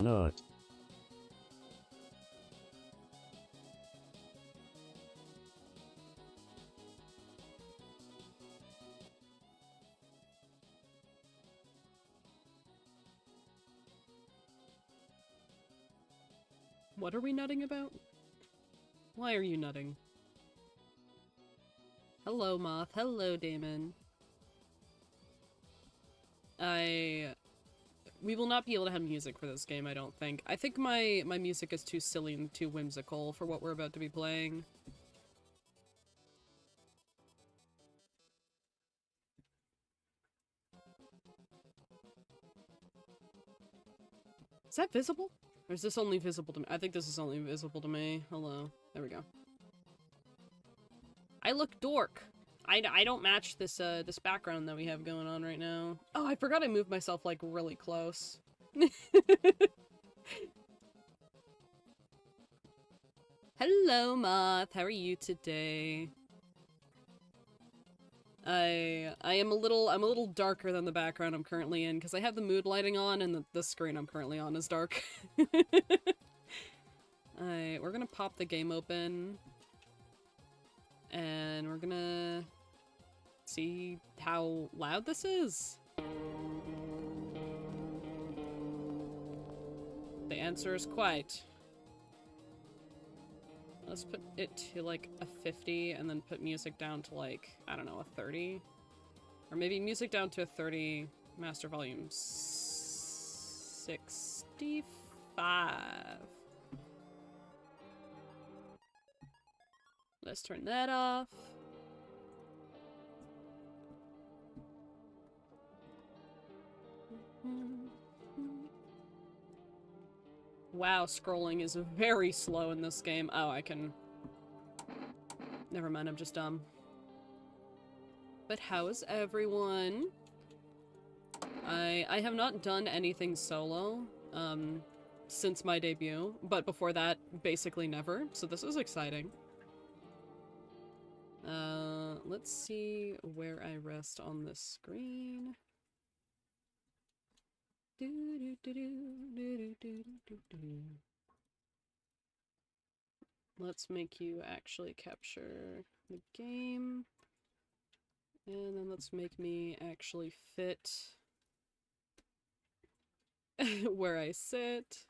No. What are we nutting about? Why are you nutting? Hello, Moth. Hello, Damon. We will not be able to have music for this game, I don't think. I think my music is too silly and too whimsical for what we're about to be playing. Is that visible? Or is this only visible to me? I think this is only visible to me. Hello. There we go. I look dork. I don't match this this background that we have going on right now. Oh, I forgot I moved myself like really close. Hello, Moth. How are you today? I'm a little darker than the background I'm currently in because I have the mood lighting on and the screen I'm currently on is dark. We're gonna pop the game open and we're gonna see how loud this is. The answer is quite. Let's put it to like a 50 and then put music down to like, I don't know, a 30. Or maybe music down to a 30, master volume 65. Let's turn that off. Wow, scrolling is very slow in this game. Oh, I can... Never mind, I'm just dumb. But how is everyone? I have not done anything solo, since my debut, but before that, basically never, so this is exciting. Let's see where I rest on this screen. Let's make you actually capture the game. And then let's make me actually fit where I sit.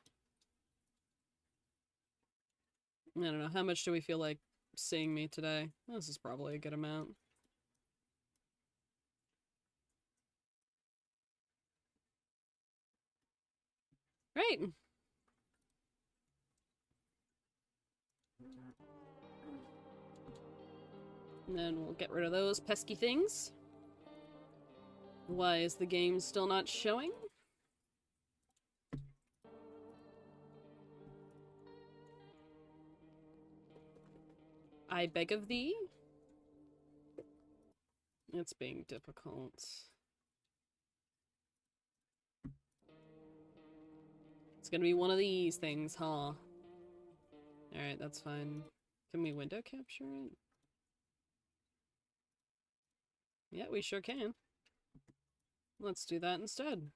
I don't know, how much do we feel like seeing me today? This is probably a good amount. Right. And then we'll get rid of those pesky things. Why is the game still not showing? I beg of thee? It's being difficult. It's gonna be one of these things, huh? Alright, that's fine. Can we window capture it? Yeah, we sure can. Let's do that instead.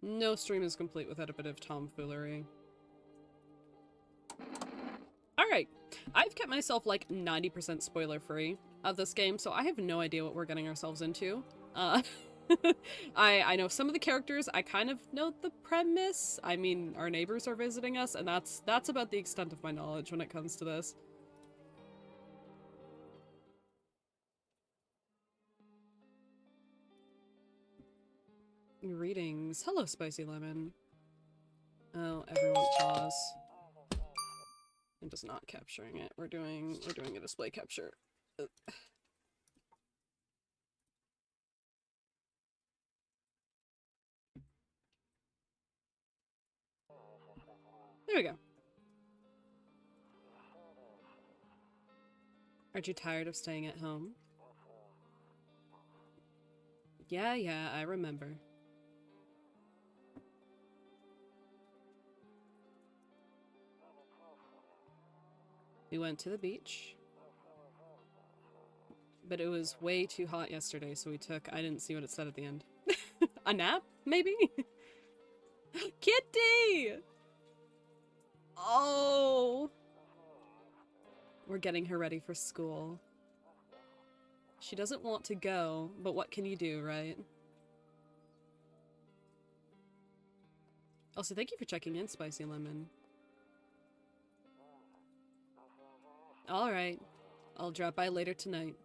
No stream is complete without a bit of tomfoolery. Alright, I've kept myself like 90% spoiler free of this game, so I have no idea what we're getting ourselves into. I know some of the characters, I kind of know the premise. I mean, our neighbors are visiting us, and that's about the extent of my knowledge when it comes to this. Greetings. Hello, Spicy Lemon. Oh, everyone pause. I'm just not capturing it. We're doing a display capture. Ugh. There we go. Aren't you tired of staying at home? Yeah, I remember. We went to the beach. but it was way too hot yesterday, so we took, I didn't see what it said at the end. A nap, maybe? Kitty! Oh! We're getting her ready for school. She doesn't want to go, but what can you do, right? Also, thank you for checking in, Spicy Lemon. Alright. I'll drop by later tonight.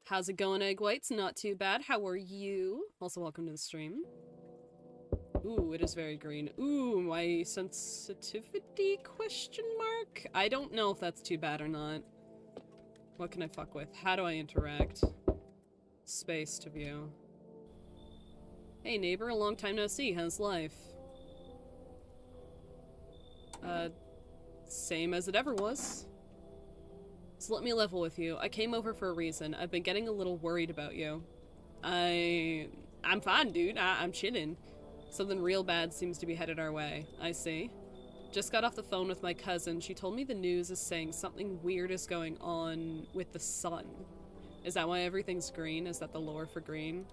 How's it going, Egg Whites? Not too bad. How are you? Also, welcome to the stream. Ooh, it is very green. Ooh, my sensitivity question mark? I don't know if that's too bad or not. What can I fuck with? How do I interact? Space to view. Hey neighbor, a long time no see. How's life? Same as it ever was. So let me level with you. I came over for a reason. I've been getting a little worried about you. I'm fine, dude. I'm chilling. Something real bad seems to be headed our way. I see. Just got off the phone with my cousin. She told me the news is saying something weird is going on with the sun. Is that why everything's green? Is that the lore for green?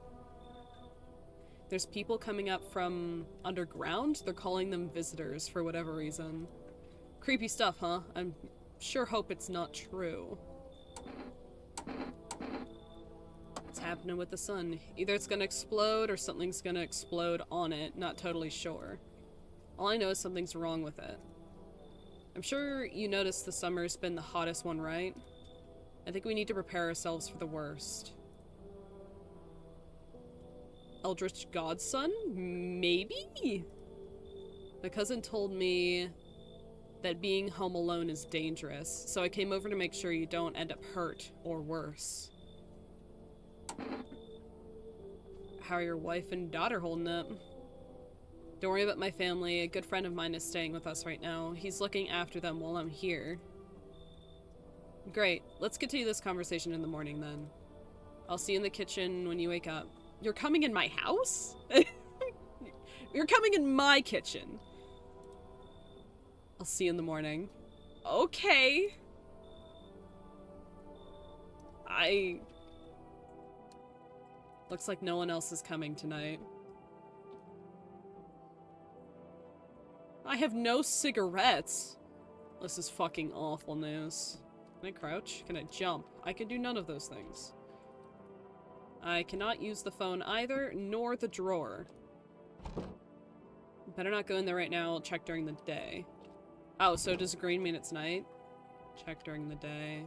There's people coming up from underground. They're calling them visitors for whatever reason. Creepy stuff, huh? I'm sure hope it's not true. What's happening with the sun? Either it's gonna explode or something's gonna explode on it. Not totally sure. All I know is something's wrong with it. I'm sure you noticed the summer's been the hottest one, right? I think we need to prepare ourselves for the worst. Eldritch Godson? Maybe? My cousin told me that being home alone is dangerous, so I came over to make sure you don't end up hurt or worse. How are your wife and daughter holding up? Don't worry about my family. A good friend of mine is staying with us right now. He's looking after them while I'm here. Great. Let's continue this conversation in the morning then. I'll see you in the kitchen when you wake up. You're coming in my house? You're coming in my kitchen. I'll see you in the morning. Okay. Looks like no one else is coming tonight. I have no cigarettes. This is fucking awful news. Can I crouch? Can I jump? I can do none of those things. I cannot use the phone either, nor the drawer. Better not go in there right now. I'll check during the day. Oh, so does green mean it's night? Check during the day.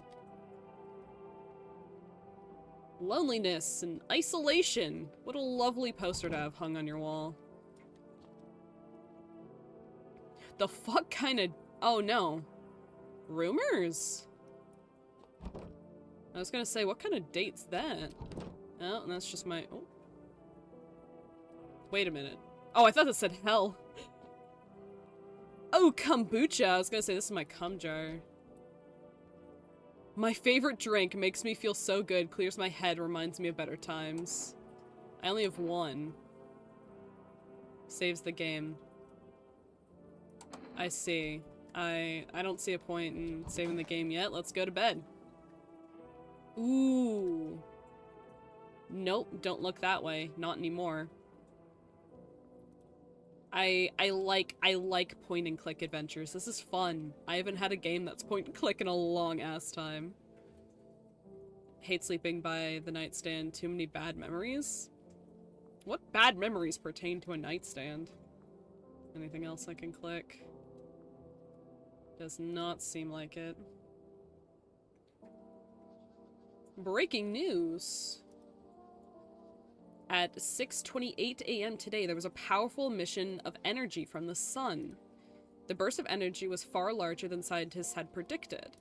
Loneliness and isolation. What a lovely poster to have hung on your wall. The fuck kind of... Oh no. Rumors? I was gonna say, what kind of date's that? Oh, and that's just my... Oh. Wait a minute. Oh, I thought that said hell. Oh, kombucha! I was gonna say, this is my cum jar. My favorite drink makes me feel so good, clears my head, reminds me of better times. I only have one. Saves the game. I see. I don't see a point in saving the game yet. Let's go to bed. Ooh. Nope, don't look that way. Not anymore. I like point and click adventures. This is fun. I haven't had a game that's point and click in a long ass time. Hate sleeping by the nightstand. Too many bad memories? What bad memories pertain to a nightstand? Anything else I can click? Does not seem like it. Breaking news. At 6:28 a.m. today, there was a powerful emission of energy from the sun. The burst of energy was far larger than scientists had predicted.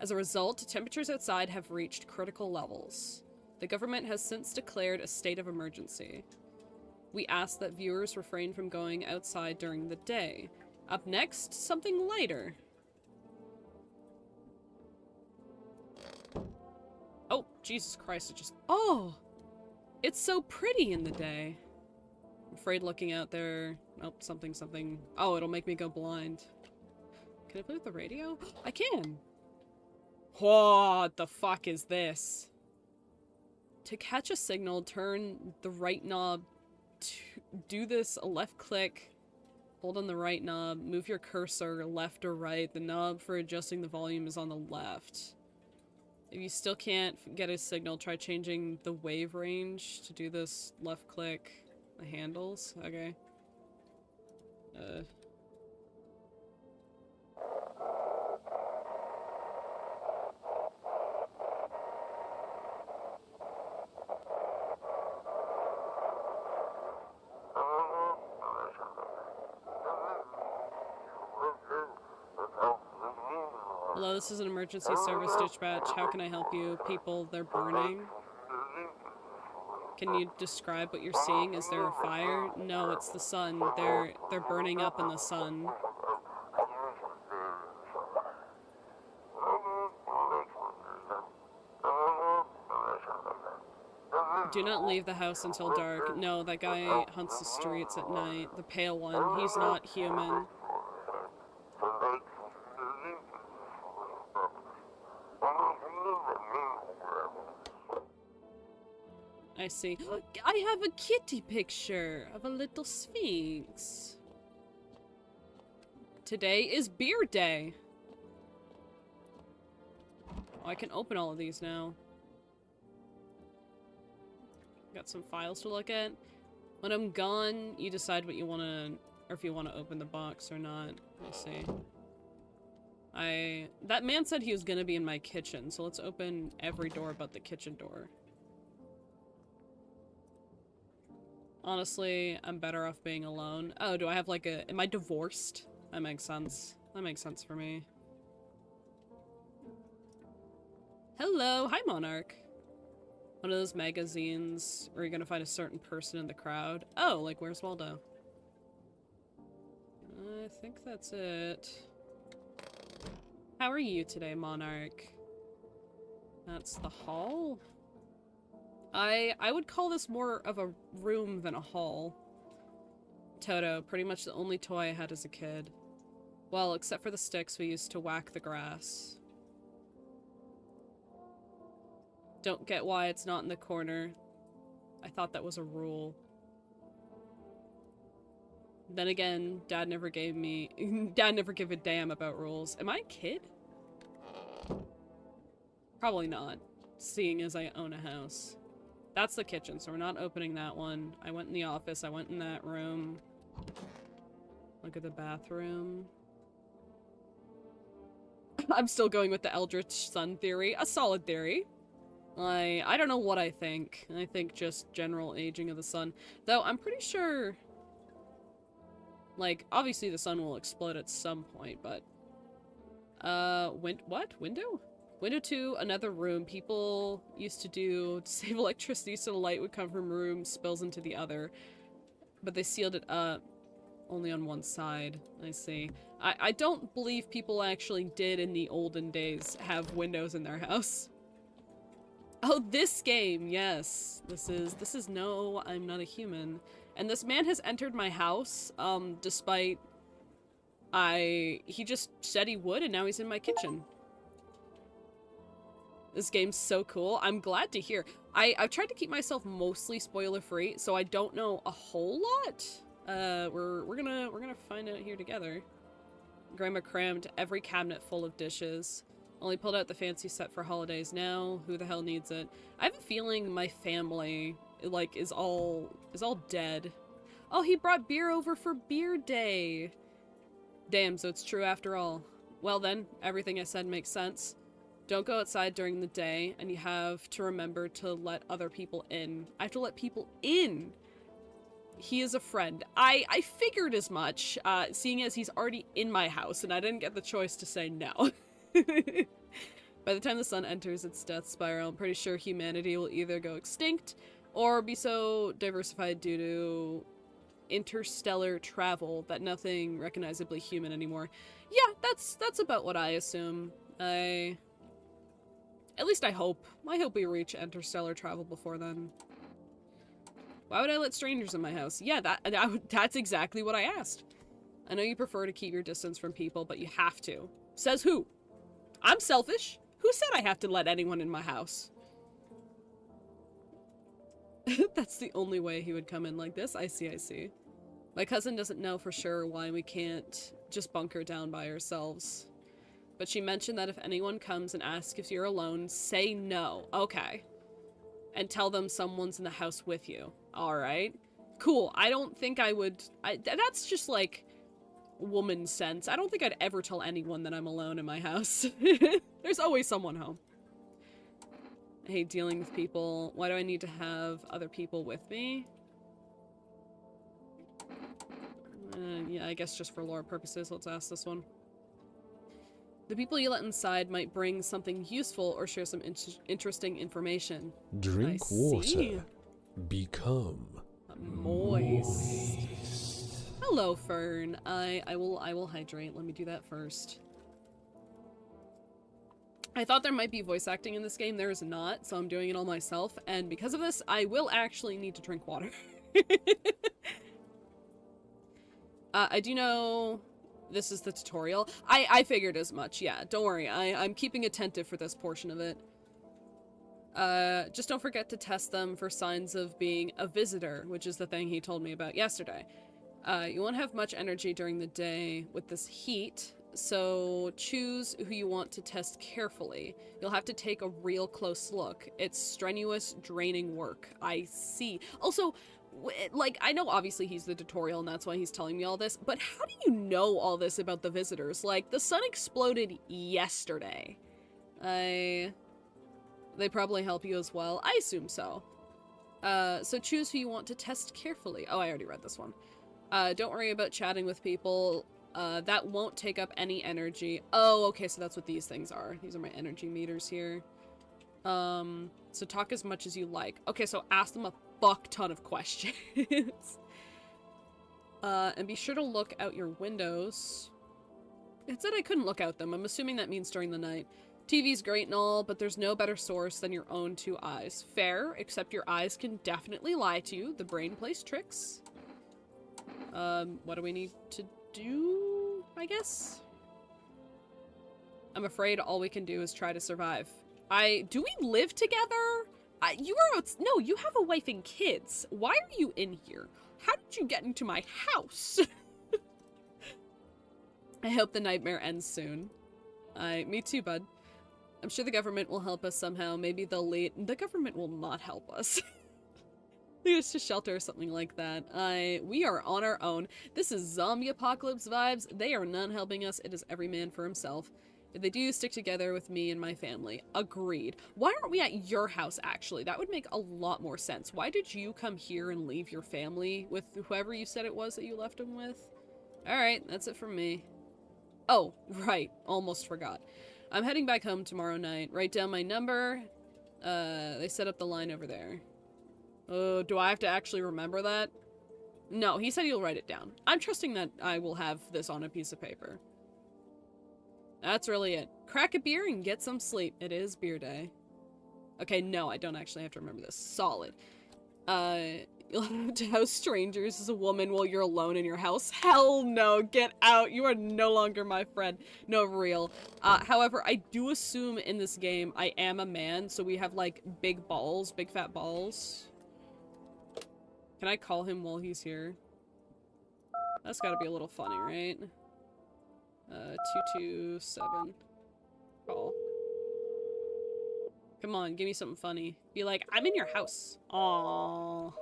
As a result, temperatures outside have reached critical levels. The government has since declared a state of emergency. We ask that viewers refrain from going outside during the day. Up next, something lighter. Oh, Jesus Christ, it just... Oh! It's so pretty in the day. I'm afraid looking out there... Oh, something. Oh, it'll make me go blind. Can I play with the radio? I can! What the fuck is this? To catch a signal, turn the right knob. Do this, a left click. Hold on the right knob. Move your cursor left or right. The knob for adjusting the volume is on the left. If you still can't get a signal, try changing the wave range. To do this, left click the handles. Okay. Hello, this is an emergency service dispatch. How can I help you? People, they're burning. Can you describe what you're seeing? Is there a fire? No, it's the sun. They're burning up in the sun. Do not leave the house until dark. No, that guy hunts the streets at night. The pale one. He's not human. I see. I have a kitty picture of a little sphinx. Today is beer day. Oh, I can open all of these now. Got some files to look at. When I'm gone, you decide what you want to, or if you want to open the box or not. Let's see. That man said he was gonna be in my kitchen, so let's open every door but the kitchen door. Honestly, I'm better off being alone. Oh, do I have like am I divorced? That makes sense. That makes sense for me. Hello, hi Monarch. One of those magazines where you're gonna find a certain person in the crowd. Oh, like Where's Waldo? I think that's it. How are you today, Monarch? That's the hall? I would call this more of a room than a hall. Toto, pretty much the only toy I had as a kid. Well, except for the sticks we used to whack the grass. Don't get why it's not in the corner. I thought that was a rule. Then again, Dad never gave a damn about rules. Am I a kid? Probably not, seeing as I own a house. That's the kitchen, so we're not opening that one. I went in the office, I went in that room. Look at the bathroom. I'm still going with the Eldritch Sun theory. A solid theory. I don't know what I think. I think just general aging of the sun. Though, I'm pretty sure... Like, obviously the sun will explode at some point, but... what? Window? Window to another room. People used to do to save electricity so the light would come from room, spills into the other. But they sealed it up only on one side. I see. I don't believe people actually did in the olden days have windows in their house. Oh, this game, yes. This is No, I'm Not a Human. And this man has entered my house, despite he just said he would, and now he's in my kitchen. This game's so cool. I'm glad to hear. I've tried to keep myself mostly spoiler-free, so I don't know a whole lot. We're gonna find out here together. Grandma crammed every cabinet full of dishes. Only pulled out the fancy set for holidays now. Who the hell needs it? I have a feeling my family, like, is all dead. Oh, he brought beer over for beer day. Damn, so it's true after all. Well then, everything I said makes sense. Don't go outside during the day, and you have to remember to let other people in. I have to let people in! He is a friend. I figured as much, seeing as he's already in my house, and I didn't get the choice to say no. By the time the sun enters its death spiral, I'm pretty sure humanity will either go extinct, or be so diversified due to interstellar travel that nothing recognizably human anymore. Yeah, that's about what I assume. At least I hope. I hope we reach interstellar travel before then. Why would I let strangers in my house? Yeah, that's exactly what I asked. I know you prefer to keep your distance from people, but you have to. Says who? I'm selfish. Who said I have to let anyone in my house? That's the only way he would come in like this. I see, I see. My cousin doesn't know for sure why we can't just bunker down by ourselves. But she mentioned that if anyone comes and asks if you're alone, say no. Okay. And tell them someone's in the house with you. Alright. Cool. I don't think I would... that's just like woman sense. I don't think I'd ever tell anyone that I'm alone in my house. There's always someone home. I hate dealing with people. Why do I need to have other people with me? Yeah, I guess just for lore purposes, let's ask this one. The people you let inside might bring something useful or share some interesting information. Drink water. Become moist. Hello, Fern. I will hydrate. Let me do that first. I thought there might be voice acting in this game. There is not, so I'm doing it all myself. And because of this, I will actually need to drink water. I do know this is the tutorial. I figured as much, yeah. Don't worry, I'm keeping attentive for this portion of it. Just don't forget to test them for signs of being a visitor, which is the thing he told me about yesterday. You won't have much energy during the day with this heat, so choose who you want to test carefully. You'll have to take a real close look. It's strenuous, draining work. I see. Also, like, I know obviously he's the tutorial and that's why he's telling me all this, but how do you know all this about the visitors? Like, the sun exploded yesterday. They probably help you as well. I assume so. So choose who you want to test carefully. Oh, I already read this one. Don't worry about chatting with people. That won't take up any energy. Oh, okay, so that's what these things are. These are my energy meters here. So talk as much as you like. Okay, so ask them a fuck ton of questions. And be sure to look out your windows. It said I couldn't look out them. I'm assuming that means during the night. TV's great and all, but there's no better source than your own two eyes. Fair, except your eyes can definitely lie to you. The brain plays tricks. What do we need to do, I guess? I'm afraid all we can do is try to survive. Do we live together? No, you have a wife and kids. Why are you in here? How did you get into my house? I hope the nightmare ends soon. Me too, bud. I'm sure the government will help us somehow. Maybe they'll lead. The government will not help us. Lead us to shelter or something like that. We are on our own. This is zombie apocalypse vibes. They are none helping us. It is every man for himself. If they do, stick together with me and my family. Agreed. Why aren't we at your house, actually? That would make a lot more sense. Why did you come here and leave your family with whoever you said it was that you left them with? Alright, that's it from me. Oh, right. Almost forgot. I'm heading back home tomorrow night. Write down my number. They set up the line over there. Oh, do I have to actually remember that? No, he said he'll write it down. I'm trusting that I will have this on a piece of paper. That's really it. Crack a beer and get some sleep. It is beer day. Okay, no, I don't actually have to remember this. Solid. You'll have to house strangers as a woman while you're alone in your house. Hell no, get out. You are no longer my friend. No, real. However, I do assume in this game I am a man, so we have, like, big balls, big fat balls. Can I call him while he's here? That's gotta be a little funny, right? 227. Call. Come on, give me something funny. Be like, I'm in your house. Aww.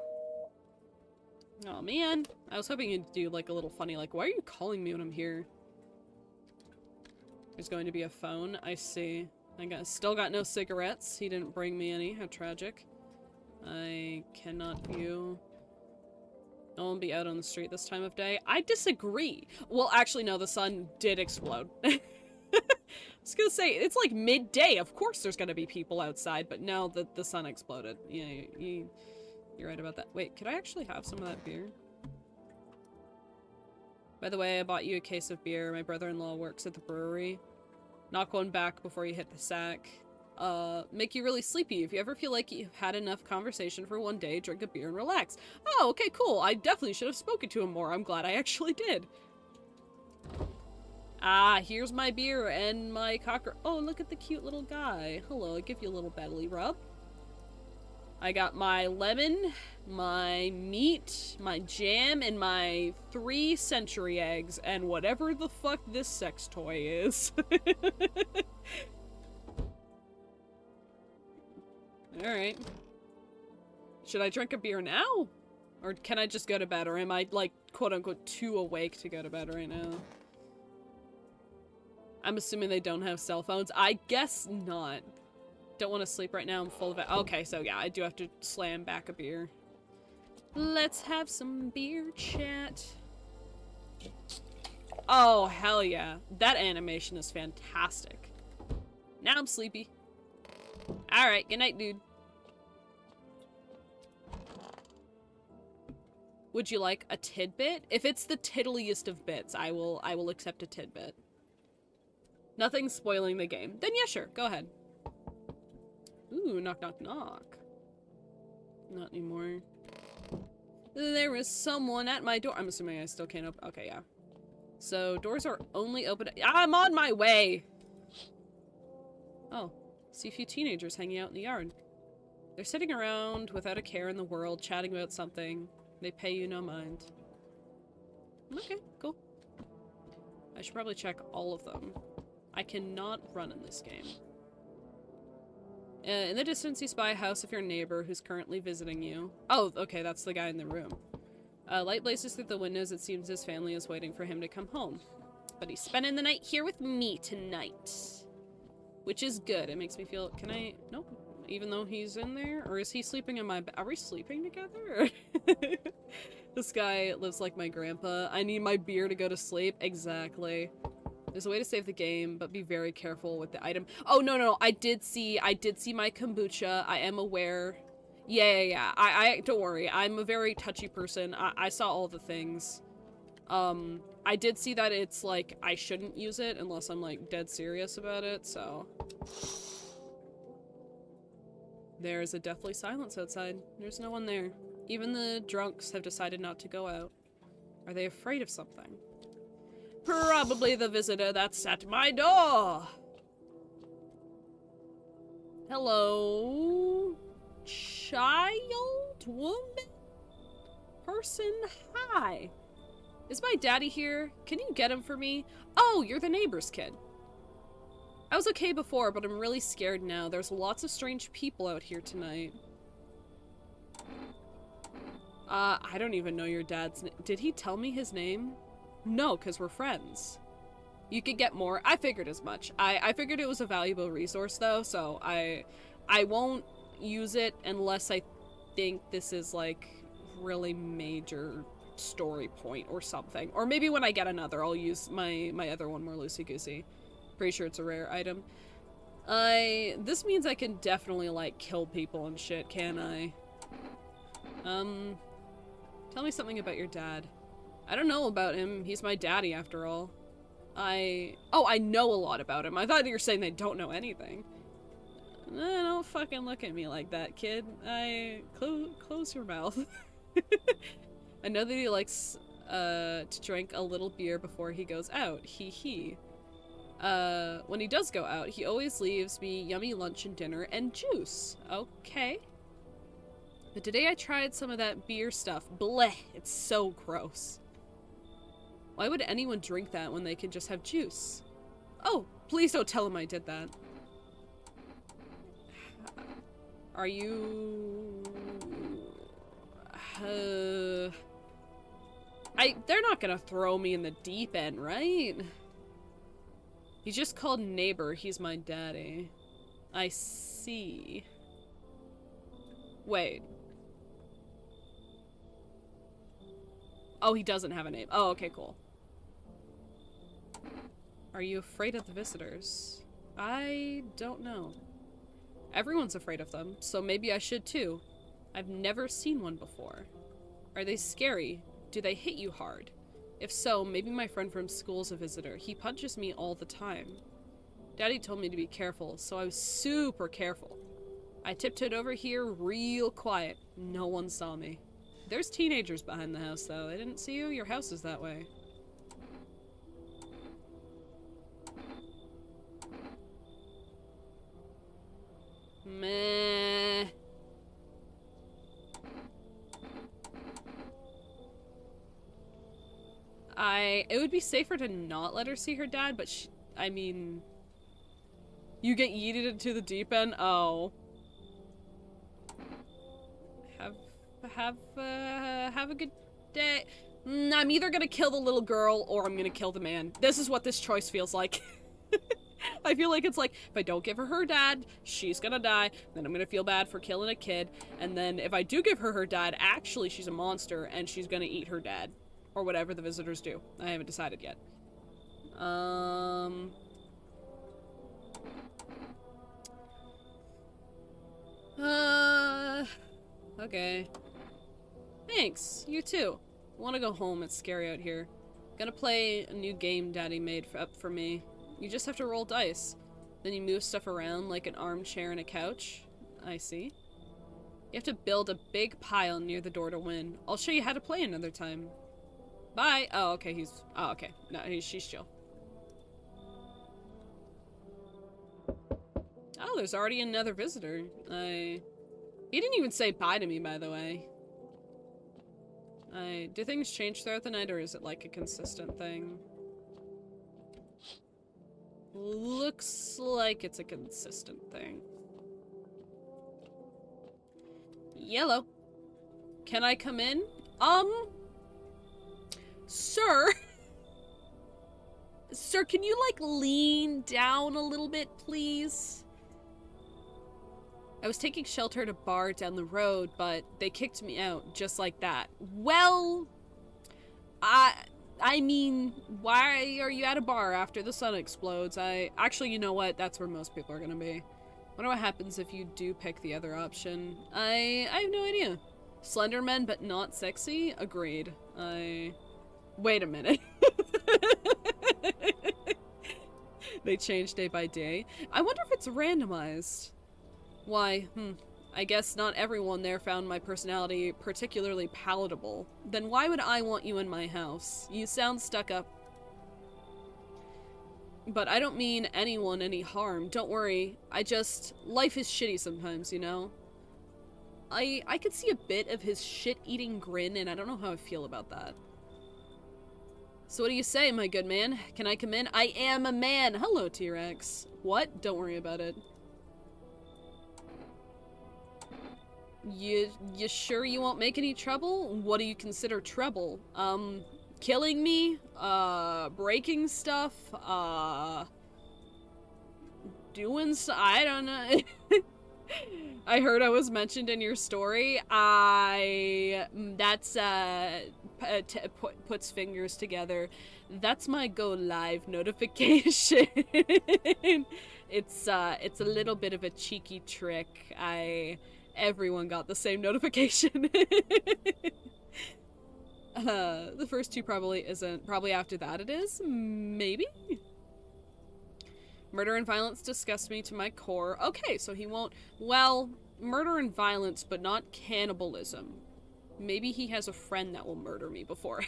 Oh man. I was hoping you'd do like a little funny, like, why are you calling me when I'm here? There's going to be a phone. I see. Still got no cigarettes. He didn't bring me any. How tragic. I cannot view. No one be out on the street this time of day. I disagree. Well, actually, no, the sun did explode. I was gonna say, it's like midday. Of course there's gonna be people outside, but no, the sun exploded. Yeah, you're right about that. Wait, could I actually have some of that beer? By the way, I bought you a case of beer. My brother-in-law works at the brewery. Not going back before you hit the sack. Make you really sleepy. If you ever feel like you've had enough conversation for one day, drink a beer and relax. Oh, okay, cool. I definitely should have spoken to him more. I'm glad I actually did. Ah, here's my beer and my cocker. Oh, look at the cute little guy. Hello, I give you a little belly rub. I got my lemon, my meat, my jam, and my 3 century eggs, and whatever the fuck this sex toy is. Alright. Should I drink a beer now? Or can I just go to bed? Or am I, like, quote-unquote, too awake to go to bed right now? I'm assuming they don't have cell phones. I guess not. Don't want to sleep right now. I'm full of it. Okay, so yeah, I do have to slam back a beer. Let's have some beer chat. Oh, hell yeah. That animation is fantastic. Now I'm sleepy. Alright, good night, dude. Would you like a tidbit? If it's the tiddliest of bits, I will accept a tidbit. Nothing spoiling the game. Then yeah, sure, go ahead. Ooh, knock, knock, knock. Not anymore. There is someone at my door. I'm assuming I still can't open. Okay, yeah. So, doors are only open. I'm on my way! Oh, see a few teenagers hanging out in the yard. They're sitting around without a care in the world, chatting about something. They pay you no mind. Okay, cool. I should probably check all of them. I cannot run in this game. In the distance, you spy a house of your neighbor who's currently visiting you. Oh, okay, that's the guy in the room. Light blazes through the windows. It seems his family is waiting for him to come home. But he's spending the night here with me tonight. Which is good. It makes me feel... Can I... Nope. Even though he's in there? Or is he sleeping in my bed? Are we sleeping together? This guy lives like my grandpa. I need my beer to go to sleep. Exactly. There's a way to save the game, but be very careful with the item. Oh, no. I did see my kombucha. I am aware. Yeah. I don't worry. I'm a very touchy person. I saw all the things. I did see that it's like, I shouldn't use it unless I'm like dead serious about it, so. There's a deathly silence outside. There's no one there. Even the drunks have decided not to go out. Are they afraid of something? Probably the visitor that's at my door. Hello? Child? Woman? Person? Hi. Is my daddy here? Can you get him for me? Oh, you're the neighbor's kid. I was okay before, but I'm really scared now. There's lots of strange people out here tonight. I don't even know your dad's name. Did he tell me his name? No, because we're friends. You could get more. I figured as much. I figured it was a valuable resource, though, so I won't use it unless I think this is, like, really major story point or something. Or maybe when I get another, I'll use my other one more loosey-goosey. Pretty sure it's a rare item. This means I can definitely, like, kill people and shit, can I? Tell me something about your dad. I don't know about him. He's my daddy, after all. Oh, I know a lot about him. I thought you were saying they don't know anything. Don't fucking look at me like that, kid. Close your mouth. I know that he likes, to drink a little beer before he goes out. Hee. When he does go out, he always leaves me yummy lunch and dinner and juice. Okay. But today I tried some of that beer stuff. Bleh, it's so gross. Why would anyone drink that when they can just have juice? Oh, please don't tell him I did that. Are you... They're not gonna throw me in the deep end, right? He's just called neighbor. He's my daddy. I see. Wait. Oh, he doesn't have a name. Oh, okay, cool. Are you afraid of the visitors? I don't know. Everyone's afraid of them, so maybe I should too. I've never seen one before. Are they scary? Do they hit you hard? If so, maybe my friend from school's a visitor. He punches me all the time. Daddy told me to be careful, so I was super careful. I tiptoed over here real quiet. No one saw me. There's teenagers behind the house, though. They didn't see you? Your house is that way. Meh. It would be safer to not let her see her dad, but I mean... You get yeeted into the deep end? Oh. Have a good day. I'm either gonna kill the little girl or I'm gonna kill the man. This is what this choice feels like. I feel like it's like, if I don't give her her dad, she's gonna die, then I'm gonna feel bad for killing a kid, and then if I do give her her dad, actually she's a monster and she's gonna eat her dad. Or whatever the visitors do. I haven't decided yet. Okay. Thanks, you too. I want to go home, it's scary out here. Gonna play a new game Daddy made up for me. You just have to roll dice. Then you move stuff around like an armchair and a couch. I see. You have to build a big pile near the door to win. I'll show you how to play another time. Bye. Oh, okay, oh, okay. No, she's chill. Oh, there's already another visitor. He didn't even say bye to me, by the way. Do things change throughout the night, or is it like a consistent thing? Looks like it's a consistent thing. Yellow. Can I come in? Sir? Sir, can you, like, lean down a little bit, please? I was taking shelter at a bar down the road, but they kicked me out just like that. Well, I mean, why are you at a bar after the sun explodes? Actually, you know what? That's where most people are gonna be. Wonder what happens if you do pick the other option. I have no idea. Slenderman, but not sexy? Agreed. Wait a minute. They change day by day. I wonder if it's randomized. Why, I guess not everyone there found my personality particularly palatable. Then why would I want you in my house? You sound stuck up. But I don't mean anyone any harm. Don't worry. Life is shitty sometimes, you know? I could see a bit of his shit-eating grin, and I don't know how I feel about that. So what do you say, my good man? Can I come in? I am a man! Hello, T-Rex. What? Don't worry about it. You sure you won't make any trouble? What do you consider trouble? Killing me? Breaking stuff? Doing I don't know. I heard I was mentioned in your story. That's, puts fingers together. That's my go live notification. It's a little bit of a cheeky trick. Everyone got the same notification. The first two probably isn't. Probably after that it is? Maybe? Murder and violence disgust me to my core. Okay, so he won't... Well, murder and violence, but not cannibalism. Maybe he has a friend that will murder me before.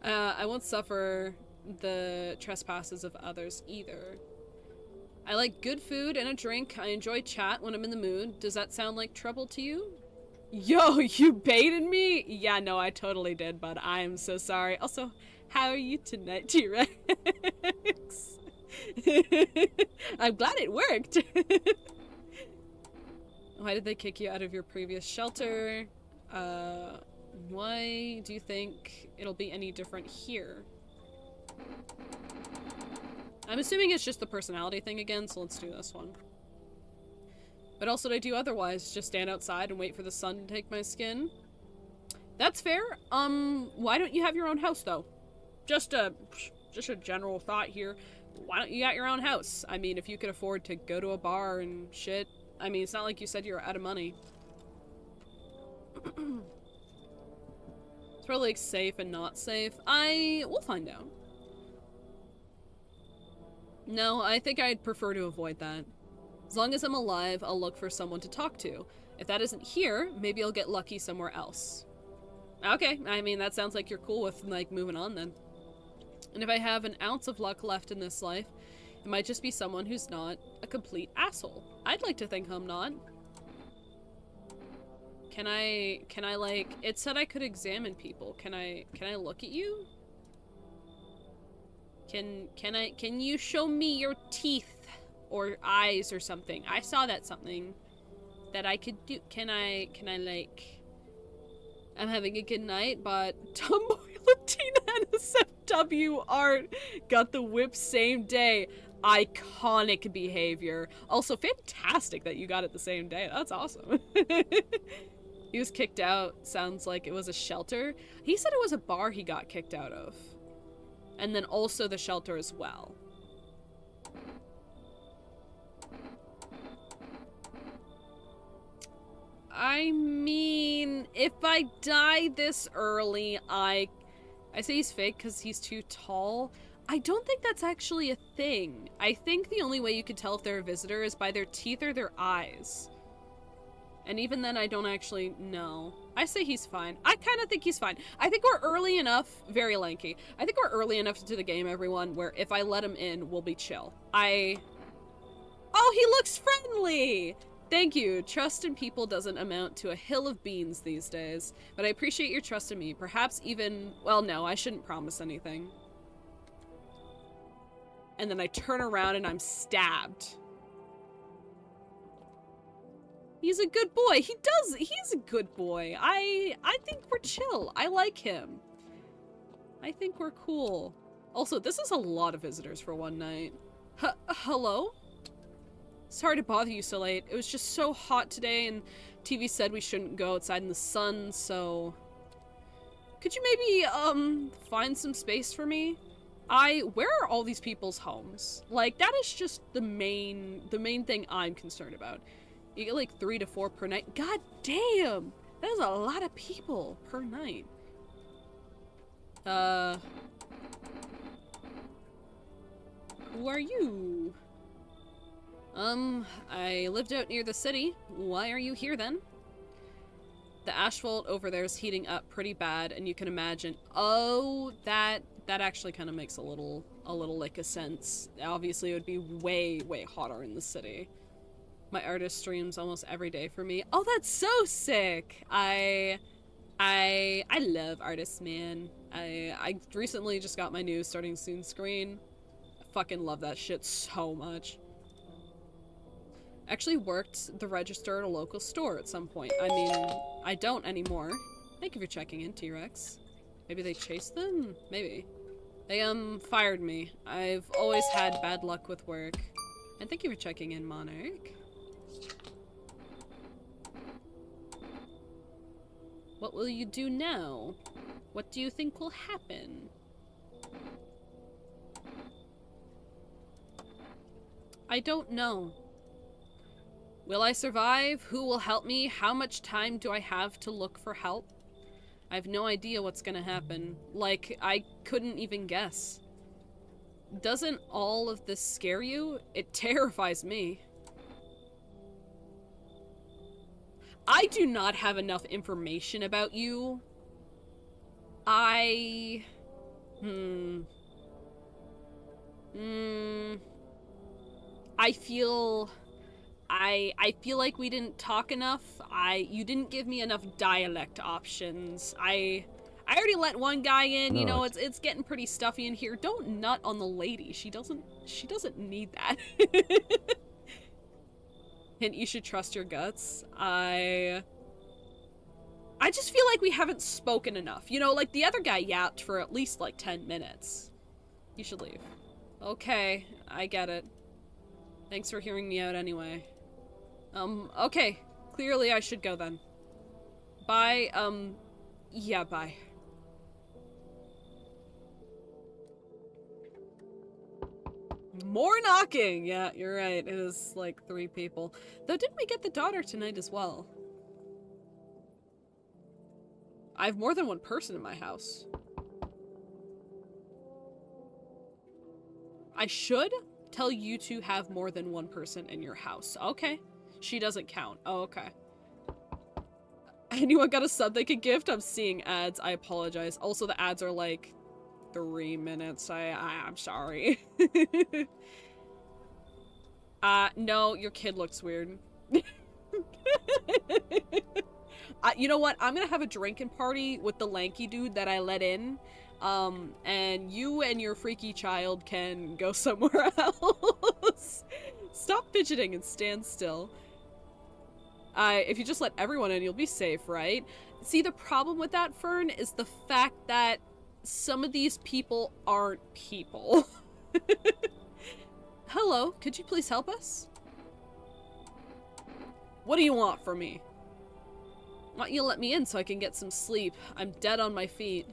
I won't suffer the trespasses of others either. I like good food and a drink. I enjoy chat when I'm in the mood. Does that sound like trouble to you? Yo, you baited me? Yeah, no, I totally did, but I am so sorry. Also, how are you tonight, T-Rex? I'm glad it worked. Why did they kick you out of your previous shelter? Why do you think it'll be any different here? I'm assuming it's just the personality thing again, so let's do this one. What else would I do otherwise? Just stand outside and wait for the sun to take my skin? That's fair. Why don't you have your own house, though? Just a general thought here. Why don't you get your own house? I mean, if you could afford to go to a bar and shit. I mean, it's not like you said you were out of money. It's probably like safe and not safe. We'll find out. No, I think I'd prefer to avoid that. As long as I'm alive, I'll look for someone to talk to. If that isn't here, maybe I'll get lucky somewhere else. Okay, I mean, that sounds like you're cool with, like, moving on then. And if I have an ounce of luck left in this life, It might just be someone who's not a complete asshole. I'd like to think I'm not. Can I like, it said I could examine people. Can I look at you? Can you show me your teeth or eyes or something? I saw that something that I could do. Can I like, I'm having a good night, but Tomboy Latina NSFW art got the whip same day. Iconic behavior. Also, fantastic that you got it the same day. That's awesome. He was kicked out. Sounds like it was a shelter. He said it was a bar he got kicked out of. And then also the shelter as well. I mean, if I die this early, I say he's fake because he's too tall. I don't think that's actually a thing. I think the only way you can tell if they're a visitor is by their teeth or their eyes. And even then, I don't actually know. I say he's fine. I kind of think he's fine. I think we're early enough, very lanky. I think we're early enough into the game, everyone, where if I let him in, we'll be chill. Oh, he looks friendly! Thank you. Trust in people doesn't amount to a hill of beans these days, but I appreciate your trust in me. Perhaps even, well, no, I shouldn't promise anything. And then I turn around and I'm stabbed. He's a good boy. He's a good boy. I think we're chill. I like him. I think we're cool. Also, this is a lot of visitors for one night. Hello? Sorry to bother you so late. It was just so hot today and TV said we shouldn't go outside in the sun, so... Could you maybe, find some space for me? Where are all these people's homes? Like, that is just the main thing I'm concerned about. You get like 3 to 4 per night. God damn! That is a lot of people per night. Who are you? I lived out near the city. Why are you here then? The asphalt over there is heating up pretty bad, and you can imagine. Oh, that actually kind of makes a little like a sense. Obviously, it would be way hotter in the city. My artist streams almost every day for me. Oh, that's so sick! I love artists, man. I recently just got my new Starting Soon screen. I fucking love that shit so much. Actually worked the register at a local store at some point. I mean, I don't anymore. Thank you for checking in, T-Rex. Maybe they chased them? Maybe. They, fired me. I've always had bad luck with work. And thank you for checking in, Monarch. What will you do now? What do you think will happen? I don't know. Will I survive? Who will help me? How much time do I have to look for help? I have no idea what's gonna happen. Like, I couldn't even guess. Doesn't all of this scare you? It terrifies me. I do not have enough information about you. I feel like we didn't talk enough. You didn't give me enough dialect options. I already let one guy in, you know, it's getting pretty stuffy in here. Don't nut on the lady. She doesn't need that. Hint, you should trust your guts. I just feel like we haven't spoken enough. You know, like the other guy yapped for at least like 10 minutes. You should leave. Okay, I get it. Thanks for hearing me out anyway. Okay. Clearly I should go then. Bye, yeah, bye. More knocking! Yeah, you're right. It is like 3 people. Though didn't we get the daughter tonight as well? I have more than one person in my house. I should tell you to have more than one person in your house. Okay. She doesn't count. Oh, okay. Anyone got a sub they could gift? I'm seeing ads. I apologize. Also, the ads are like 3 minutes. I'm sorry. No, your kid looks weird. You know what? I'm gonna have a drinking party with the lanky dude that I let in. And you and your freaky child can go somewhere else. Stop fidgeting and stand still. If you just let everyone in, you'll be safe, right? See, the problem with that, Fern, is the fact that some of these people aren't people. Hello, could you please help us? What do you want from me? Why don't you let me in so I can get some sleep? I'm dead on my feet.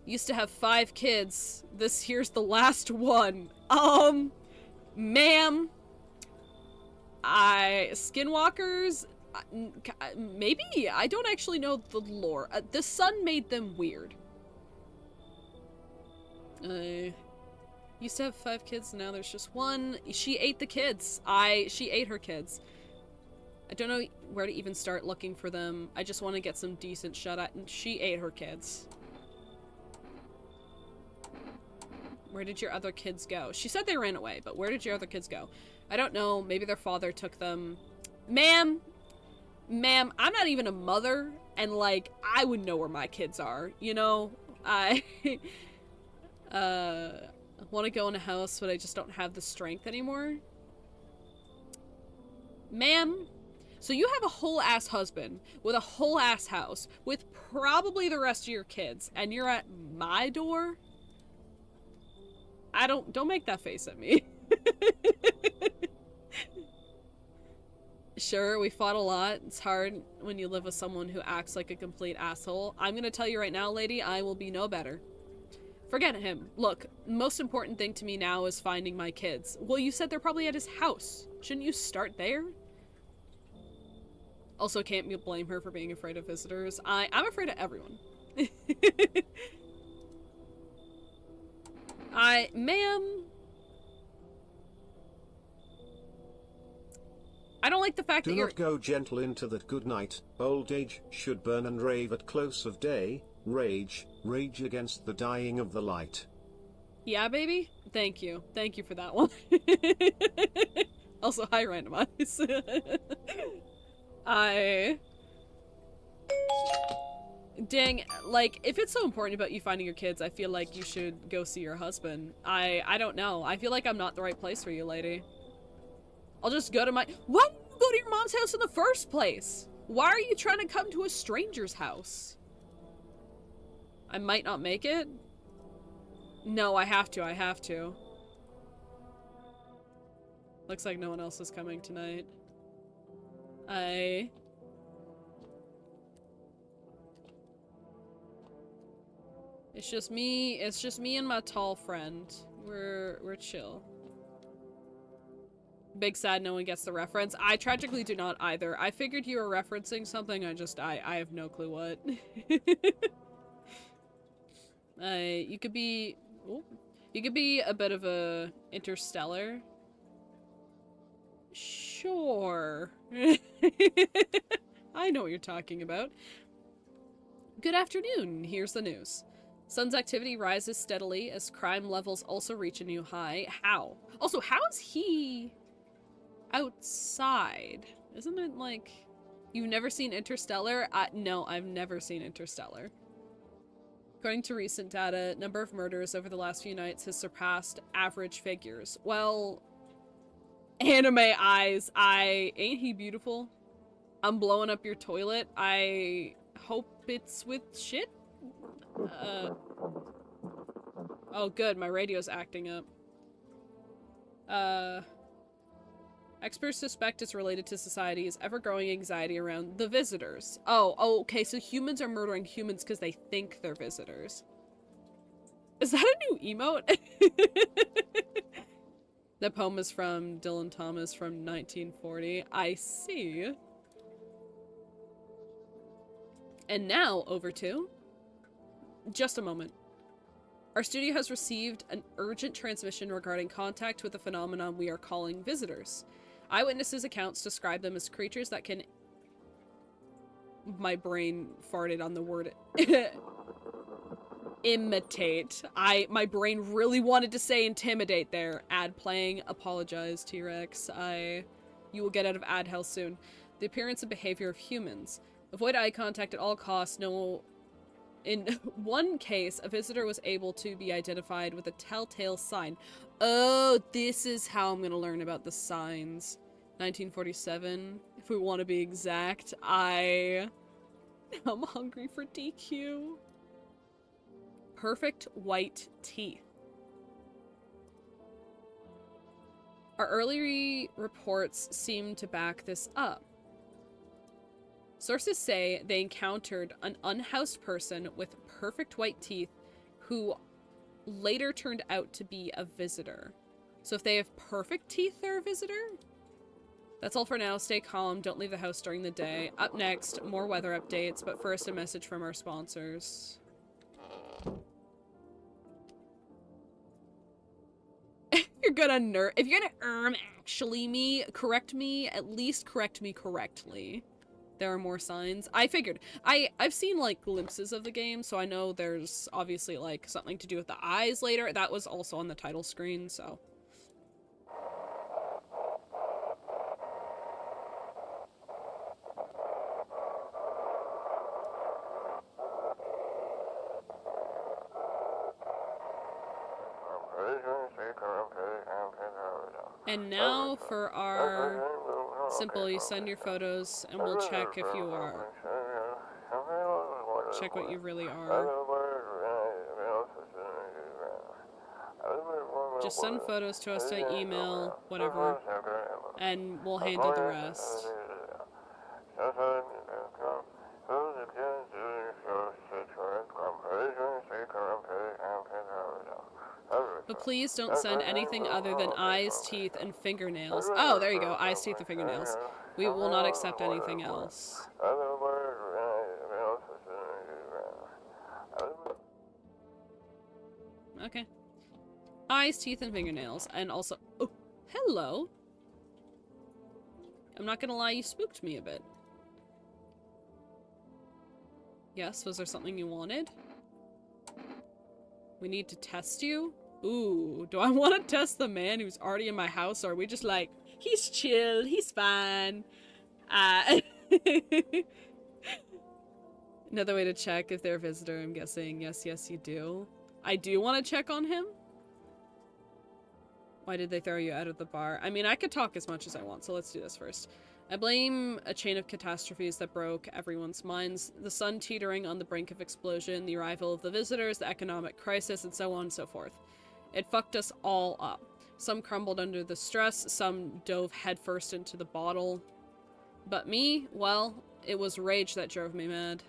Used to have 5 kids. This here's the last one. Ma'am. Skinwalkers? Maybe? I don't actually know the lore. The sun made them weird. Used to have 5 kids, now there's just 1. She ate the kids. She ate her kids. I don't know where to even start looking for them. I just want to get some decent shut at. She ate her kids. Where did your other kids go? She said they ran away, but where did your other kids go? I don't know. Maybe their father took them. Ma'am, I'm not even a mother, and like, I would know where my kids are, you know? I want to go in a house, but I just don't have the strength anymore. Ma'am, so you have a whole ass husband with a whole ass house with probably the rest of your kids, and you're at my door? Don't make that face at me. Sure, we fought a lot. It's hard when you live with someone who acts like a complete asshole. I'm gonna tell you right now, lady, I will be no better. Forget him. Look, most important thing to me now is finding my kids. Well, you said they're probably at his house. Shouldn't you start there? Also, can't you blame her for being afraid of visitors? I'm afraid of everyone. Ma'am. I don't like the fact that Do not go gentle into that good night. Old age should burn and rave at close of day. Rage against the dying of the light. Yeah, baby? Thank you. Thank you for that one. Also, hi, randomize. Dang, like, if it's so important about you finding your kids, I feel like you should go see your husband. I don't know. I feel like I'm not the right place for you, lady. I'll just go to my— Why did you go to your mom's house in the first place? Why are you trying to come to a stranger's house? I might not make it. No, I have to. Looks like no one else is coming tonight. It's just me and my tall friend. We're chill. Big sad no one gets the reference. I tragically do not either. I figured you were referencing something, I have no clue what. You could be a bit of a interstellar. Sure. I know what you're talking about. Good afternoon. Here's the news. Sun's activity rises steadily as crime levels also reach a new high. How? Also, how is he outside? Isn't it like... You've never seen Interstellar? No, I've never seen Interstellar. According to recent data, number of murders over the last few nights has surpassed average figures. Well, anime eyes, ain't he beautiful? I'm blowing up your toilet. I hope it's with shit. Oh good, my radio's acting up. Experts suspect it's related to society's ever-growing anxiety around the visitors. Oh, okay, so humans are murdering humans because they think they're visitors. Is that a new emote? The poem is from Dylan Thomas from 1940. I see. And now, over to... Just a moment. Our studio has received an urgent transmission regarding contact with the phenomenon we are calling visitors. Eyewitnesses' accounts describe them as creatures that can... My brain farted on the word... Imitate. My brain really wanted to say intimidate there. Ad playing. Apologize, T-Rex. You will get out of ad hell soon. The appearance and behavior of humans. Avoid eye contact at all costs. No. In one case, a visitor was able to be identified with a telltale sign. Oh, this is how I'm gonna learn about the signs. 1947, if we want to be exact. I'm hungry for DQ. Perfect white teeth. Our early reports seem to back this up. Sources say they encountered an unhoused person with perfect white teeth who later turned out to be a visitor. So if they have perfect teeth, they're a visitor? That's all for now. Stay calm. Don't leave the house during the day. Up next, more weather updates, but first a message from our sponsors. If you're gonna actually correct me, at least correct me correctly. There are more signs. I figured. I've seen, like, glimpses of the game, so I know there's obviously, like, something to do with the eyes later. That was also on the title screen, so. And now for our simple, you send your photos and we'll check if you are. Check what you really are. Just send photos to us to email, whatever, and we'll handle the rest. But please don't send anything other than eyes, teeth, and fingernails. Oh, there you go. Eyes, teeth, and fingernails. We will not accept anything else. Okay. Eyes, teeth, and fingernails. And also... Oh, hello. I'm not gonna lie, you spooked me a bit. Yes, was there something you wanted? We need to test you? Ooh, do I want to test the man who's already in my house, or are we just like, he's chill, he's fine? Another way to check if they're a visitor, I'm guessing. Yes, yes, you do. I do want to check on him. Why did they throw you out of the bar? I mean, I could talk as much as I want, so let's do this first. I blame a chain of catastrophes that broke everyone's minds. The sun teetering on the brink of explosion, the arrival of the visitors, the economic crisis, and so on and so forth. It fucked us all up. Some crumbled under the stress, some dove headfirst into the bottle. But me, well, it was rage that drove me mad.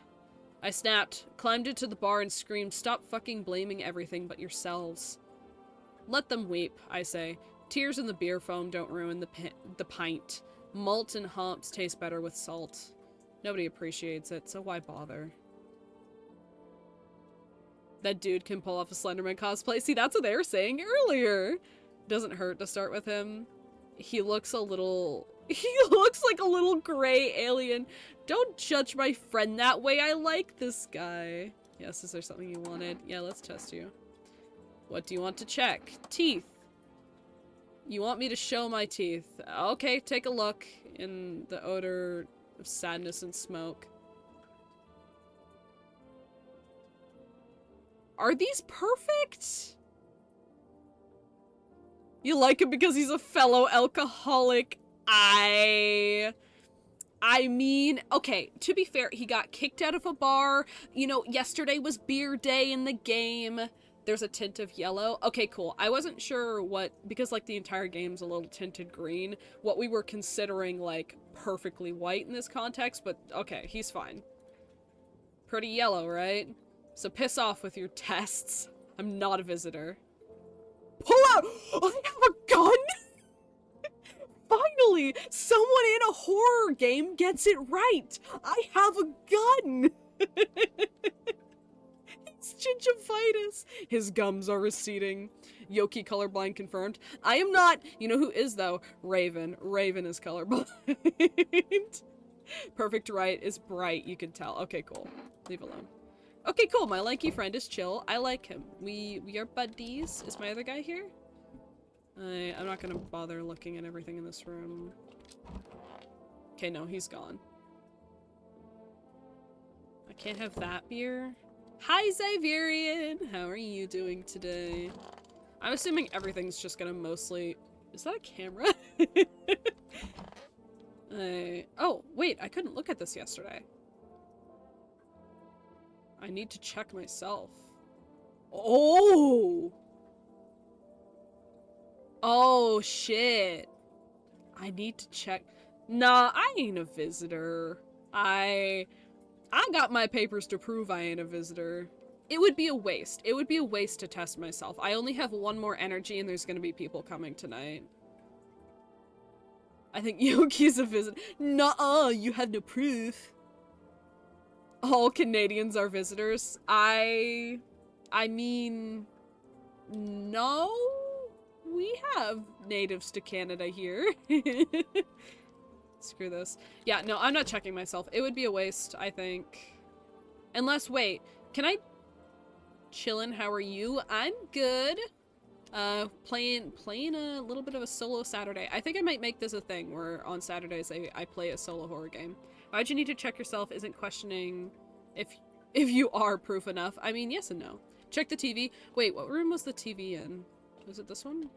I snapped, climbed into the bar and screamed, "Stop fucking blaming everything but yourselves." Let them weep, I say. Tears in the beer foam don't ruin the pint. Malt and hops taste better with salt. Nobody appreciates it, so why bother? That dude can pull off a Slenderman cosplay. See, that's what they were saying earlier. Doesn't hurt to start with him. He looks a little... He looks like a little gray alien. Don't judge my friend that way. I like this guy. Yes, is there something you wanted? Yeah, let's test you. What do you want to check? Teeth. You want me to show my teeth? Okay, take a look in the odor of sadness and smoke. Are these perfect? You like him because he's a fellow alcoholic. I mean, okay, to be fair, he got kicked out of a bar. You know, yesterday was beer day in the game. There's a tint of yellow. Okay, cool. I wasn't sure what, because like the entire game's a little tinted green, what we were considering like perfectly white in this context, but okay, he's fine. Pretty yellow, right? So piss off with your tests. I'm not a visitor. Pull out! I have a gun! Finally! Someone in a horror game gets it right! I have a gun! It's gingivitis. His gums are receding. Yoki colorblind confirmed. I am not. You know who is, though? Raven. Raven is colorblind. Perfect right is bright, you can tell. Okay, cool. Leave alone. Okay, cool. My lanky friend is chill. I like him. We are buddies. Is my other guy here? I'm not gonna bother looking at everything in this room. Okay, no, he's gone. I can't have that beer. Hi, Xaverian! How are you doing today? I'm assuming everything's just gonna mostly... Is that a camera? Oh, wait, I couldn't look at this yesterday. I need to check myself. Oh! Oh, shit. I need to check. Nah, I ain't a visitor. I got my papers to prove I ain't a visitor. It would be a waste. It would be a waste to test myself. I only have one more energy and there's gonna be people coming tonight. I think Yoki's a visitor. Nuh-uh, you have no proof. All Canadians are visitors. I mean, no, we have natives to Canada here. Screw this. Yeah, no, I'm not checking myself. It would be a waste, I think. Unless, wait, can I... Chillin', how are you? I'm good. Playing a little bit of a solo Saturday. I think I might make this a thing where on Saturdays I play a solo horror game. Why'd you need to check yourself isn't questioning if you are proof enough. I mean, yes and no. Check the TV. Wait, what room was the TV in? Was it this one?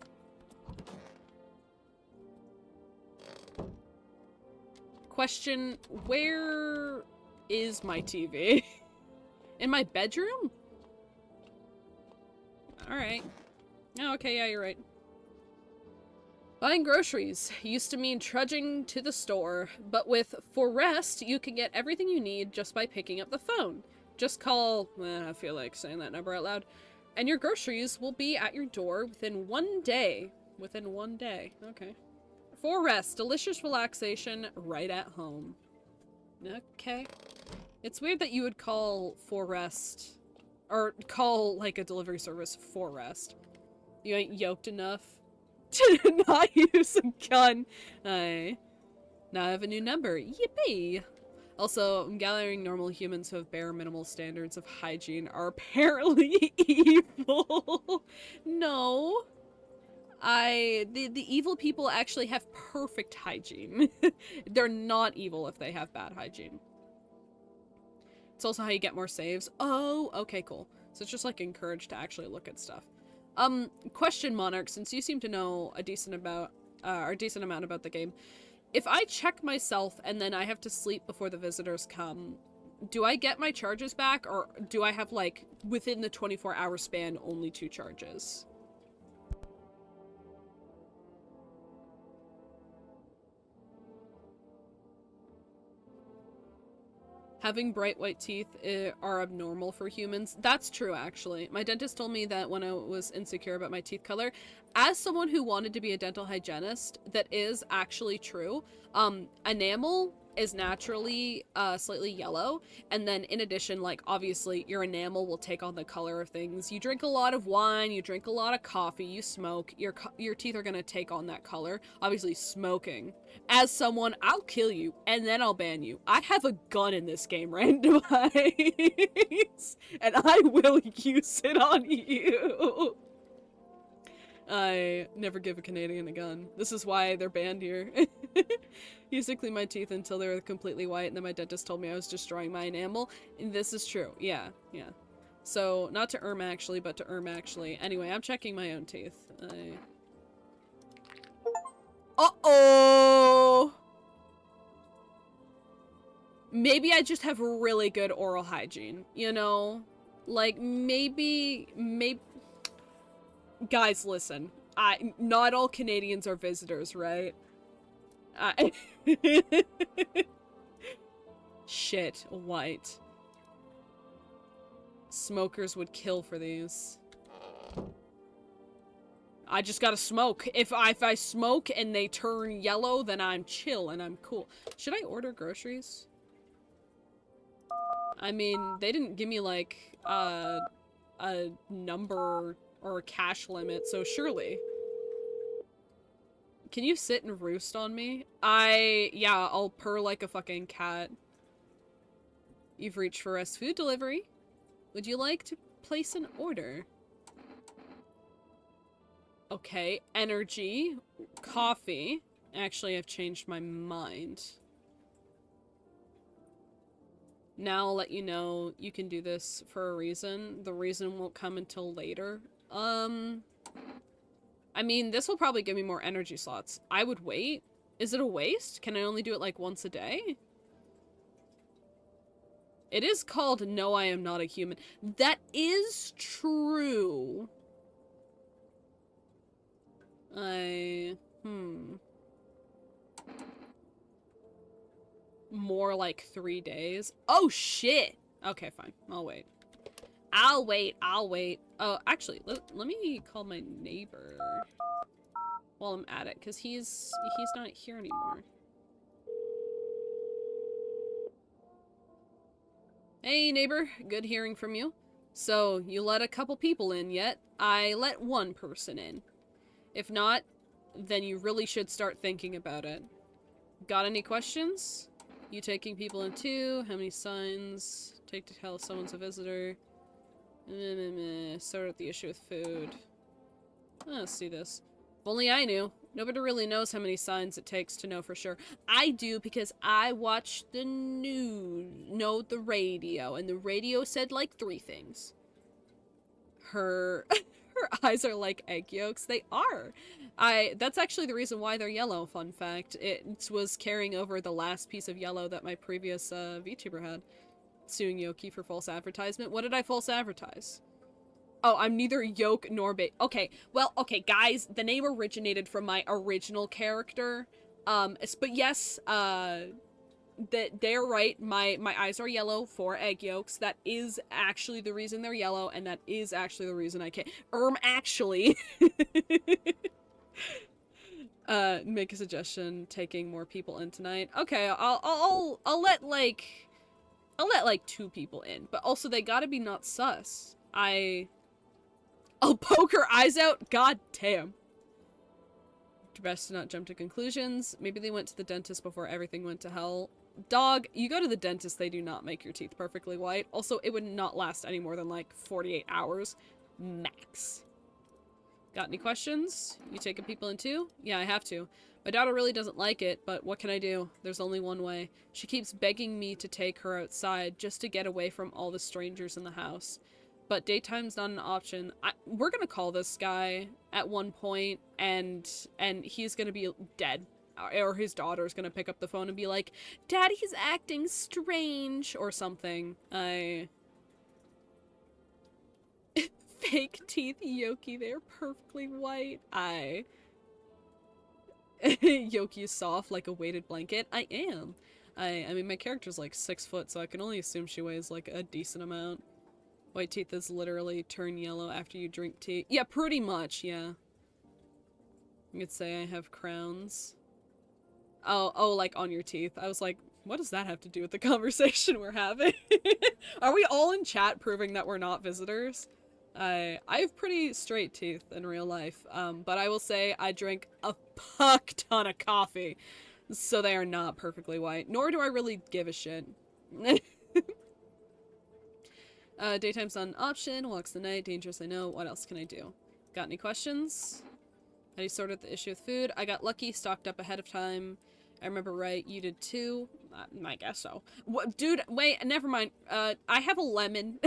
Question, where is my TV? In my bedroom? Alright. Oh, okay, yeah, you're right. Buying groceries used to mean trudging to the store, but with For Rest, you can get everything you need just by picking up the phone. Just call, I feel like saying that number out loud, and your groceries will be at your door within 1 day. Within 1 day, okay. For Rest, delicious relaxation right at home. Okay. It's weird that you would call For Rest, or call like a delivery service For Rest. You ain't yoked enough to not use a gun. Now I have a new number. Yippee! Also, I'm gathering normal humans who have bare minimal standards of hygiene are apparently evil. No. The evil people actually have perfect hygiene. They're not evil if they have bad hygiene. It's also how you get more saves. Oh, okay, cool. So it's just like encouraged to actually look at stuff. Question, Monarch, since you seem to know a decent amount about the game. If I check myself and then I have to sleep before the visitors come, do I get my charges back, or do I have, like, within the 24-hour span, only 2 charges? Having bright white teeth are abnormal for humans. That's true, actually. My dentist told me that when I was insecure about my teeth color. As someone who wanted to be a dental hygienist, that is actually true. Enamel is naturally slightly yellow, and then in addition, like, obviously your enamel will take on the color of things. You drink a lot of wine, you drink a lot of coffee, you smoke, your teeth are gonna take on that color. Obviously smoking. As someone, I'll kill you and then I'll ban you. I have a gun in this game, randomize, and I will use it on you. I never give a Canadian a gun. This is why they're banned here. Used to clean my teeth until they were completely white, and then my dentist told me I was destroying my enamel. And this is true. Yeah, yeah. So, not to actually, but to actually. Anyway, I'm checking my own teeth. Uh-oh! Maybe I just have really good oral hygiene, you know? Like, maybe... Guys, listen. Not all Canadians are visitors, right? Shit, white. Smokers would kill for these. I just gotta smoke. If I smoke and they turn yellow, then I'm chill and I'm cool. Should I order groceries? I mean, they didn't give me, like, a number or a cash limit, so surely. Can you sit and roost on me? Yeah, I'll purr like a fucking cat. You've reached for rest food delivery. Would you like to place an order? Okay, energy, coffee. Actually, I've changed my mind. Now I'll let you know you can do this for a reason. The reason won't come until later. I mean, this will probably give me more energy slots. I would wait. Is it a waste? Can I only do it like once a day? It is called No, I Am Not a Human. That is true. More like 3 days. Oh, shit! Okay, fine. I'll wait. I'll wait. Oh, actually, let me call my neighbor while I'm at it, because he's not here anymore. Hey, neighbor. Good hearing from you. So, you let a couple people in yet? I let one person in. If not, then you really should start thinking about it. Got any questions? You taking people in too? How many signs? Take to tell if someone's a visitor. Sort out the issue with food. Let's see this. If only I knew. Nobody really knows how many signs it takes to know for sure. I do, because I watch the news. No, the radio. And the radio said like 3 things. Her eyes are like egg yolks. They are. That's actually the reason why they're yellow, fun fact. It was carrying over the last piece of yellow that my previous VTuber had. Suing Yoki for false advertisement. What did I false advertise? Oh, I'm neither yolk nor bait. Okay, well, okay, guys, the name originated from my original character. But yes, they're right. My eyes are yellow for egg yolks. That is actually the reason they're yellow, and that is actually the reason I can't. Actually. Make a suggestion. Taking more people in tonight. Okay, I'll let like 2 people in, but also they gotta be not sus. I'll poke her eyes out. God damn. Best to not jump to conclusions. Maybe they went to the dentist before everything went to hell. Dog, you go to the dentist, they do not make your teeth perfectly white. Also, it would not last any more than like 48 hours. Max. Got any questions? You taking people in too? Yeah, I have to. My daughter really doesn't like it, but what can I do? There's only one way. She keeps begging me to take her outside just to get away from all the strangers in the house. But daytime's not an option. We're gonna call this guy at one point, and he's gonna be dead. Or his daughter's gonna pick up the phone and be like, Daddy's acting strange, or something. Fake teeth, Yoki, they're perfectly white. Yoki is soft like a weighted blanket. I am. I mean, my character's like 6 foot, so I can only assume she weighs like a decent amount. White teeth is literally turn yellow after you drink tea. Yeah, pretty much, yeah. You could say I have crowns. Oh, like on your teeth. I was like, what does that have to do with the conversation we're having? Are we all in chat proving that we're not visitors? I have pretty straight teeth in real life, but I will say I drink a fuck ton of coffee, so they are not perfectly white, nor do I really give a shit. Daytime's not an option, walks the night, dangerous I know, what else can I do? Got any questions? How do you sort out the issue with food? I got lucky, stocked up ahead of time. I remember right, you did too? I guess so. What, dude, wait, never mind. I have a lemon.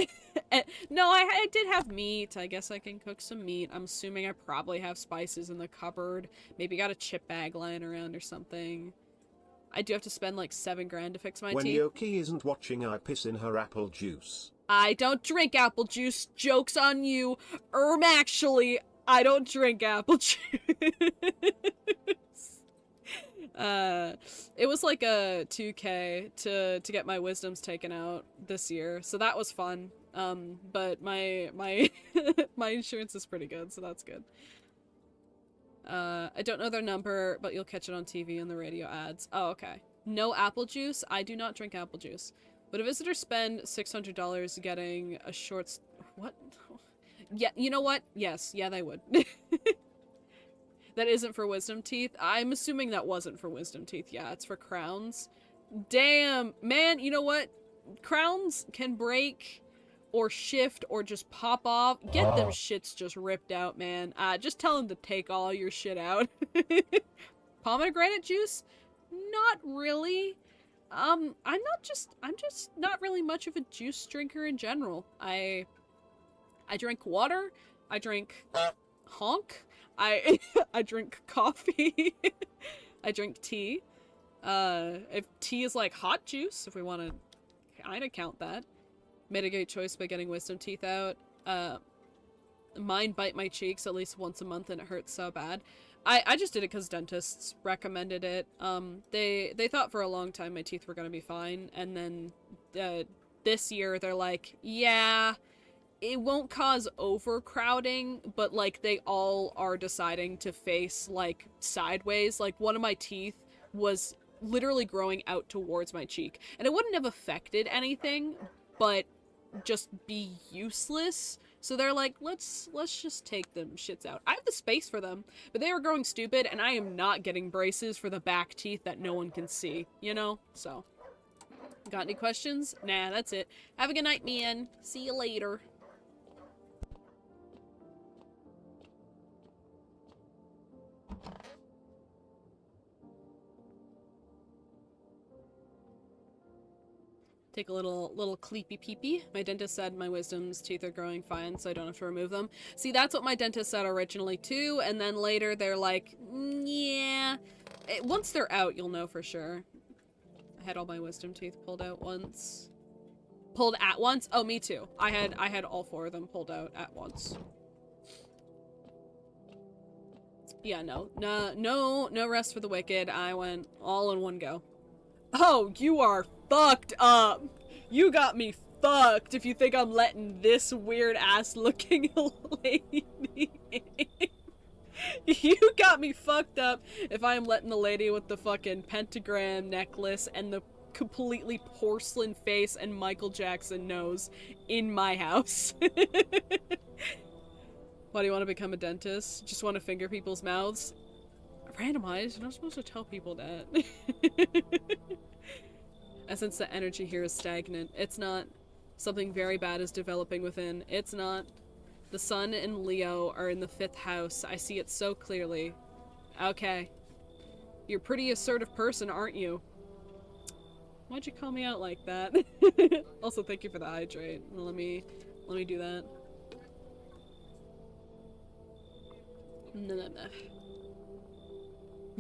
No, I did have meat. I guess I can cook some meat. I'm assuming I probably have spices in the cupboard. Maybe got a chip bag lying around or something. I do have to spend like 7 grand to fix my When teeth. Yoki isn't watching, I piss in her apple juice. I don't drink apple juice. Joke's on you. Actually, I don't drink apple juice. It was like a 2K to get my wisdoms taken out this year, so that was fun. But my my insurance is pretty good, so that's good. I don't know their number, but you'll catch it on TV and the radio ads. Oh, okay. No apple juice? I do not drink apple juice. Would a visitor spend $600 getting a short... What? Yeah, you know what? Yes, yeah, they would. That isn't for wisdom teeth? I'm assuming that wasn't for wisdom teeth. Yeah, it's for crowns. Damn! Man, you know what? Crowns can break or shift or just pop off, get them shits just ripped out, man. Just tell them to take all your shit out. Pomegranate juice? Not really. I'm just not really much of a juice drinker in general. I drink water, I drink honk, I I drink coffee, I drink tea. If tea is like hot juice, if we want to kind of count that. Mitigate choice by getting wisdom teeth out. Mine bite my cheeks at least once a month and it hurts so bad. I just did it because dentists recommended it. They thought for a long time my teeth were gonna be fine, and then this year they're like, yeah, it won't cause overcrowding, but like they all are deciding to face like sideways. Like one of my teeth was literally growing out towards my cheek, and it wouldn't have affected anything, but just be useless. So they're like, let's just take them shits out. I have the space for them, but they were growing stupid, and I am not getting braces for the back teeth that no one can see, you know? So, got any questions? Nah, that's it. Have a good night, man. See you later. Take a little cleepy peepee. My dentist said my wisdom's teeth are growing fine, so I don't have to remove them. See, that's what my dentist said originally too, and then later they're like, yeah. Once they're out, you'll know for sure. I had all my wisdom teeth pulled out once. Pulled at once? Oh, me too. I had all 4 of them pulled out at once. Yeah, no rest for the wicked. I went all in one go. Oh, you are fucked up. You got me fucked if you think I'm letting this weird ass looking lady in. You got me fucked up if I am letting the lady with the fucking pentagram necklace and the completely porcelain face and Michael Jackson nose in my house. Why do you want to become a dentist? Just want to finger people's mouths? Randomized? You're not supposed to tell people that. I sense the energy here is stagnant. It's not. Something very bad is developing within. It's not. The sun and Leo are in the 5th house. I see it so clearly. Okay. You're a pretty assertive person, aren't you? Why'd you call me out like that? Also, thank you for the hydrate. Let me do that. No.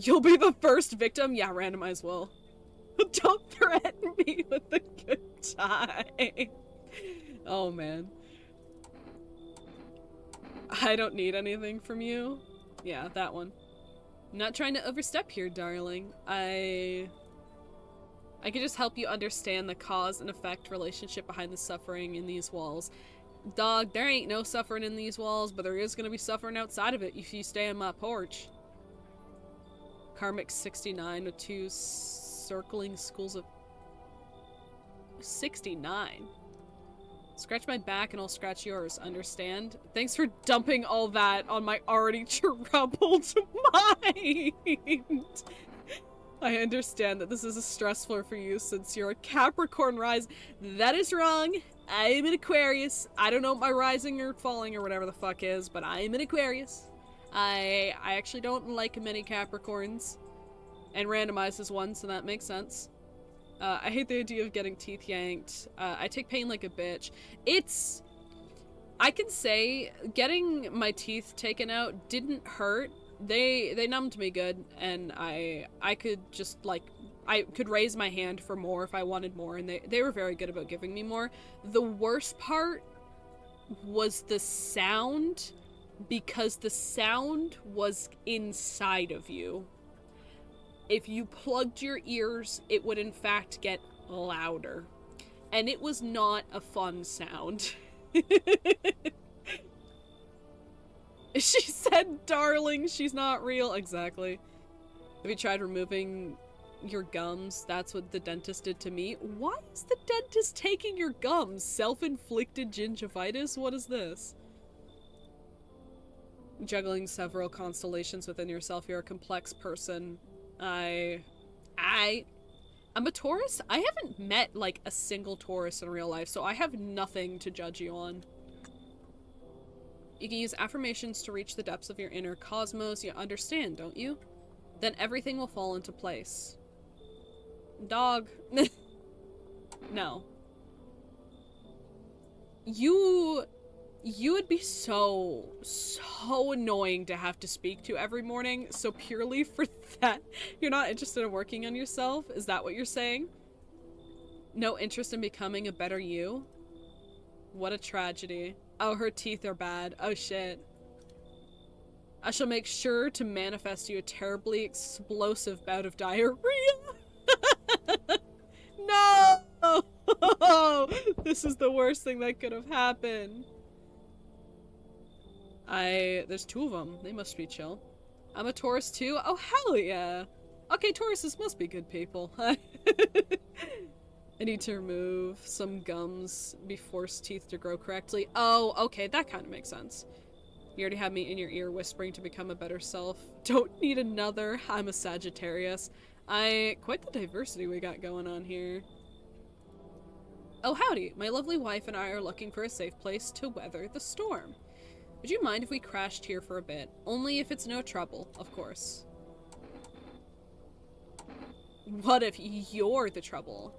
You'll be the first victim? Yeah, randomize will. Don't threaten me with a good time. Oh, man. I don't need anything from you. Yeah, that one. I'm not trying to overstep here, darling. I can just help you understand the cause and effect relationship behind the suffering in these walls. Dog, there ain't no suffering in these walls, but there is gonna be suffering outside of it if you stay on my porch. Karmic 69 with 2 circling schools of... 69? Scratch my back and I'll scratch yours, understand? Thanks for dumping all that on my already troubled mind. I understand that this is stressful for you since you're a Capricorn rising. That is wrong. I'm an Aquarius. I don't know what my rising or falling or whatever the fuck is, but I'm an Aquarius. I actually don't like many Capricorns. And randomized is one, so that makes sense. I hate the idea of getting teeth yanked. I take pain like a bitch. I can say getting my teeth taken out didn't hurt. They numbed me good, and I could just, like, I could raise my hand for more if I wanted more, and they were very good about giving me more. The worst part was the sound, because the sound was inside of you. If you plugged your ears, it would in fact get louder. And it was not a fun sound. She said, darling, she's not real. Exactly. Have you tried removing your gums? That's what the dentist did to me. Why is the dentist taking your gums? Self-inflicted gingivitis? What is this? Juggling several constellations within yourself. You're a complex person. I'm a Taurus? I haven't met, like, a single Taurus in real life, so I have nothing to judge you on. You can use affirmations to reach the depths of your inner cosmos. You understand, don't you? Then everything will fall into place. Dog. No. You would be so annoying to have to speak to every morning, so purely for that, you're not interested in working on yourself? Is that what you're saying? No interest in becoming a better you? What a tragedy. Oh, her teeth are bad. Oh, shit. I shall make sure to manifest you a terribly explosive bout of diarrhea. No! This is the worst thing that could have happened. There's 2 of them. They must be chill. I'm a Taurus too? Oh, hell yeah. Okay, Tauruses must be good people. I need to remove some gums, be forced teeth to grow correctly. Oh, okay, that kind of makes sense. You already have me in your ear whispering to become a better self. Don't need another. I'm a Sagittarius. Quite the diversity we got going on here. Oh, howdy. My lovely wife and I are looking for a safe place to weather the storm. Would you mind if we crashed here for a bit? Only if it's no trouble, of course. What if you're the trouble?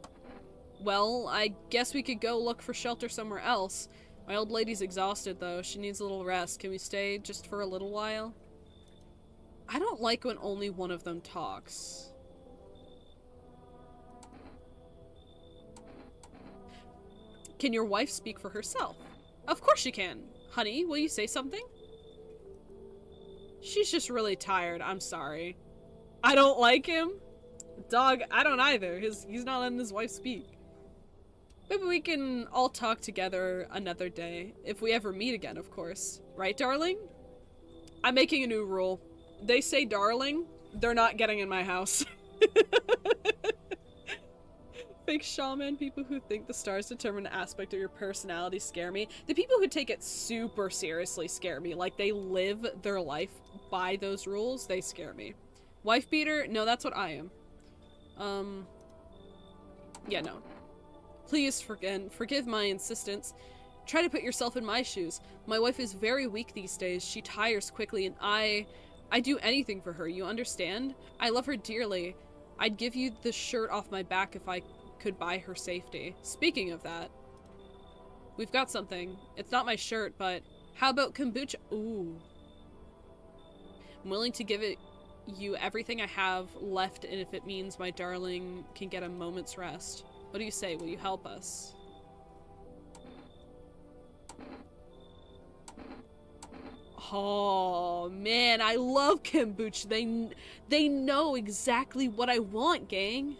Well, I guess we could go look for shelter somewhere else. My old lady's exhausted, though. She needs a little rest. Can we stay just for a little while? I don't like when only one of them talks. Can your wife speak for herself? Of course she can. Honey, will you say something? She's just really tired. I'm sorry. I don't like him. Dog, I don't either. He's not letting his wife speak. Maybe we can all talk together another day. If we ever meet again, of course. Right, darling? I'm making a new rule. They say darling, they're not getting in my house. Fake shaman, people who think the stars determine an aspect of your personality scare me. The people who take it super seriously scare me. Like, they live their life by those rules, they scare me. Wife beater? No, that's what I am. Yeah, no. Please forgive my insistence. Try to put yourself in my shoes. My wife is very weak these days. She tires quickly, and I do anything for her, you understand? I love her dearly. I'd give you the shirt off my back if I could buy her safety. Speaking of that, we've got something. It's not my shirt, but how about kombucha? Ooh. I'm willing to give you everything I have left, and if it means my darling can get a moment's rest. What do you say? Will you help us? Oh man, I love kombucha. They know exactly what I want, gang.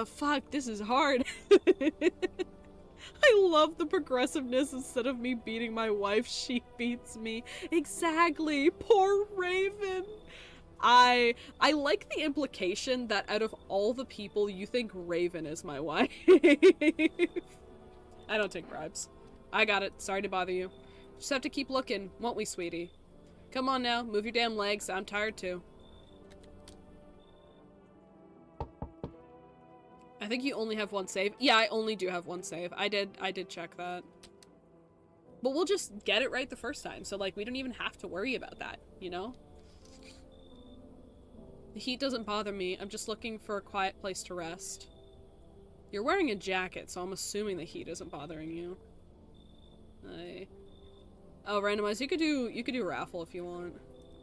Fuck, this is hard. I love the progressiveness. Instead of me beating my wife, she beats me. Exactly. Poor Raven. I like the implication that out of all the people, you think Raven is my wife. I don't take bribes. I got it. Sorry to bother you. Just have to keep looking, won't we, sweetie? Come on now, move your damn legs. I'm tired too. I think you only have 1 save. Yeah, I only do have 1 save. I did check that. But we'll just get it right the first time, so like we don't even have to worry about that, you know? The heat doesn't bother me. I'm just looking for a quiet place to rest. You're wearing a jacket, so I'm assuming the heat isn't bothering you. Oh, randomize. You could do raffle if you want.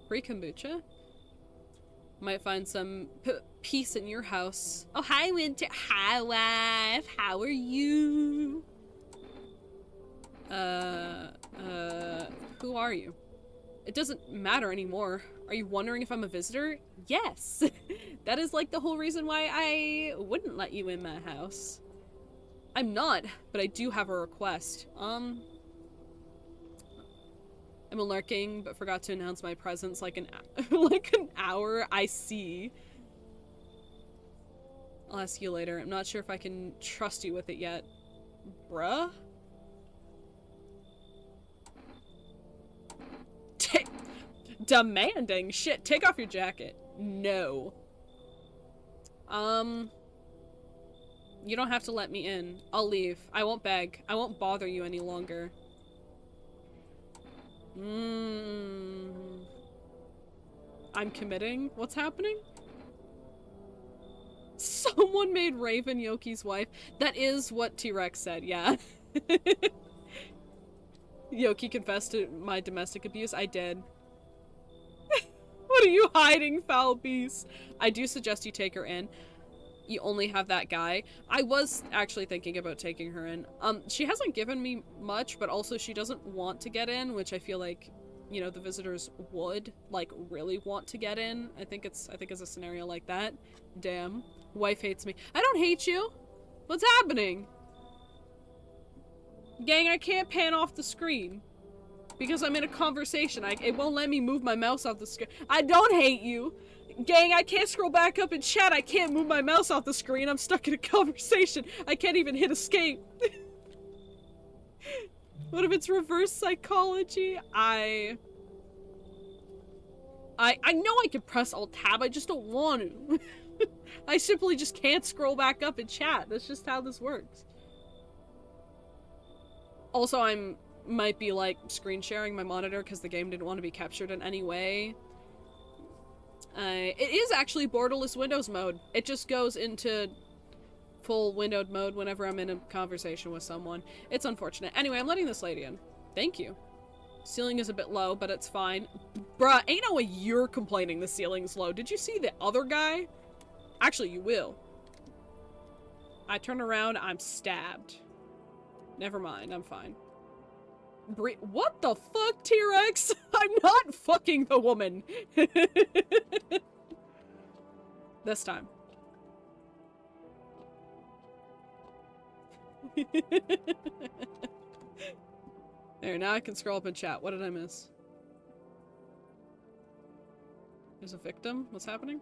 Free kombucha? Might find some peace in your house. Oh, hi, Winter. Hi, wife. How are you? Who are you? It doesn't matter anymore. Are you wondering if I'm a visitor? Yes. That is like the whole reason why I wouldn't let you in my house. I'm not, but I do have a request. I'm lurking, but forgot to announce my presence like an hour. I see. I'll ask you later. I'm not sure if I can trust you with it yet. Bruh? Demanding? Shit, take off your jacket. No. You don't have to let me in. I'll leave. I won't beg. I won't bother you any longer. I'm committing? What's happening? Someone made Raven Yoki's wife. That is what T-Rex said, yeah. Yoki confessed to my domestic abuse. I did. What are you hiding, foul beast? I do suggest you take her in. You only have that guy. I was actually thinking about taking her in. She hasn't given me much, but also she doesn't want to get in, which I feel like, you know, the visitors would, like, really want to get in. I think it's a scenario like that. Damn. Wife hates me. I don't hate you. What's happening? Gang, I can't pan off the screen. Because I'm in a conversation. It won't let me move my mouse off the screen. I don't hate you. Gang, I can't scroll back up in chat. I can't move my mouse off the screen. I'm stuck in a conversation. I can't even hit escape. What if it's reverse psychology? I know I can press Alt-Tab. I just don't want to. I simply just can't scroll back up in chat. That's just how this works. Also, might be like screen sharing my monitor because the game didn't want to be captured in any way. It is actually borderless Windows mode. It just goes into full windowed mode whenever I'm in a conversation with someone. It's unfortunate. Anyway, I'm letting this lady in. Thank you. Ceiling is a bit low, but it's fine. Bruh, ain't no way you're complaining the ceiling's low. Did you see the other guy? Actually, you will. I turn around, I'm stabbed. Never mind, I'm fine. What the fuck, T-Rex? I'm not fucking the woman. This time. There, now I can scroll up and chat. What did I miss? There's a victim? What's happening?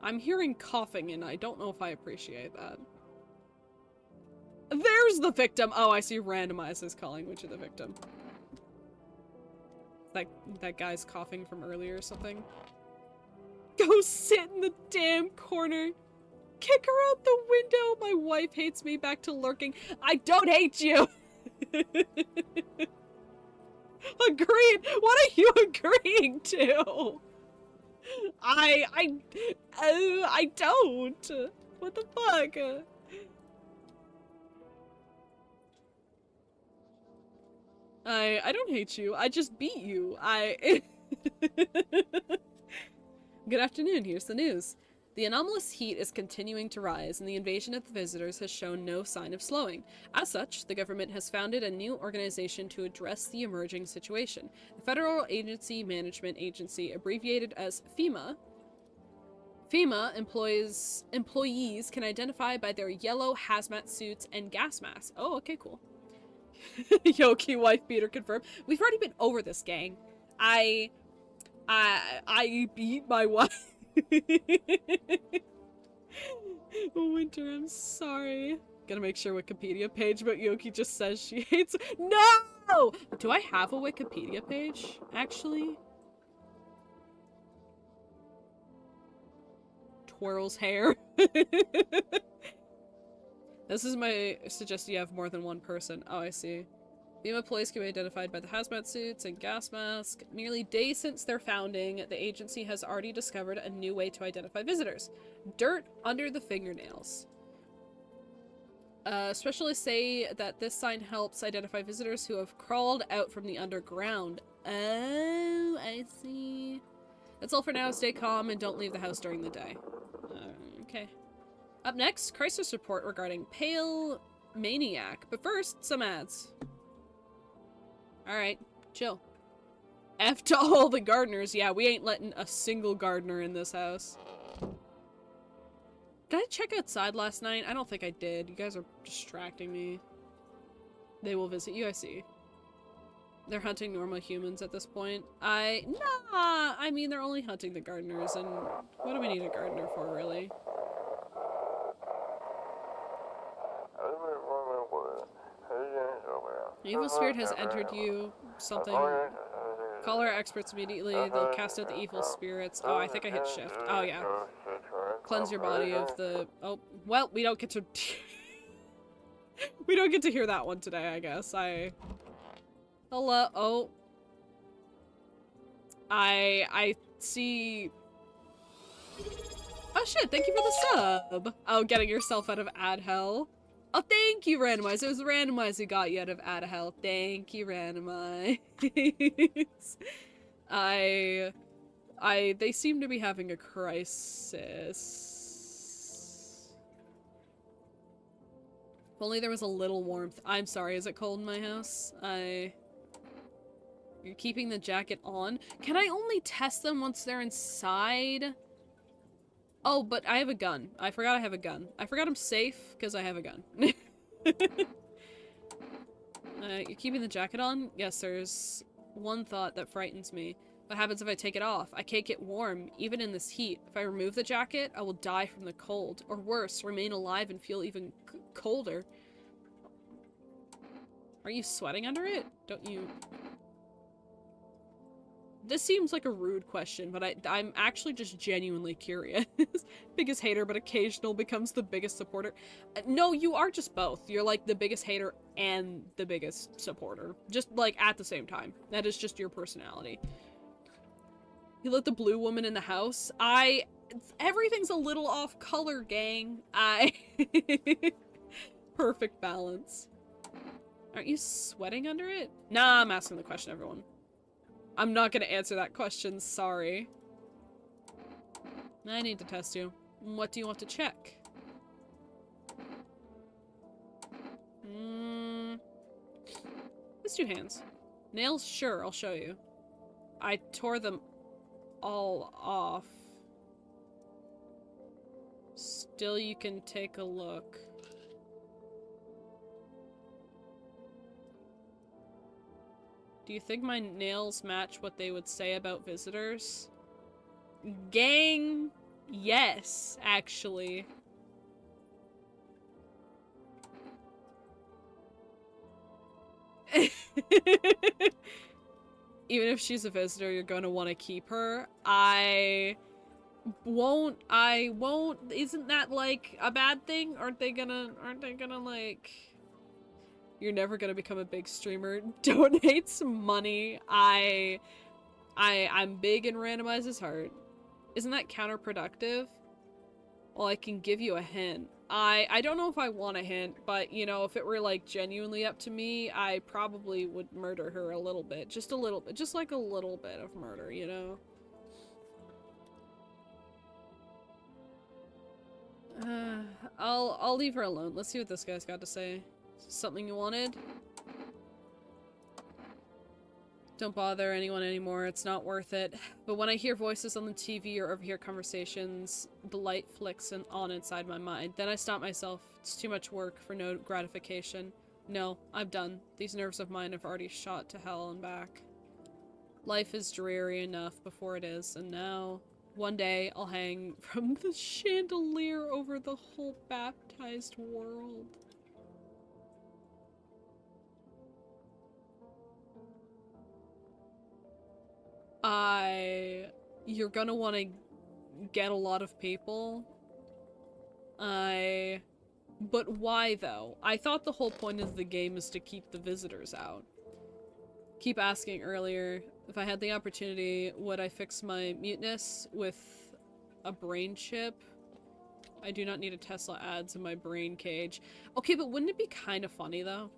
I'm hearing coughing and I don't know if I appreciate that. There's the victim! Oh, I see randomizes calling which of the victim. That guy's coughing from earlier or something. Go sit in the damn corner! Kick her out the window! My wife hates me, back to lurking. I don't hate you! Agreed! What are you agreeing to? I don't! What the fuck? I don't hate you. I just beat you. Good afternoon. Here's the news. The anomalous heat is continuing to rise, and the invasion of the visitors has shown no sign of slowing. As such, the government has founded a new organization to address the emerging situation. The Federal Agency Management Agency, abbreviated as FEMA. FEMA employees can identify by their yellow hazmat suits and gas masks. Oh, okay, cool. Yoki wife beater confirmed. We've already been over this, gang. I beat my wife. Winter, I'm sorry. Gotta make sure Wikipedia page, but Yoki just says she hates. No! Do I have a Wikipedia page, actually? Twirls hair. This is my suggest you have more than one person. Oh, I see. FEMA employees can be identified by the hazmat suits and gas mask. Nearly days since their founding, the agency has already discovered a new way to identify visitors. Dirt under the fingernails. Specialists say that this sign helps identify visitors who have crawled out from the underground. Oh, I see. That's all for now. Stay calm and don't leave the house during the day. Okay. Up next, crisis report regarding Pale Maniac. But first, some ads. Alright, chill. F to all the gardeners. Yeah, we ain't letting a single gardener in this house. Did I check outside last night? I don't think I did. You guys are distracting me. They will visit you, I see. They're hunting normal humans at this point. Nah, I mean, they're only hunting the gardeners, and what do we need a gardener for, really? The evil spirit has entered you. Something. Call our experts immediately. They'll cast out the evil spirits. Oh, I think I hit shift. Oh, yeah. Cleanse your body of the... Oh, well, we don't get to... we don't get to hear that one today, I guess. Hello? Oh. I see... Oh shit, thank you for the sub! Oh, getting yourself out of ad hell. Oh, thank you, Randomize. It was Randomize who got you out of ad hell. Thank you, Randomize. They seem to be having a crisis. If only there was a little warmth. I'm sorry, is it cold in my house? You're keeping the jacket on? Can I only test them once they're inside? Oh, but I have a gun. I forgot I have a gun. I forgot I'm safe because I have a gun. You're keeping the jacket on? Yes, there's one thought that frightens me. What happens if I take it off? I can't get warm, even in this heat. If I remove the jacket, I will die from the cold. Or worse, remain alive and feel even colder. Are you sweating under it? Don't you... This seems like a rude question, but I'm actually just genuinely curious. Biggest hater, but occasional becomes the biggest supporter. No, you are just both. You're like the biggest hater and the biggest supporter. Just like at the same time. That is just your personality. You let the blue woman in the house. Everything's a little off color, gang. Perfect balance. Aren't you sweating under it? Nah, I'm asking the question, everyone. I'm not gonna answer that question, sorry. I need to test you. What do you want to check? Let's do hands. Nails? Sure, I'll show you. I tore them all off. Still, you can take a look. Do you think my nails match what they would say about visitors? Gang, yes, actually. Even if she's a visitor, you're gonna want to keep her. I won't, isn't that like a bad thing? Aren't they gonna like... You're never gonna become a big streamer. Donate some money. I'm big in Randomize's heart. Isn't that counterproductive? Well, I can give you a hint. I don't know if I want a hint, but you know, if it were like genuinely up to me, I probably would murder her a little bit. Just a little bit. Just like a little bit of murder, you know? I'll leave her alone. Let's see what this guy's got to say. Something you wanted? Don't bother anyone anymore, it's not worth it. But when I hear voices on the TV or overhear conversations, the light flicks on inside my mind. Then I stop myself. It's too much work for no gratification. No, I'm done. These nerves of mine have already shot to hell and back. Life is dreary enough before it is, and now, one day, I'll hang from the chandelier over the whole baptized world. You're gonna want to get a lot of people. But why though? I thought the whole point of the game is to keep the visitors out. Keep asking earlier, if I had the opportunity, would I fix my muteness with a brain chip? I do not need a Tesla ads in my brain cage. Okay, but wouldn't it be kind of funny though?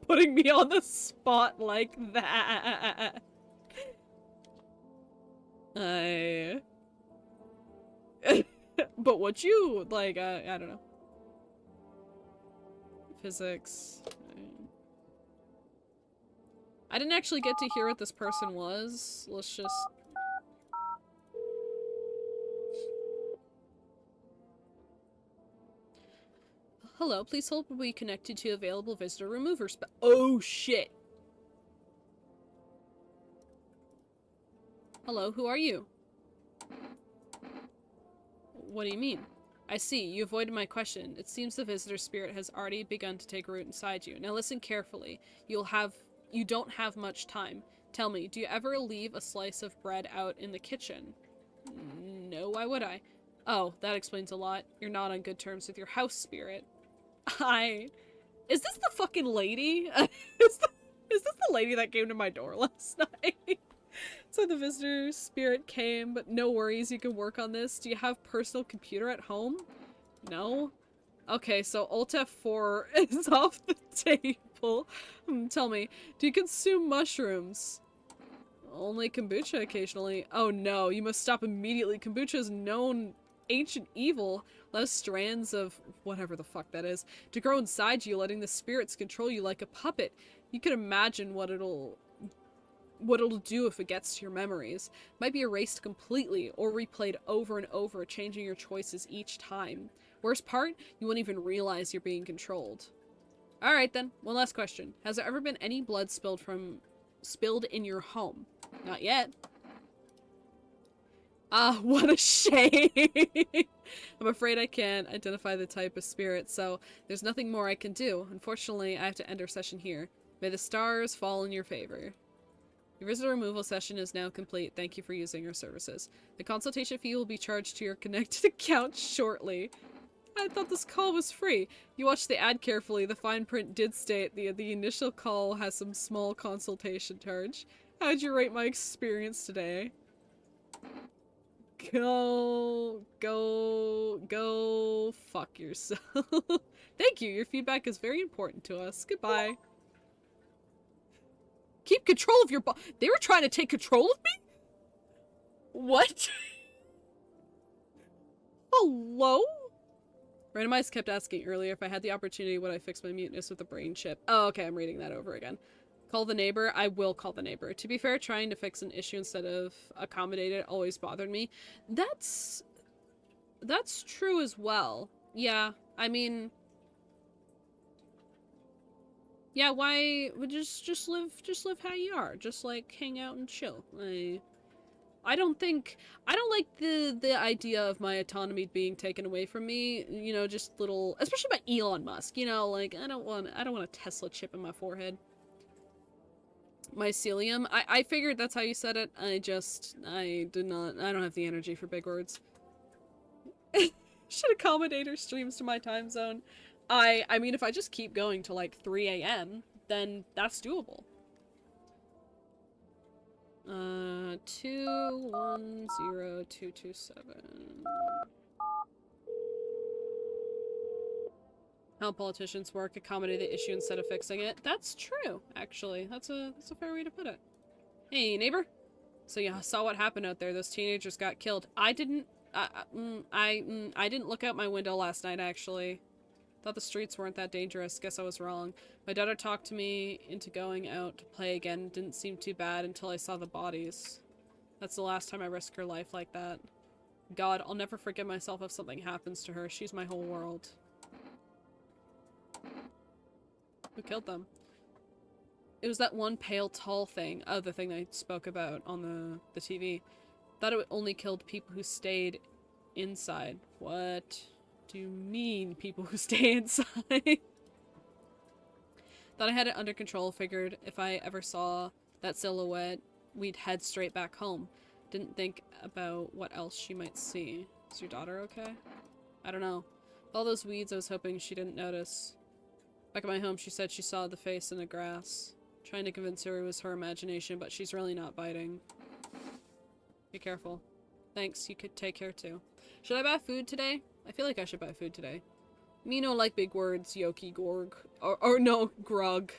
Putting me on the spot like that. But what you, like, I don't know. Physics. I didn't actually get to hear what this person was. Let's just... Hello, please hold will be connected to available visitor remover oh shit! Hello, who are you? What do you mean? I see, you avoided my question. It seems the visitor spirit has already begun to take root inside you. Now listen carefully. You don't have much time. Tell me, do you ever leave a slice of bread out in the kitchen? No, why would I? Oh, that explains a lot. You're not on good terms with your house spirit. Is this the fucking lady? Is this the lady that came to my door last night? So the visitor spirit came, but no worries, you can work on this. Do you have personal computer at home? No? Okay, so Alt F4 is off the table. Tell me, do you consume mushrooms? Only kombucha occasionally. Oh no, you must stop immediately. Kombucha is known ancient evil. Allows strands of whatever the fuck that is to grow inside you, letting the spirits control you like a puppet. You can imagine what it'll do if it gets to your memories. Might be erased completely or replayed over and over, changing your choices each time. Worst part, you won't even realize you're being controlled. Alright then, one last question. Has there ever been any blood spilled in your home? Not yet. Ah, what a shame. I'm afraid I can't identify the type of spirit, so there's nothing more I can do. Unfortunately, I have to end our session here. May the stars fall in your favor. Your visitor removal session is now complete. Thank you for using our services. The consultation fee will be charged to your connected account shortly. I thought this call was free. You watched the ad carefully. The fine print did state the initial call has some small consultation charge. How'd you rate my experience today? Go fuck yourself. Thank you. Your feedback is very important to us. Goodbye. Keep control of your They were trying to take control of me? What? Hello? Randomized kept asking earlier if I had the opportunity would I fix my muteness with a brain chip. Oh, okay, I'm reading that over again. Call the neighbor. I will call the neighbor. To be fair, trying to fix an issue instead of accommodate it always bothered me. That's true as well. Yeah, I mean, yeah, why would just live how you are. Just like hang out and chill. I don't like the idea of my autonomy being taken away from me, you know, just little, especially by Elon Musk, you know, like I don't want a Tesla chip in my forehead. Mycelium. I figured that's how you said it. I don't have the energy for big words. Should accommodate her streams to my time zone. I mean, if I just keep going to like 3 a.m., then that's doable. 210227. How politicians work, accommodate the issue instead of fixing it. That's true, actually. That's a fair way to put it. Hey, neighbor. So you saw what happened out there. Those teenagers got killed. I didn't look out my window last night, actually. Thought the streets weren't that dangerous. Guess I was wrong. My daughter talked me into going out to play again. Didn't seem too bad until I saw the bodies. That's the last time I risked her life like that. God, I'll never forgive myself if something happens to her. She's my whole world. Who killed them? It was that one pale, tall thing. Oh, the thing I spoke about on the TV. Thought it only killed people who stayed inside. What do you mean, people who stay inside? Thought I had it under control. Figured if I ever saw that silhouette, we'd head straight back home. Didn't think about what else she might see. Is your daughter okay? I don't know. With all those weeds, I was hoping she didn't notice. Back at my home, she said she saw the face in the grass. Trying to convince her it was her imagination, but she's really not biting. Be careful. Thanks, you could take care too. Should I buy food today? I feel like I should buy food today. Me no like big words, Yoki Gorg. Or no, Grug.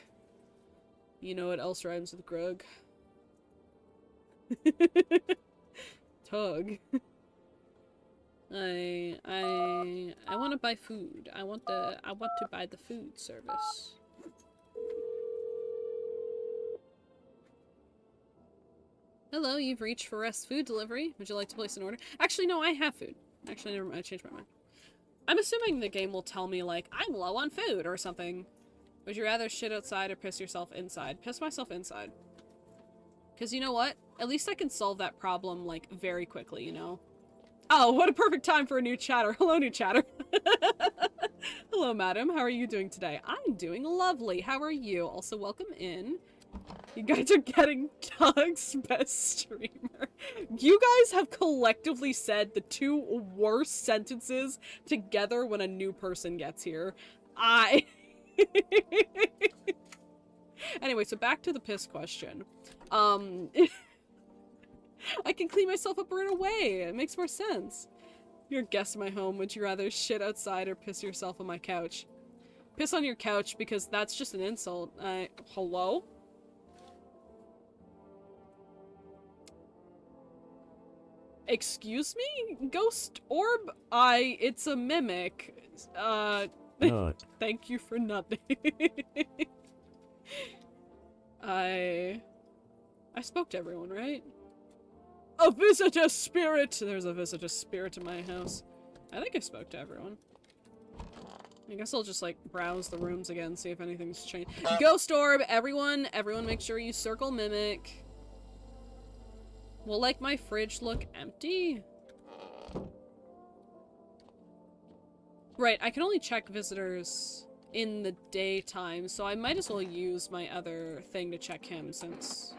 You know what else rhymes with Grug? Tug. I want to buy food. I want to buy the food service. Hello, you've reached for Rest Food Delivery. Would you like to place an order? Actually, no, I have food. Actually, never mind. I changed my mind. I'm assuming the game will tell me, like, I'm low on food or something. Would you rather shit outside or piss yourself inside? Piss myself inside. Because you know what? At least I can solve that problem, like, very quickly, you know? Oh, what a perfect time for a new chatter. Hello, new chatter. Hello, madam. How are you doing today? I'm doing lovely. How are you? Also, welcome in. You guys are getting Doug's best streamer. You guys have collectively said the two worst sentences together when a new person gets here. Anyway, so back to the piss question. I can clean myself up right away. It makes more sense. You're a guest in my home. Would you rather shit outside or piss yourself on my couch? Piss on your couch because that's just an insult. Hello? Excuse me? Ghost orb? It's a mimic. Thank you for nothing. I spoke to everyone, right? A visitor spirit! There's a visitor spirit in my house. I think I spoke to everyone. I guess I'll just, like, browse the rooms again, see if anything's changed. Ghost orb! Everyone make sure you circle mimic. Will, like, my fridge look empty? Right, I can only check visitors in the daytime, so I might as well use my other thing to check him, since...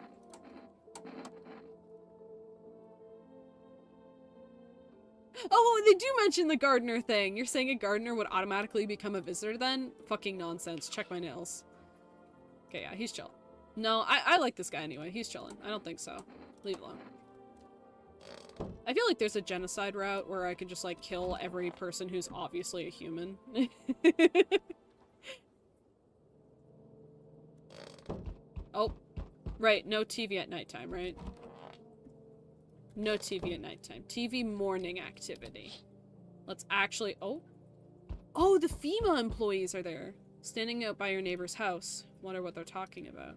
Oh, they do mention the gardener thing! You're saying a gardener would automatically become a visitor then? Fucking nonsense. Check my nails. Okay, yeah, he's chill. No, I like this guy anyway. He's chilling. I don't think so. Leave it alone. I feel like there's a genocide route where I could just, like, kill every person who's obviously a human. Oh. Right, no TV at nighttime, right? No TV at nighttime. TV morning activity. Let's actually... Oh. Oh, the FEMA employees are there. Standing out by your neighbor's house. Wonder what they're talking about.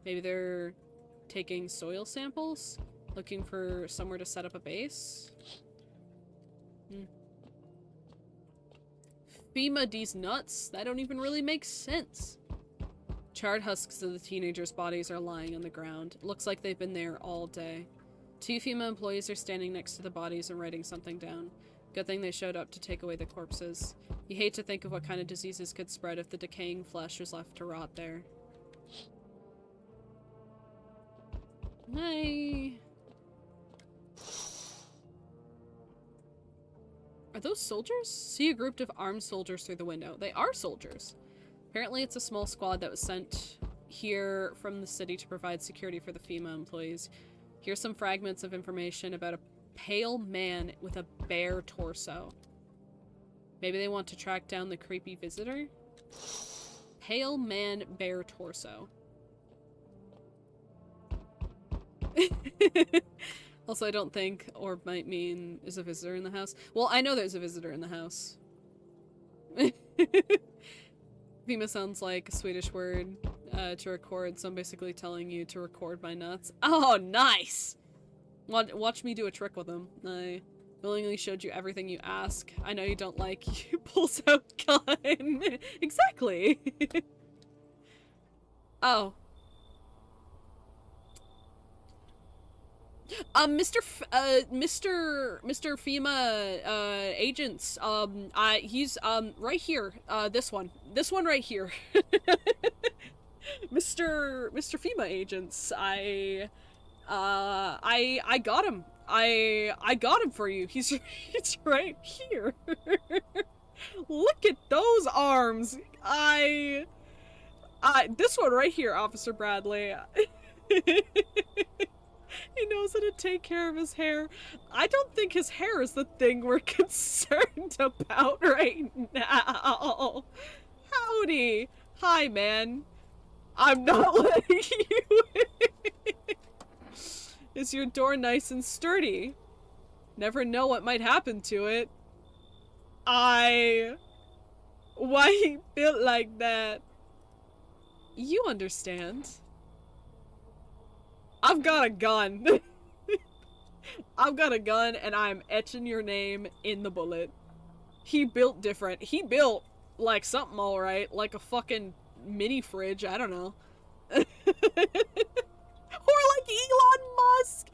Maybe they're taking soil samples? Looking for somewhere to set up a base? FEMA these nuts? That don't even really make sense. Charred husks of the teenagers' bodies are lying on the ground. It looks like they've been there all day. Two FEMA employees are standing next to the bodies and writing something down. Good thing they showed up to take away the corpses. You hate to think of what kind of diseases could spread if the decaying flesh was left to rot there. Hi. Are those soldiers? See a group of armed soldiers through the window. They are soldiers. Apparently it's a small squad that was sent here from the city to provide security for the FEMA employees. Here's some fragments of information about a pale man with a bare torso. Maybe they want to track down the creepy visitor? Pale man, bare torso. Also, I don't think orb might mean is a visitor in the house. Well, I know there's a visitor in the house. FEMA sounds like a Swedish word to record, so I'm basically telling you to record my nuts. Oh, nice! Watch me do a trick with them. I willingly showed you everything you ask. I know you don't like. He pulls out gun. Exactly. Oh. Mr. FEMA, agents, he's, right here, this one right here. Mr. FEMA agents, I got him. I got him for you. He's right here. Look at those arms. This one right here, Officer Bradley. He knows how to take care of his hair. I don't think his hair is the thing we're concerned about right now. Howdy. Hi, man. I'm not letting you in. Is your door nice and sturdy? Never know what might happen to it. Why he built like that? You understand. I've got a gun. I've got a gun and I'm etching your name in the bullet. He built different. He built like something alright. Like a fucking mini fridge. I don't know. Or like Elon Musk.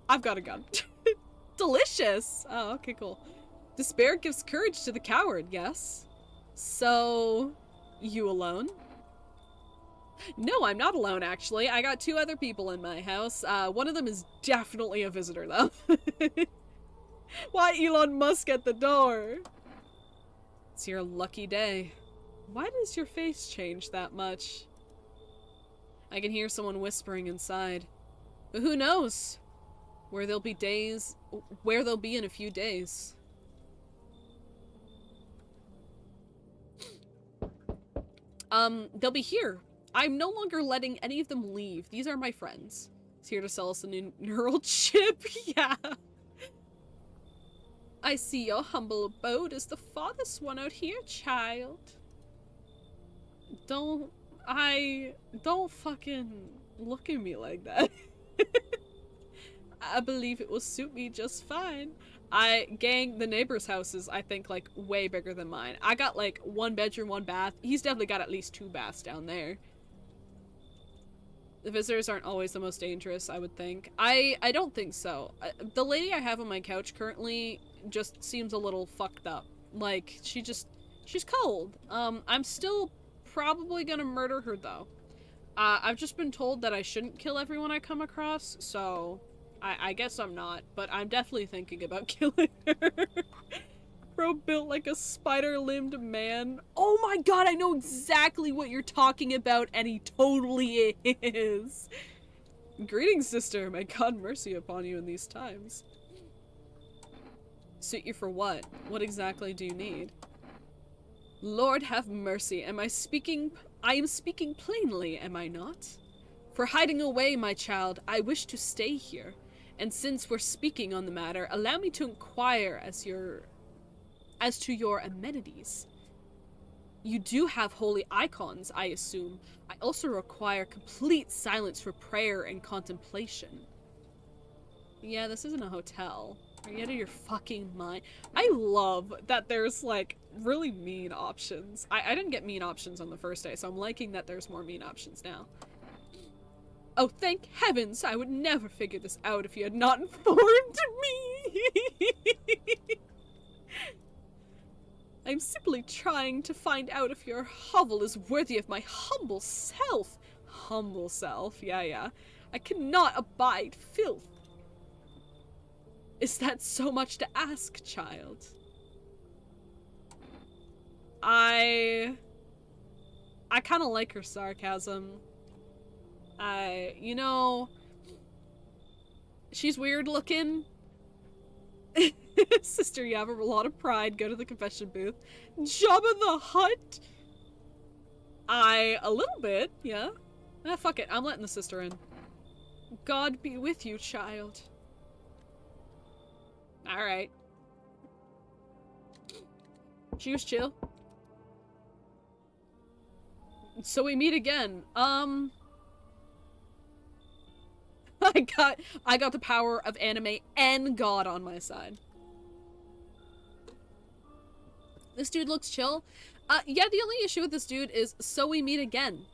I've got a gun. Delicious. Oh, okay, cool. Despair gives courage to the coward, yes? So, you alone? No, I'm not alone, actually. I got 2 other people in my house. One of them is definitely a visitor, though. Why Elon Musk at the door? It's your lucky day. Why does your face change that much? I can hear someone whispering inside. But who knows? Where they'll be in a few days. They'll be here. I'm no longer letting any of them leave. These are my friends. He's here to sell us a new neural chip. Yeah. I see your humble abode is the farthest one out here, child. Don't fucking look at me like that. I believe it will suit me just fine. Gang, the neighbor's house is, I think, like, way bigger than mine. I got, like, 1 bedroom, 1 bath. He's definitely got at least 2 baths down there. The visitors aren't always the most dangerous, I would think. I don't think so. The lady I have on my couch currently just seems a little fucked up. Like, she's cold. I'm still probably gonna murder her, though. I've just been told that I shouldn't kill everyone I come across, so I guess I'm not, but I'm definitely thinking about killing her. Bro built like a spider-limbed man. Oh my god, I know exactly what you're talking about, and he totally is. Greetings, sister. May God mercy upon you in these times. Suit you for what? What exactly do you need? Lord have mercy. I am speaking plainly, am I not? For hiding away, my child, I wish to stay here. And since we're speaking on the matter, allow me to inquire as to your amenities. You do have holy icons, I assume. I also require complete silence for prayer and contemplation. Yeah, this isn't a hotel. Are you out of your fucking mind? I love that there's, like, really mean options. I didn't get mean options on the first day, so I'm liking that there's more mean options now. Oh, thank heavens! I would never figure this out if you had not informed me! I'm simply trying to find out if your hovel is worthy of my humble self. Humble self, yeah. I cannot abide filth. Is that so much to ask, child? I kind of like her sarcasm. You know, she's weird looking. Sister, you have a lot of pride. Go to the confession booth. Jabba the Hutt? A little bit, yeah. Fuck it, I'm letting the sister in. God be with you, child. Alright. She was chill. So we meet again. I got the power of anime and God on my side. This dude looks chill. Yeah, the only issue with this dude is so we meet again.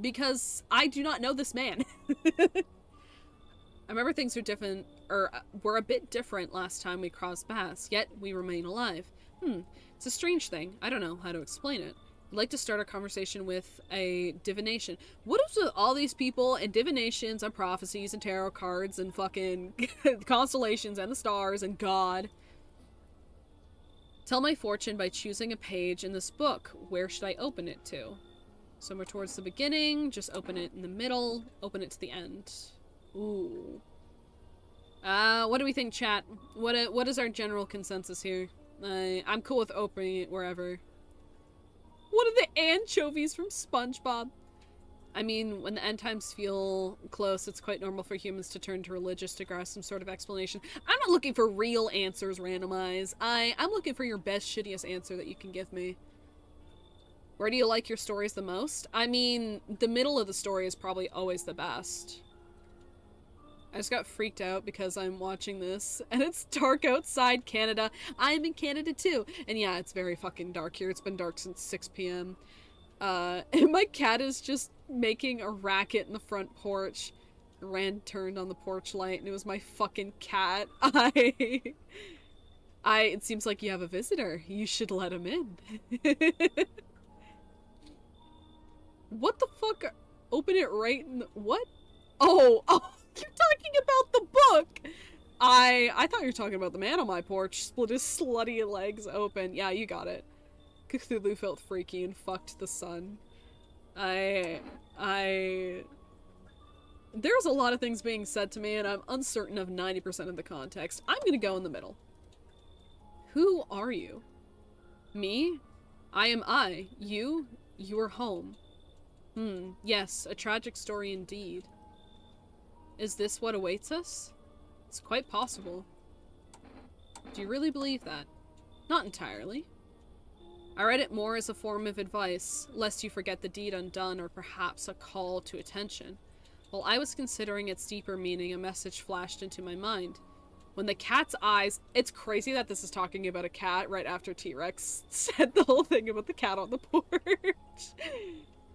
Because I do not know this man. I remember things are different, or were a bit different last time we crossed paths, yet we remain alive. It's a strange thing. I don't know how to explain it. I'd like to start a conversation with a divination. What is with all these people and divinations and prophecies and tarot cards and fucking constellations and the stars and God? Tell my fortune by choosing a page in this book. Where should I open it to? Somewhere towards the beginning, just open it in the middle, open it to the end. Ooh. What do we think, chat? What is our general consensus here? I'm cool with opening it wherever. What are the anchovies from SpongeBob? I mean, when the end times feel close, it's quite normal for humans to turn to religious to grasp some sort of explanation. I'm not looking for real answers randomized. I'm looking for your best, shittiest answer that you can give me. Where do you like your stories the most? I mean, the middle of the story is probably always the best. I just got freaked out because I'm watching this and it's dark outside Canada. I'm in Canada too. And yeah, it's very fucking dark here. It's been dark since 6 p.m. And my cat is just making a racket in the front porch. Rand turned on the porch light and it was my fucking cat. It seems like you have a visitor. You should let him in. What the fuck? Open it right in the, what? Oh, you're talking about the book! I thought you were talking about the man on my porch. Split his slutty legs open. Yeah, you got it. Cthulhu felt freaky and fucked the sun. There's a lot of things being said to me, and I'm uncertain of 90% of the context. I'm gonna go in the middle. Who are you? Me? I am I. You? You are home. Yes, a tragic story indeed. Is this what awaits us? It's quite possible. Do you really believe that? Not entirely. I read it more as a form of advice, lest you forget the deed undone, or perhaps a call to attention. While I was considering its deeper meaning, a message flashed into my mind. When the cat's eyes... It's crazy that this is talking about a cat right after T-Rex said the whole thing about the cat on the porch.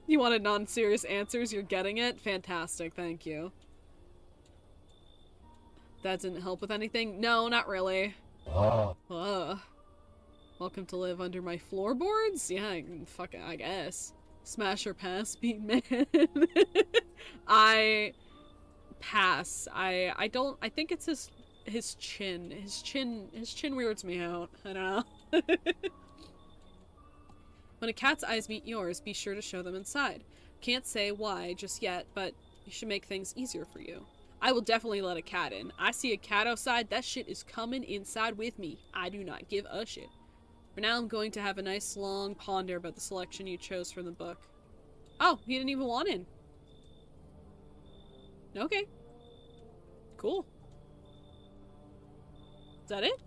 You wanted non-serious answers? You're getting it? Fantastic, thank you. That didn't help with anything? No, not really. Welcome to live under my floorboards? Yeah, fuck it, I guess. Smash or pass, beat man. I pass. I think it's his chin. His chin weirds me out. I don't know. When a cat's eyes meet yours, be sure to show them inside. Can't say why just yet, but you should make things easier for you. I will definitely let a cat in. I see a cat outside, that shit is coming inside with me. I do not give a shit. For now, I'm going to have a nice long ponder about the selection you chose from the book. Oh, he didn't even want in. Okay. Cool. Is that it?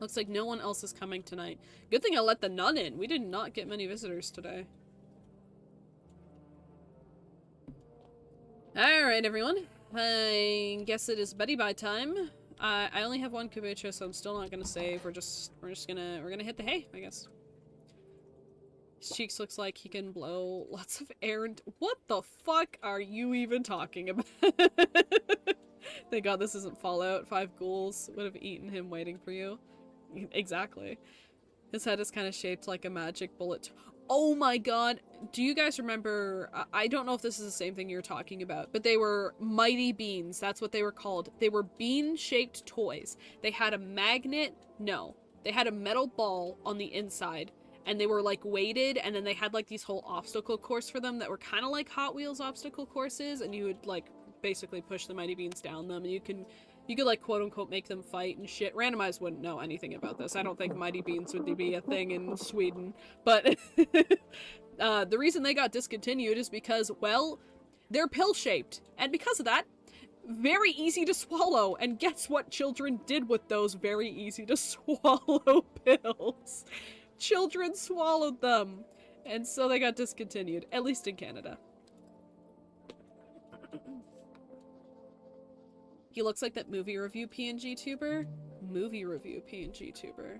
Looks like no one else is coming tonight. Good thing I let the nun in. We did not get many visitors today. Alright, everyone. I guess it is buddy-bye time. I only have one kombucha, so I'm still not gonna save. We're gonna hit the hay, I guess. His cheeks looks like he can blow lots of air and— what the fuck are you even talking about? Thank God this isn't Fallout. 5 ghouls would have eaten him waiting for you. Exactly. His head is kind of shaped like a magic bullet. Oh my god. Do you guys remember, I don't know if this is the same thing you're talking about, but they were mighty beans. That's what they were called. They were bean-shaped toys. They had a magnet. No. They had a metal ball on the inside, and they were like weighted, and then they had like these whole obstacle course for them that were kind of like Hot Wheels obstacle courses, and you would like basically push the mighty beans down them, and you could like quote unquote make them fight and shit. Randomized wouldn't know anything about this. I don't think mighty beans would be a thing in Sweden, but the reason they got discontinued is because, well, they're pill-shaped, and because of that, very easy to swallow. And guess what children did with those very easy to swallow pills? Children swallowed them, and so they got discontinued, at least in Canada. He looks like that movie review PNG tuber. Movie review PNG tuber.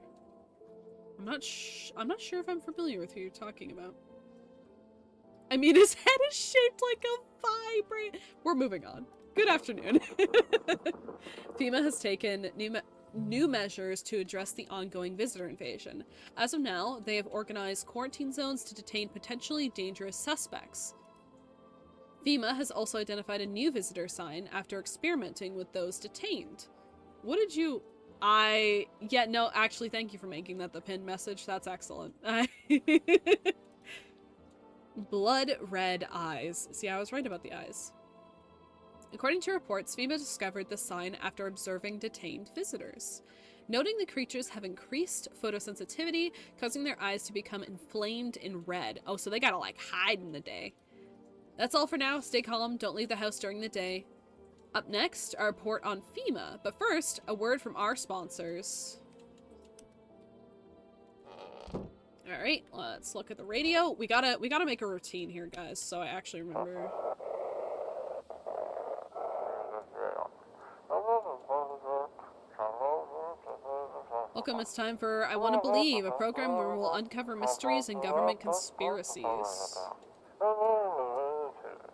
I'm not sure if I'm familiar with who you're talking about. I mean, his head is shaped like a vibrate. We're moving on. Good afternoon. FEMA has taken new measures to address the ongoing visitor invasion. As of now, they have organized quarantine zones to detain potentially dangerous suspects. FEMA has also identified a new visitor sign after experimenting with those detained. What did you... Yeah, no, actually, thank you for making that the pinned message. That's excellent. Blood red eyes. See, I was right about the eyes. According to reports, FEMA discovered the sign after observing detained visitors. Noting the creatures have increased photosensitivity, causing their eyes to become inflamed and red. Oh, so they gotta, like, hide in the day. That's all for now. Stay calm. Don't leave the house during the day. Up next, our report on FEMA. But first, a word from our sponsors. Alright, let's look at the radio. We gotta make a routine here, guys, so I actually remember. Welcome, it's time for I Want to Believe, a program where we'll uncover mysteries and government conspiracies.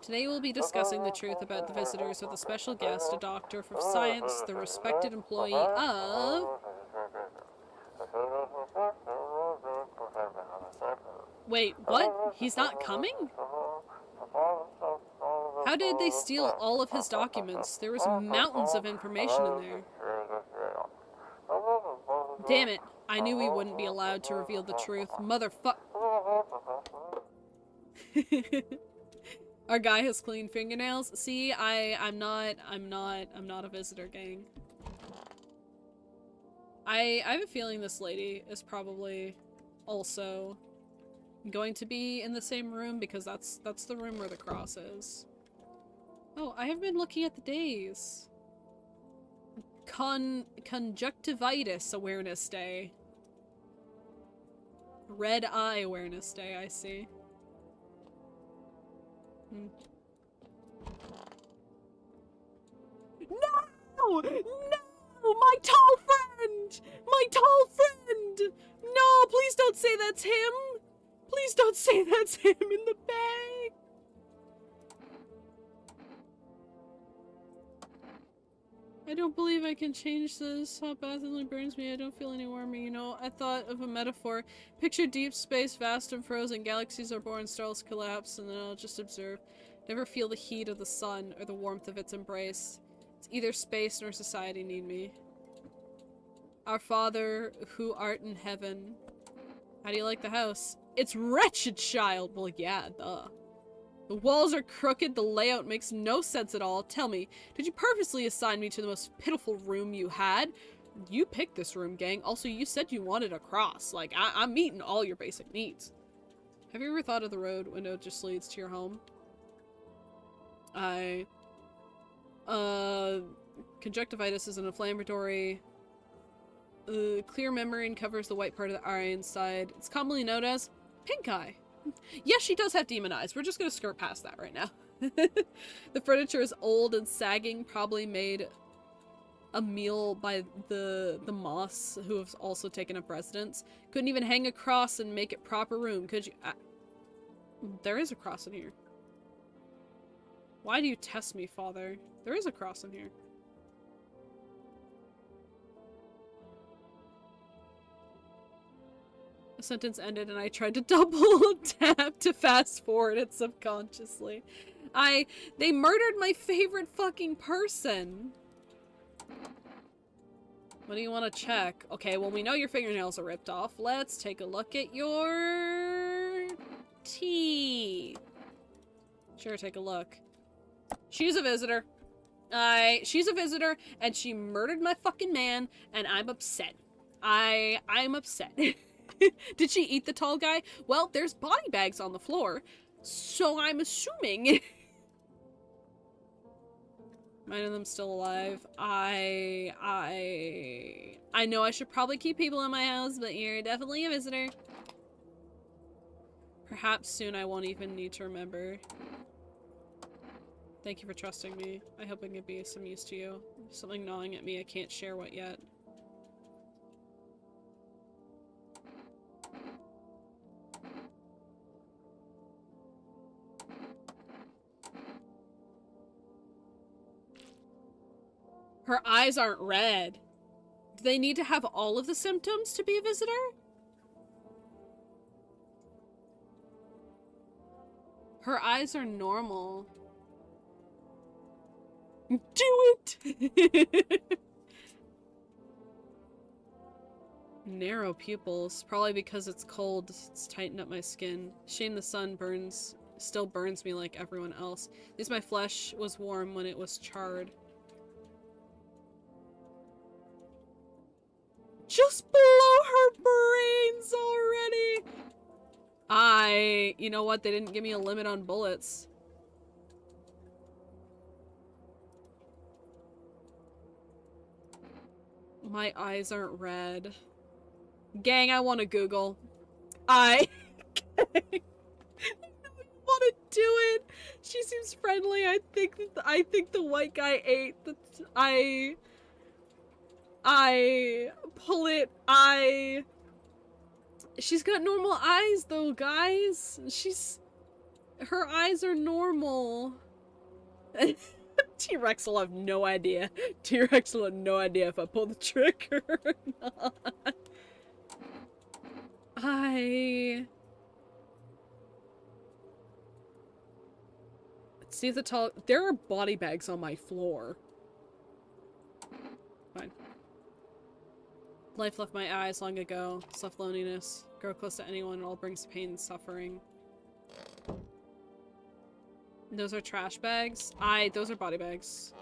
Today we'll be discussing the truth about the visitors with a special guest, a doctor of science, the respected employee of Wait, what? He's not coming? How did they steal all of his documents? There was mountains of information in there. Damn it. I knew we wouldn't be allowed to reveal the truth. Motherfuck. Our guy has clean fingernails. See, I'm not a visitor, gang. I have a feeling this lady is probably also going to be in the same room because that's the room where the cross is. Oh, I have been looking at the days. Conjunctivitis Awareness Day. Red Eye Awareness Day, I see. No! No! My tall friend! My tall friend! No, please don't say that's him! Please don't say that's him in the bag! I don't believe I can change this. Hot bath only burns me. I don't feel any warmer, you know. I thought of a metaphor. Picture deep space, vast and frozen. Galaxies are born, stars collapse, and then I'll just observe. Never feel the heat of the sun or the warmth of its embrace. It's either space nor society need me. Our Father, who art in heaven. How do you like the house? It's wretched, child! Well, yeah, duh. The walls are crooked, the layout makes no sense at all. Tell me, did you purposely assign me to the most pitiful room you had? You picked this room, gang. Also, you said you wanted a cross. Like, I'm meeting all your basic needs. Have you ever thought of the road window just leads to your home? Conjunctivitis is an inflammatory... clear membrane covers the white part of the eye inside. It's commonly known as pink eye. Yes, she does have demon eyes. We're just gonna skirt past that right now. The furniture is old and sagging, probably made a meal by the moths who have also taken up residence. Couldn't even hang a cross and make it proper room, could you? There is a cross in here. Why do you test me, Father? There is a cross in here. The sentence ended and I tried to double tap to fast forward it subconsciously. They murdered my favorite fucking person. What do you want to check? Okay, well, we know your fingernails are ripped off. Let's take a look at your teeth. Sure, take a look. She's a visitor. She's a visitor and she murdered my fucking man and I'm upset. I'm upset. Did she eat the tall guy? Well, there's body bags on the floor, so I'm assuming. Mine of them still alive. I know I should probably keep people in my house, but you're definitely a visitor. Perhaps soon I won't even need to remember. Thank you for trusting me. I hope I can be of some use to you. There's something gnawing at me. I can't share what yet. Her eyes aren't red. Do they need to have all of the symptoms to be a visitor? Her eyes are normal. Do it! Narrow pupils. Probably because it's cold. It's tightened up my skin. Shame the sun still burns me like everyone else. At least my flesh was warm when it was charred. Just below her brains already! You know what? They didn't give me a limit on bullets. My eyes aren't red. Gang, I want to Google. I want to do it. She seems friendly. I think the white guy ate the. I pull it. She's got normal eyes though, guys. Her eyes are normal. T-Rex will have no idea. T-Rex will have no idea if I pull the trigger or not. Let's see if the tall... There are body bags on my floor. Fine. Life left my eyes long ago. Left loneliness. Grow close to anyone, it all brings pain and suffering. Those are trash bags? Those are body bags.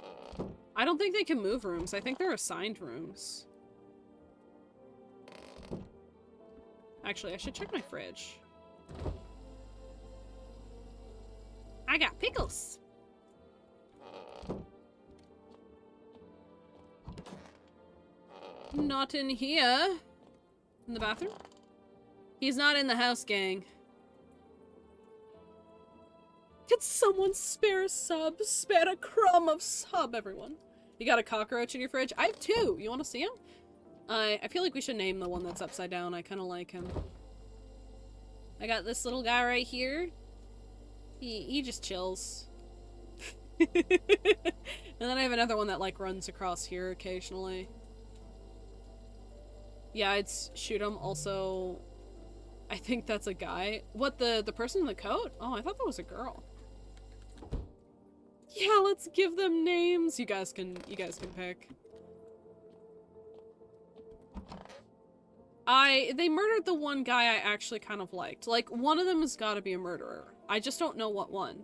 I don't think they can move rooms. I think they're assigned rooms. Actually, I should check my fridge. I got pickles! Not in here. In the bathroom? He's not in the house, gang. Could someone spare a sub? Spare a crumb of sub, everyone. You got a cockroach in your fridge? I have 2. You want to see him? I feel like we should name the one that's upside down. I kind of like him. I got this little guy right here. He just chills. And then I have another one that like runs across here occasionally. Yeah, I'd shoot him. Also, I think that's a guy. What, the person in the coat? Oh, I thought that was a girl. Yeah, let's give them names. You guys can pick. They murdered the one guy I actually kind of liked. Like, one of them has got to be a murderer. I just don't know what one.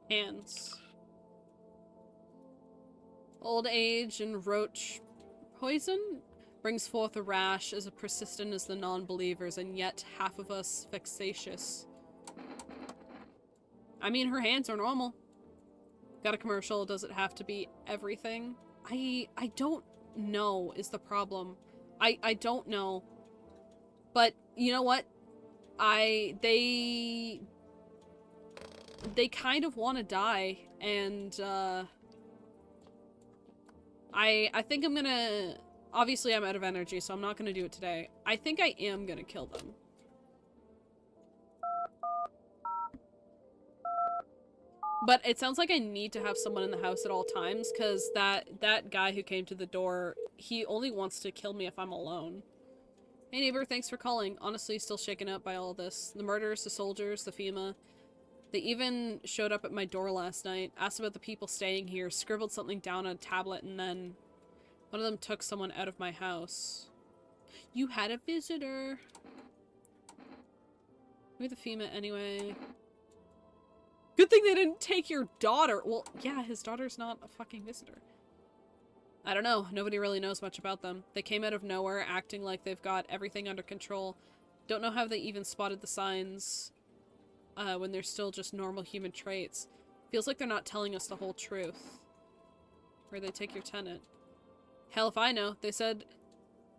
Hands. Old age and roach poison brings forth a rash as persistent as the non-believers, and yet half of us vexatious. I mean, her hands are normal. Got a commercial, does it have to be everything? I don't know is the problem. I don't know. But, you know what? They kind of want to die, and, I think I'm gonna... Obviously, I'm out of energy, so I'm not gonna do it today. I think I am gonna kill them. But it sounds like I need to have someone in the house at all times, because that guy who came to the door, he only wants to kill me if I'm alone. Hey neighbor, thanks for calling. Honestly, still shaken up by all this. The murders, the soldiers, the FEMA. They even showed up at my door last night, asked about the people staying here, scribbled something down on a tablet, and then one of them took someone out of my house. You had a visitor. Who the FEMA anyway? Good thing they didn't take your daughter. Well, yeah, his daughter's not a fucking visitor. I don't know. Nobody really knows much about them. They came out of nowhere, acting like they've got everything under control. Don't know how they even spotted the signs when they're still just normal human traits. Feels like they're not telling us the whole truth. Where'd they take your tenant? Hell if I know. They said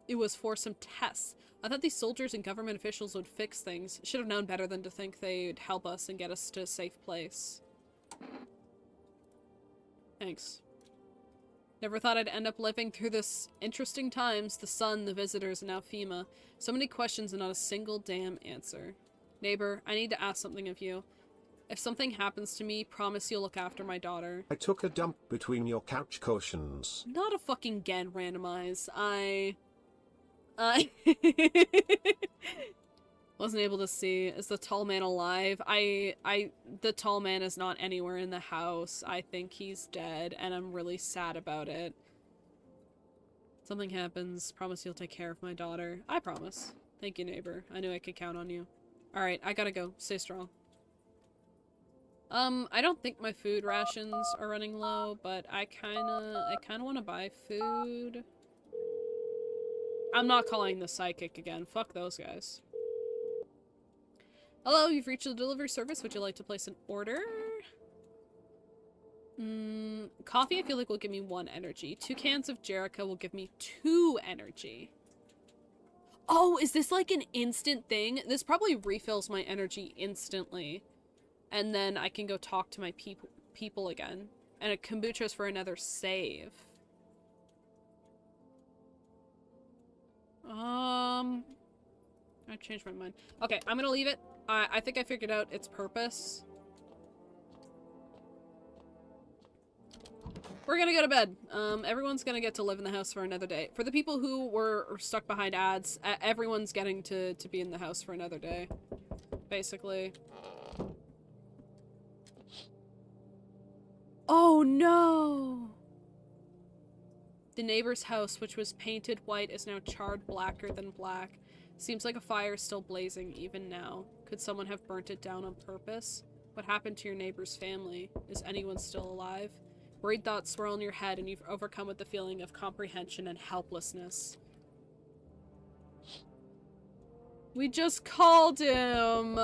it was for some tests. I thought these soldiers and government officials would fix things. Should have known better than to think they'd help us and get us to a safe place. Thanks. Never thought I'd end up living through this interesting times. The sun, the visitors, and now FEMA. So many questions and not a single damn answer. Neighbor, I need to ask something of you. If something happens to me, promise you'll look after my daughter. I took a dump between your couch cushions. Not a fucking gen randomize. I wasn't able to see. Is the tall man alive? The tall man is not anywhere in the house. I think he's dead, and I'm really sad about it. Something happens. Promise you'll take care of my daughter. I promise. Thank you, neighbor. I knew I could count on you. Alright, I gotta go. Stay strong. I don't think my food rations are running low, but I kinda want to buy food. I'm not calling the psychic again. Fuck those guys. Hello, you've reached the delivery service. Would you like to place an order? Coffee I feel like will give me 1 energy. 2 cans of Jericho will give me 2 energy. Oh, is this like an instant thing? This probably refills my energy instantly. And then I can go talk to my people again. And a kombucha's for another save. I changed my mind. Okay, I'm gonna leave it. I think I figured out its purpose. We're gonna go to bed. Everyone's gonna get to live in the house for another day. For the people who were stuck behind ads, everyone's getting to be in the house for another day. Basically. Oh no! The neighbor's house, which was painted white, is now charred blacker than black. Seems like a fire is still blazing even now. Could someone have burnt it down on purpose? What happened to your neighbor's family? Is anyone still alive? Worried thoughts swirl in your head and you've overcome with the feeling of comprehension and helplessness. We just called him!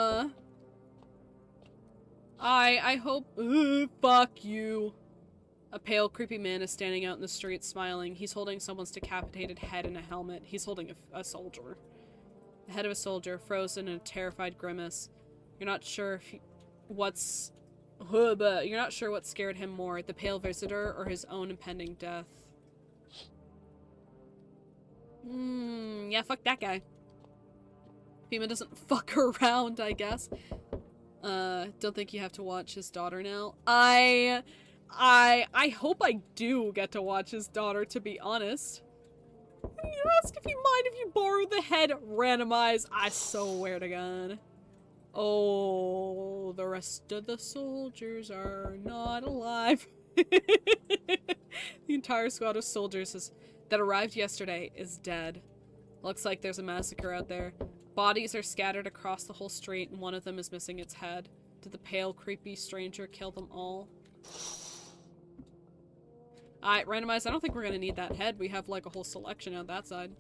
I hope- fuck you. A pale, creepy man is standing out in the street, smiling. He's holding someone's decapitated head in a helmet. He's holding a soldier. The head of a soldier, frozen in a terrified grimace. You're not sure if you're not sure what scared him more, the pale visitor or his own impending death. Yeah, fuck that guy. Fima doesn't fuck around, I guess. Don't think you have to watch his daughter now. I hope I do get to watch his daughter, to be honest. You ask if you mind if you borrow the head, randomize. I swear to God. Oh, the rest of the soldiers are not alive. The entire squad of soldiers that arrived yesterday is dead. Looks like there's a massacre out there. Bodies are scattered across the whole street and one of them is missing its head. Did the pale, creepy stranger kill them all? Alright, randomize. I don't think we're gonna need that head. We have like a whole selection out that side.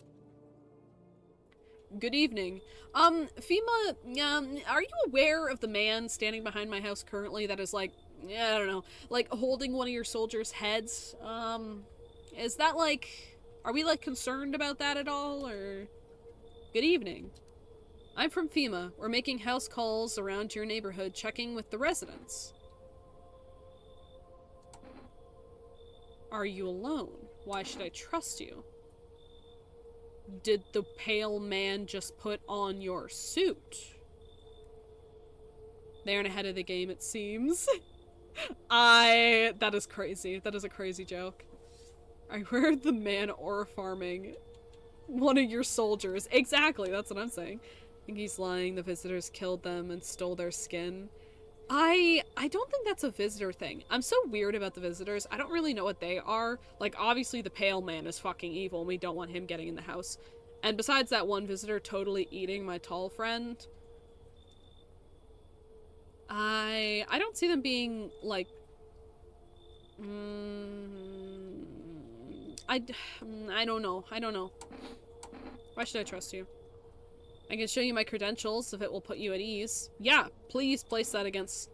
Good evening. Fima, are you aware of the man standing behind my house currently that is like, yeah, I don't know, like holding one of your soldiers' heads? Is that like, are we like concerned about that at all, or? Good evening. I'm from FEMA. We're making house calls around your neighborhood, checking with the residents. Are you alone? Why should I trust you? Did the pale man just put on your suit? They aren't ahead of the game, it seems. That is crazy. That is a crazy joke. I heard the man farming one of your soldiers. Exactly, that's what I'm saying. I think he's lying. The visitors killed them and stole their skin. I don't think that's a visitor thing. I'm so weird about the visitors. I don't really know what they are. Like, obviously the pale man is fucking evil and we don't want him getting in the house. And besides that one visitor totally eating my tall friend, I don't see them being, like, I don't know. I don't know. Why should I trust you? I can show you my credentials if it will put you at ease. Yeah, please place that against...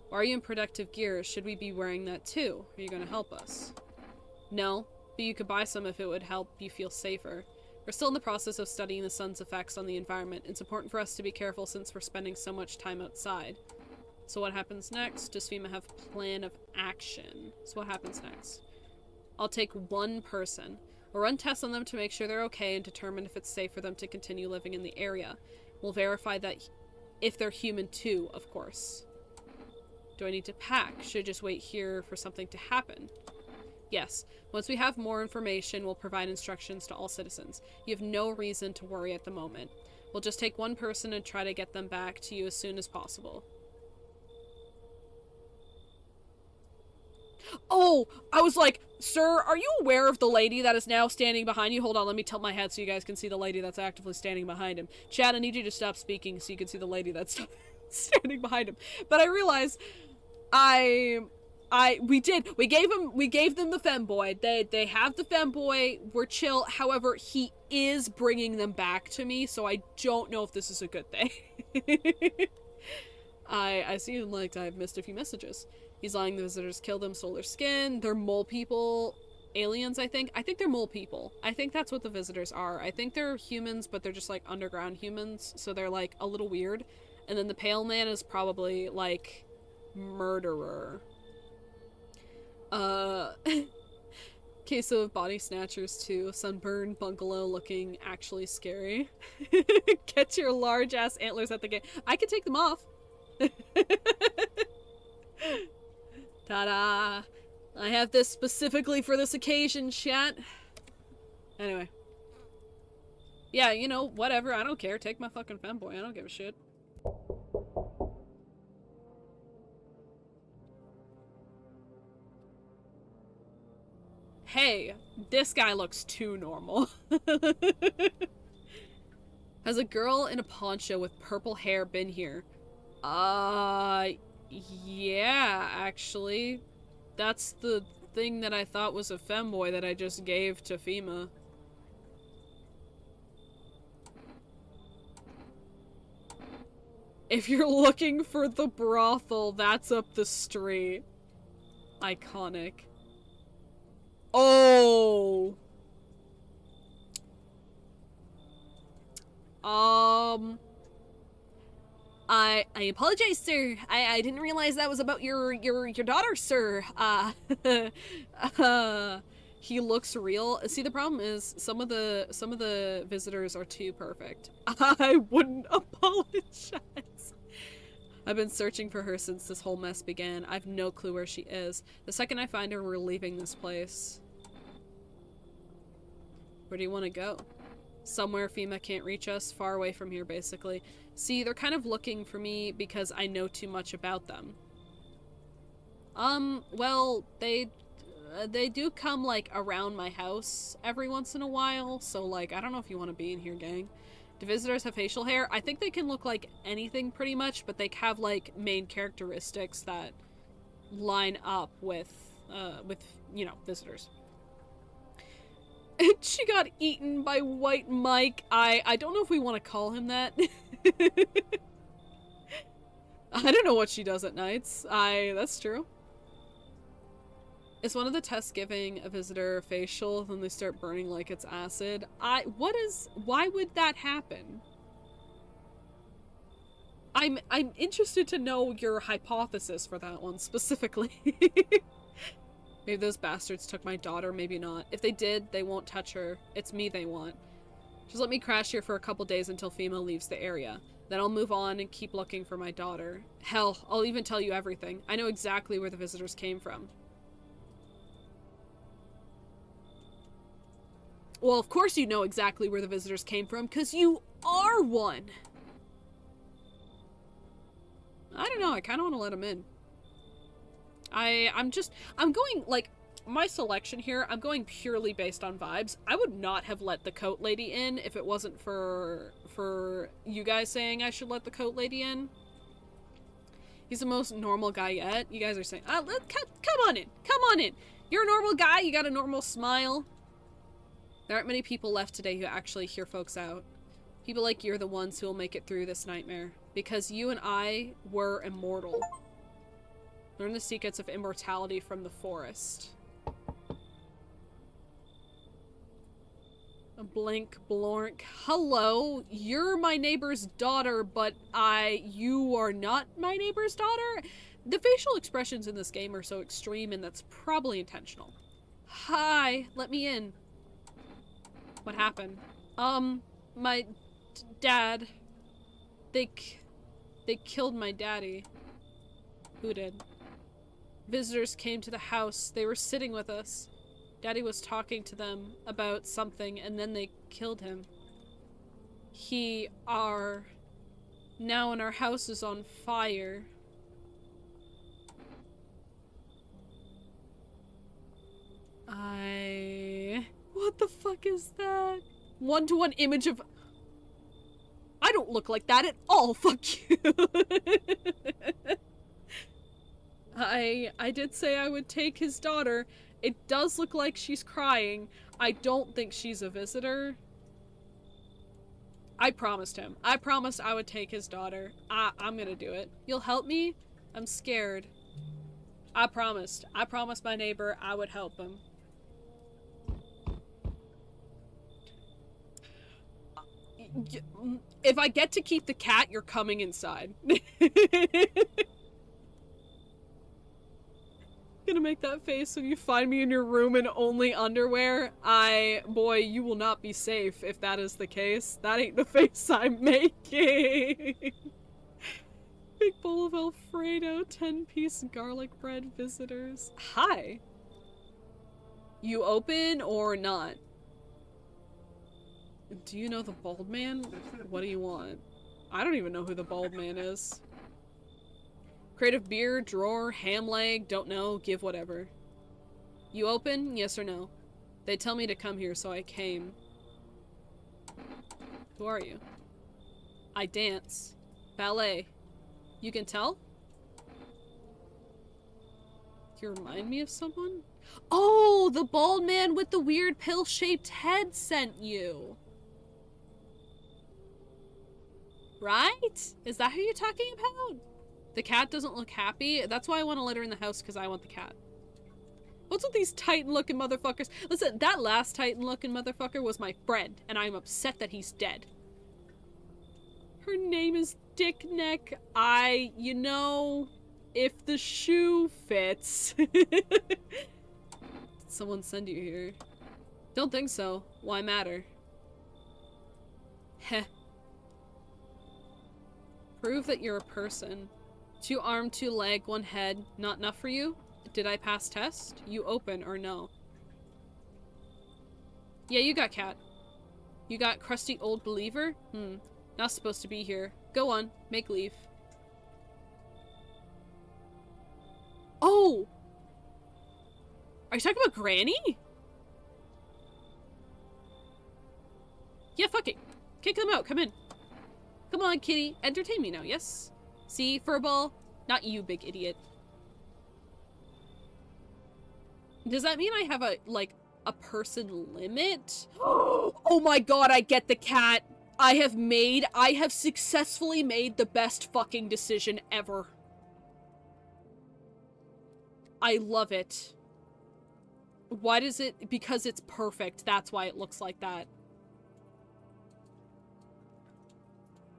Why are you in protective gear? Should we be wearing that too? Are you going to help us? No, but you could buy some if it would help you feel safer. We're still in the process of studying the sun's effects on the environment. It's important for us to be careful since we're spending so much time outside. So what happens next? Does FEMA have a plan of action? So what happens next? I'll take one person. We'll run tests on them to make sure they're okay and determine if it's safe for them to continue living in the area. We'll verify that if they're human too, of course. Do I need to pack? Should I just wait here for something to happen? Yes. Once we have more information, we'll provide instructions to all citizens. You have no reason to worry at the moment. We'll just take one person and try to get them back to you as soon as possible. Oh, I was like, sir, are you aware of the lady that is now standing behind you? Hold on, let me tilt my head so you guys can see the lady that's actively standing behind him. Chad, I need you to stop speaking so you can see the lady that's standing behind him. But I realized we gave them the femboy. They have the femboy. We're chill. However, he is bringing them back to me, so I don't know if this is a good thing. I seem like I've missed a few messages. He's lying, the visitors killed them, stole their skin. They're mole people. Aliens, I think. I think they're mole people. I think that's what the visitors are. I think they're humans, but they're just like underground humans, so they're like a little weird. And then the pale man is probably like murderer. Case of body snatchers too. Sunburned bungalow looking actually scary. Get your large ass antlers at the gate. I could take them off. Ta-da! I have this specifically for this occasion, chat. Anyway. Yeah, you know, whatever. I don't care. Take my fucking femboy. I don't give a shit. Hey, this guy looks too normal. Has a girl in a poncho with purple hair been here? Yeah, actually. That's the thing that I thought was a femboy that I just gave to FEMA. If you're looking for the brothel, that's up the street. Iconic. Oh! I apologize, sir. I didn't realize that was about your daughter, sir. He looks real. See, the problem is some of the visitors are too perfect. I wouldn't apologize. I've been searching for her since this whole mess began. I've no clue where she is. The second I find her, we're leaving this place. Where do you want to go? Somewhere FEMA can't reach us, far away from here, basically. See, they're kind of looking for me because I know too much about them. Well, they do come, like, around my house every once in a while, so, like, I don't know if you want to be in here, gang. Do visitors have facial hair? I think they can look like anything, pretty much, but they have, like, main characteristics that line up with, you know, visitors. She got eaten by White Mike. I don't know if we want to call him that. I don't know what she does at nights. That's true. Is one of the tests giving a visitor a facial, then they start burning like it's acid? Why would that happen? I'm interested to know your hypothesis for that one, specifically. Maybe those bastards took my daughter, maybe not. If they did, they won't touch her. It's me they want. Just let me crash here for a couple days until FEMA leaves the area. Then I'll move on and keep looking for my daughter. Hell, I'll even tell you everything. I know exactly where the visitors came from. Well, of course you know exactly where the visitors came from, because you are one! I don't know, I kind of want to let them in. I'm going, like, my selection here, I'm going purely based on vibes. I would not have let the coat lady in if it wasn't for you guys saying I should let the coat lady in. He's the most normal guy yet. You guys are saying, come on in, come on in. You're a normal guy, you got a normal smile. There aren't many people left today who actually hear folks out. People like you are the ones who will make it through this nightmare. Because you and I were immortal. Learn the secrets of immortality from the forest. A blank blork. Hello, you're my neighbor's daughter, but you are not my neighbor's daughter? The facial expressions in this game are so extreme, and that's probably intentional. Hi, let me in. What happened? My dad. They killed my daddy. Who did? Visitors came to the house. They were sitting with us. Daddy was talking to them about something, and then they killed him. Now and our house is on fire. What the fuck is that? One-to-one image of... I don't look like that at all, fuck you. I did say I would take his daughter. It does look like she's crying. I don't think she's a visitor. I promised him. I promised I would take his daughter. I'm gonna do it. You'll help me? I'm scared. I promised. I promised my neighbor I would help him. If I get to keep the cat, you're coming inside. Gonna make that face when you find me in your room in only underwear. Boy, you will not be safe if that is the case. That ain't the face I'm making. Big bowl of Alfredo, 10-piece garlic bread visitors. Hi. You open or not? Do you know the bald man? What do you want? I don't even know who the bald man is. Creative beer, drawer, ham leg, don't know, give whatever. You open? Yes or no? They tell me to come here, so I came. Who are you? I dance. Ballet. You can tell? You remind me of someone? Oh, the bald man with the weird pill-shaped head sent you. Right? Is that who you're talking about? The cat doesn't look happy. That's why I want to let her in the house, because I want the cat. What's with these Titan-looking motherfuckers? Listen, that last Titan-looking motherfucker was my friend, and I'm upset that he's dead. Her name is Dick Neck. You know, if the shoe fits. Did someone send you here? Don't think so. Why matter? Heh. Prove that you're a person. 2 arm, 2 leg, 1 head. Not enough for you? Did I pass test? You open or no? Yeah, you got cat. You got crusty old believer? Not supposed to be here. Go on, make leave. Oh! Are you talking about Granny? Yeah, fuck it. Kick them out, come in. Come on, kitty. Entertain me now, yes? See, furball? Not you, big idiot. Does that mean I have a person limit? Oh my god, I get the cat! I have successfully made the best fucking decision ever. I love it. Why does it? Because it's perfect. That's why it looks like that.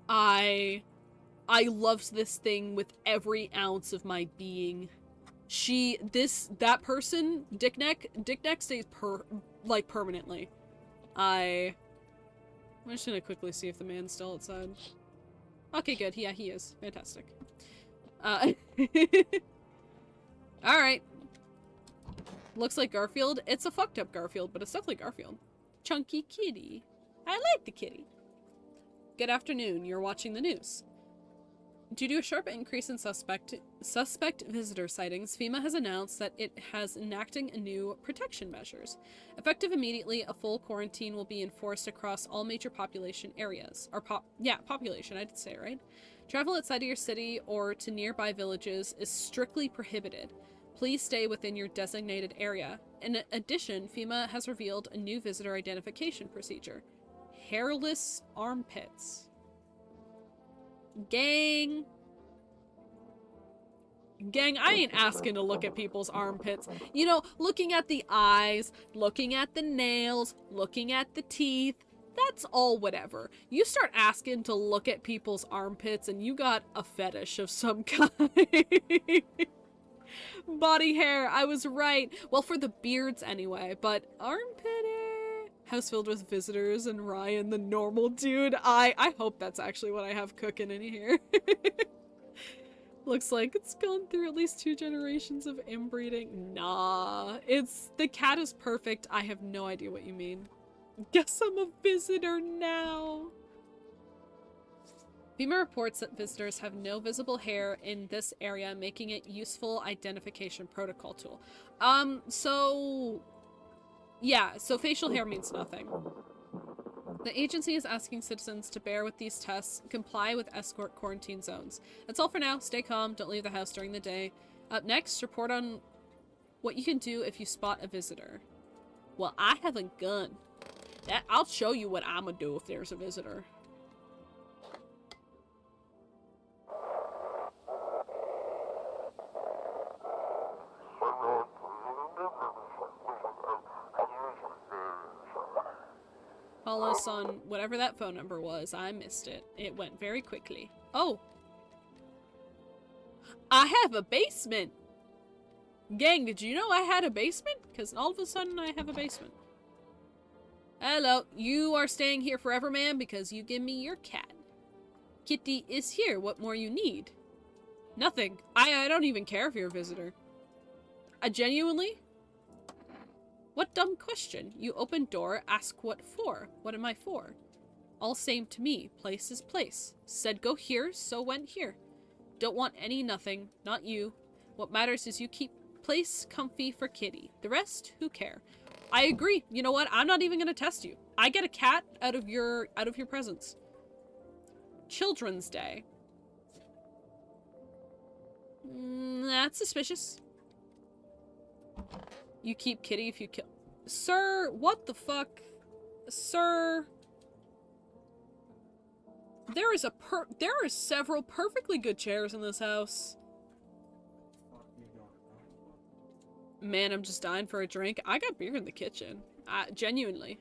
I loved this thing with every ounce of my being. That person, Dick Neck stays permanently. I'm just gonna quickly see if the man's still outside. Okay, good. Yeah, he is. Fantastic. Alright. Looks like Garfield. It's a fucked up Garfield, but it's definitely Garfield. Chunky kitty. I like the kitty. Good afternoon. You're watching the news. Due to a sharp increase in suspect visitor sightings, FEMA has announced that it has enacting new protection measures. Effective immediately, a full quarantine will be enforced across all major population areas. Population, I did say it right. Travel outside of your city or to nearby villages is strictly prohibited. Please stay within your designated area. In addition, FEMA has revealed a new visitor identification procedure. Hairless armpits. Gang, I ain't asking to look at people's armpits. You know, looking at the eyes, looking at the nails, looking at the teeth, that's all whatever. You start asking to look at people's armpits and you got a fetish of some kind. Body hair, I was right. Well, for the beards anyway, but armpit hair? House filled with visitors and Ryan, the normal dude. I hope that's actually what I have cooking in here. Looks like it's gone through at least 2 generations of inbreeding. Nah, the cat is perfect. I have no idea what you mean. Guess I'm a visitor now. FEMA reports that visitors have no visible hair in this area, making it useful identification protocol tool. So facial hair means nothing. The agency is asking citizens to bear with these tests, comply with escort quarantine zones. That's all for now. Stay calm. Don't leave the house during the day. Up next, report on what you can do if you spot a visitor. Well, I have a gun. I'll show you what I'm gonna do if there's a visitor. Call us on whatever that phone number was. I missed it. It went very quickly. Oh. I have a basement. Gang, did you know I had a basement? Because all of a sudden I have a basement. Hello. You are staying here forever, ma'am, because you give me your cat. Kitty is here. What more you need? Nothing. I don't even care if you're a visitor. Genuinely? What dumb question. You open door, ask what for. What am I for? All same to me. Place is place. Said go here, so went here. Don't want any nothing. Not you. What matters is you keep place comfy for kitty. The rest, who care? I agree. You know what? I'm not even gonna test you. I get a cat out of your presence. Children's Day. That's suspicious. You keep kitty if you kill. Sir, what the fuck? Sir. There are several perfectly good chairs in this house. Man, I'm just dying for a drink. I got beer in the kitchen. Genuinely.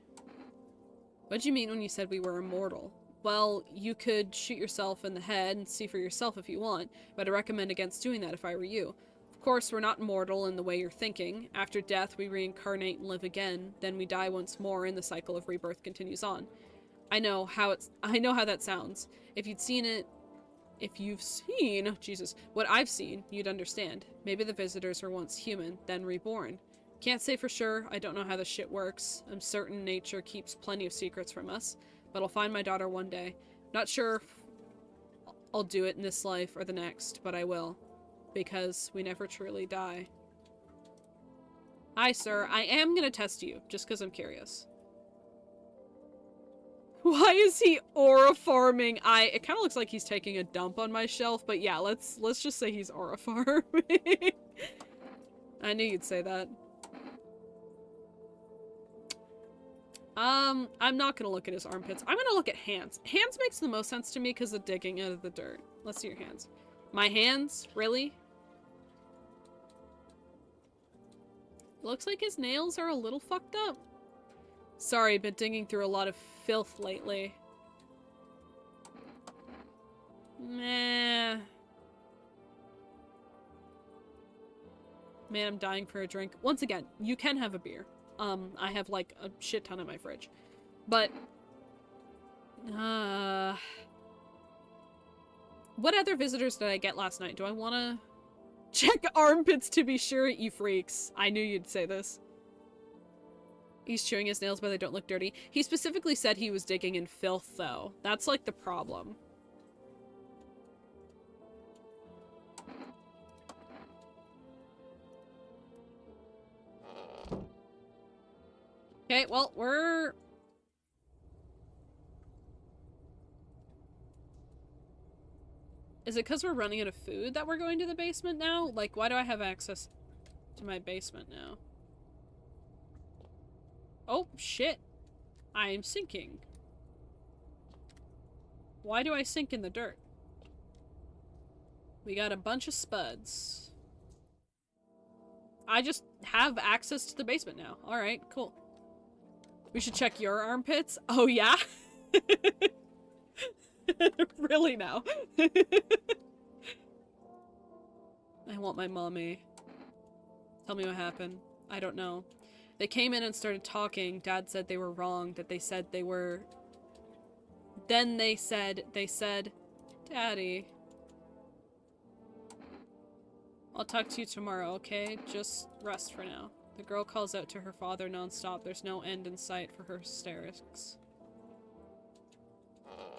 What'd you mean when you said we were immortal? Well, you could shoot yourself in the head and see for yourself if you want, but I recommend against doing that if I were you. Of course, we're not immortal in the way you're thinking. After death, we reincarnate and live again. Then we die once more and the cycle of rebirth continues on. I know how that sounds. If you've seen, Jesus, what I've seen, you'd understand. Maybe the visitors were once human, then reborn. Can't say for sure. I don't know how this shit works. I'm certain nature keeps plenty of secrets from us, but I'll find my daughter one day. Not sure if I'll do it in this life or the next, but I will. Because we never truly die. Hi, sir. I am gonna test you, just because I'm curious. Why is he aura farming? It kind of looks like he's taking a dump on my shelf, but yeah, let's just say he's aura farming. I knew you'd say that. I'm not gonna look at his armpits. I'm gonna look at hands. Hands makes the most sense to me because of digging out of the dirt. Let's see your hands. My hands? Really? Looks like his nails are a little fucked up. Sorry, been digging through a lot of filth lately. Meh. Man, I'm dying for a drink. Once again, you can have a beer. I have like a shit ton in my fridge. But, what other visitors did I get last night? Do I want to check armpits to be sure, you freaks? I knew you'd say this. He's chewing his nails, but they don't look dirty. He specifically said he was digging in filth, though. That's, like, the problem. Okay, well, we're... Is it because we're running out of food that we're going to the basement now? Like, why do I have access to my basement now? Oh, shit. I am sinking. Why do I sink in the dirt? We got a bunch of spuds. I just have access to the basement now. Alright, cool. We should check your armpits. Oh, yeah? Really now? I want my mommy. Tell me what happened. I don't know. They came in and started talking. Dad said they were wrong, that they said they were... Then they said, Daddy. I'll talk to you tomorrow, okay? Just rest for now. The girl calls out to her father nonstop. There's no end in sight for her hysterics.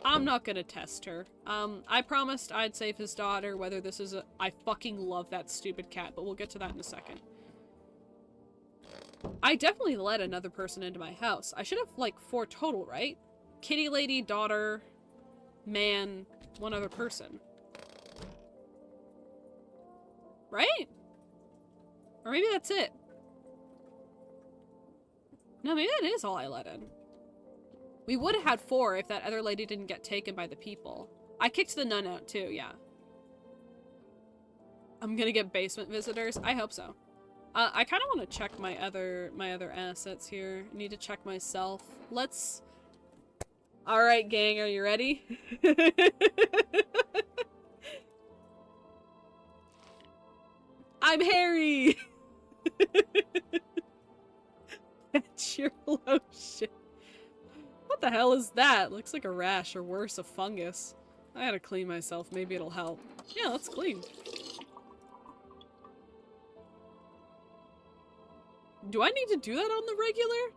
I'm not gonna test her. I promised I'd save his daughter, whether this is a- I fucking love that stupid cat, but we'll get to that in a second. I definitely let another person into my house. I should have, like, 4 total, right? Kitty lady, daughter, man, 1 other person. Right? Or maybe that's it. No, maybe that is all I let in. We would have had 4 if that other lady didn't get taken by the people. I kicked the nun out too, yeah. I'm gonna get basement visitors? I hope so. I kind of want to check my other assets here. I need to check myself. Let's... Alright, gang, are you ready? I'm Harry! That's your lotion. What the hell is that? Looks like a rash, or worse, a fungus. I gotta clean myself. Maybe it'll help. Yeah, let's clean. Do I need to do that on the regular?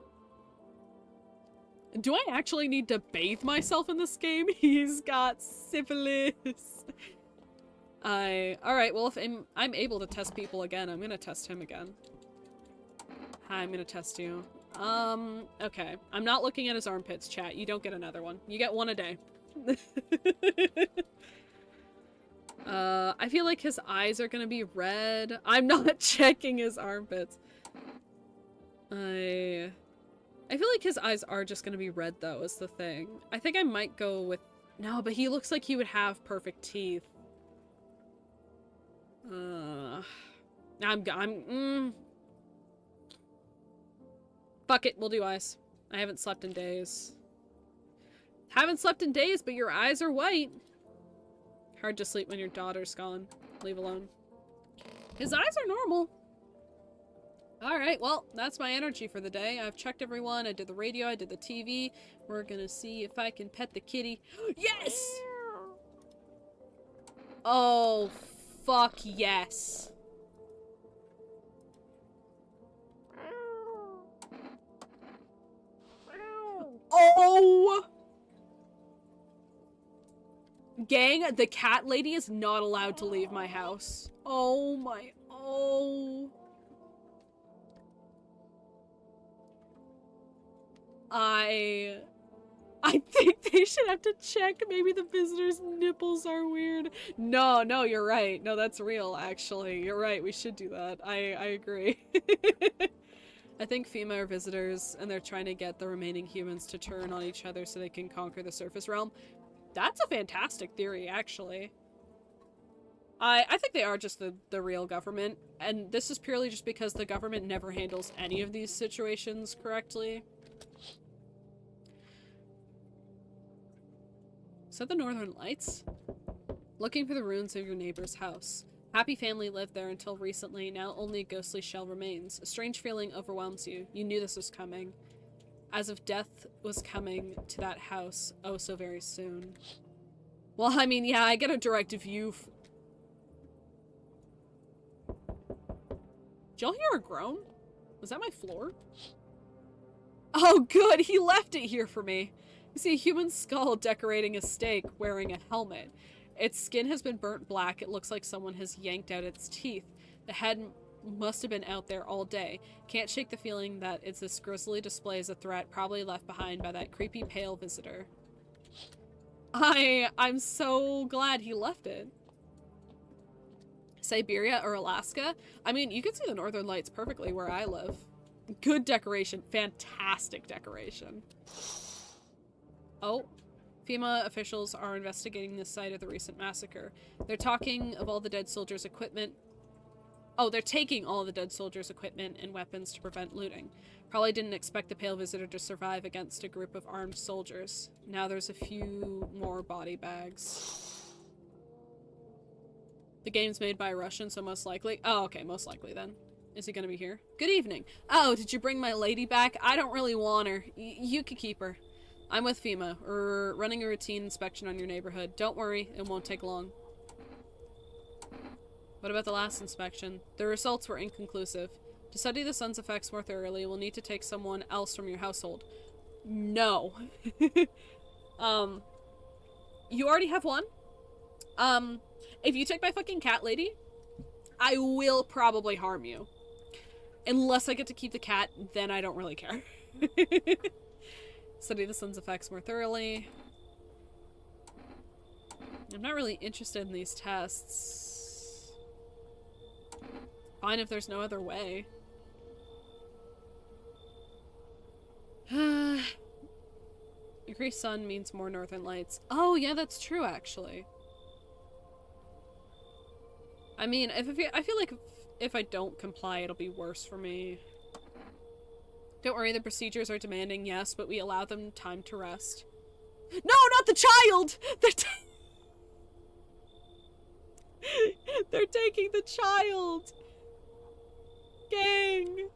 Do I actually need to bathe myself in this game? He's got syphilis. Alright, well, if I'm able to test people again, I'm gonna test him again. Hi, I'm gonna test you. Okay. I'm not looking at his armpits, chat. You don't get another one. You get one a day. I feel like his eyes are gonna be red. I'm not checking his armpits. I feel like his eyes are just gonna be red, though, is the thing. I think I might go with... No, but he looks like he would have perfect teeth. Fuck it, we'll do eyes. I haven't slept in days. Haven't slept in days, but your eyes are white. Hard to sleep when your daughter's gone. Leave alone. His eyes are normal. Alright, well, that's my energy for the day. I've checked everyone. I did the radio. I did the TV. We're gonna see if I can pet the kitty. Yes! Oh, fuck yes. Oh! Gang, the cat lady is not allowed to leave my house. Oh my... Oh... I think they should have to check. Maybe the visitor's nipples are weird. No, you're right. No, that's real, actually. You're right. We should do that. I agree. I think FEMA are visitors, and they're trying to get the remaining humans to turn on each other so they can conquer the surface realm. That's a fantastic theory, actually. I think they are just the real government, and this is purely just because the government never handles any of these situations correctly. Is that the Northern Lights? Looking for the ruins of your neighbor's house. Happy family lived there until recently, now only a ghostly shell remains. A strange feeling overwhelms you. You knew this was coming. As if death was coming to that house oh so very soon. Well, I mean, yeah, I get a direct view. Did y'all hear a groan? Was that my floor? Oh, good! He left it here for me. You see a human skull decorating a stake, wearing a helmet. Its skin has been burnt black. It looks like someone has yanked out its teeth. The head must have been out there all day. Can't shake the feeling that it's this grisly display as a threat, probably left behind by that creepy pale visitor. I'm so glad he left it. Siberia or Alaska? I mean, you can see the Northern Lights perfectly where I live. Good decoration. Fantastic decoration. Oh. FEMA officials are investigating the site of the recent massacre. They're talking of all the dead soldiers' equipment. Oh, they're taking all the dead soldiers' equipment and weapons to prevent looting. Probably didn't expect the pale visitor to survive against a group of armed soldiers. Now there's a few more body bags. The game's made by a Russian, so most likely. Oh, okay, most likely then. Is he gonna be here? Good evening. Oh, did you bring my lady back? I don't really want her. You could keep her. I'm with FEMA. We're running a routine inspection on your neighborhood. Don't worry, it won't take long. What about the last inspection? The results were inconclusive. To study the sun's effects more thoroughly, we'll need to take someone else from your household. No. You already have one? If you take my fucking cat lady, I will probably harm you. Unless I get to keep the cat, then I don't really care. Study the sun's effects more thoroughly. I'm not really interested in these tests. Fine if there's no other way. Increased sun means more northern lights. Oh, yeah, that's true, actually. I mean, I feel like if I don't comply, it'll be worse for me. Don't worry, the procedures are demanding, yes, but we allow them time to rest. No, not the child! They're taking the child! Gang!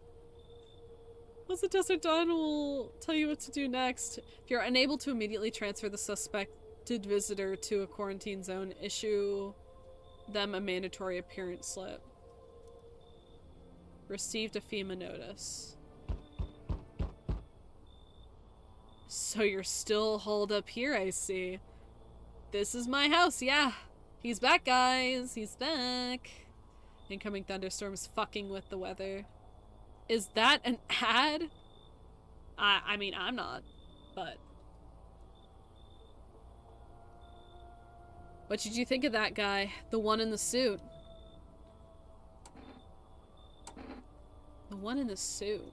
Once the tests are done, we'll tell you what to do next. If you're unable to immediately transfer the suspected visitor to a quarantine zone, issue them a mandatory appearance slip. Received a FEMA notice. So you're still holed up here, I see. This is my house, yeah. He's back, guys. He's back. Incoming thunderstorms fucking with the weather. Is that an ad? I mean, I'm not, but... What did you think of that guy? The one in the suit. The one in the suit.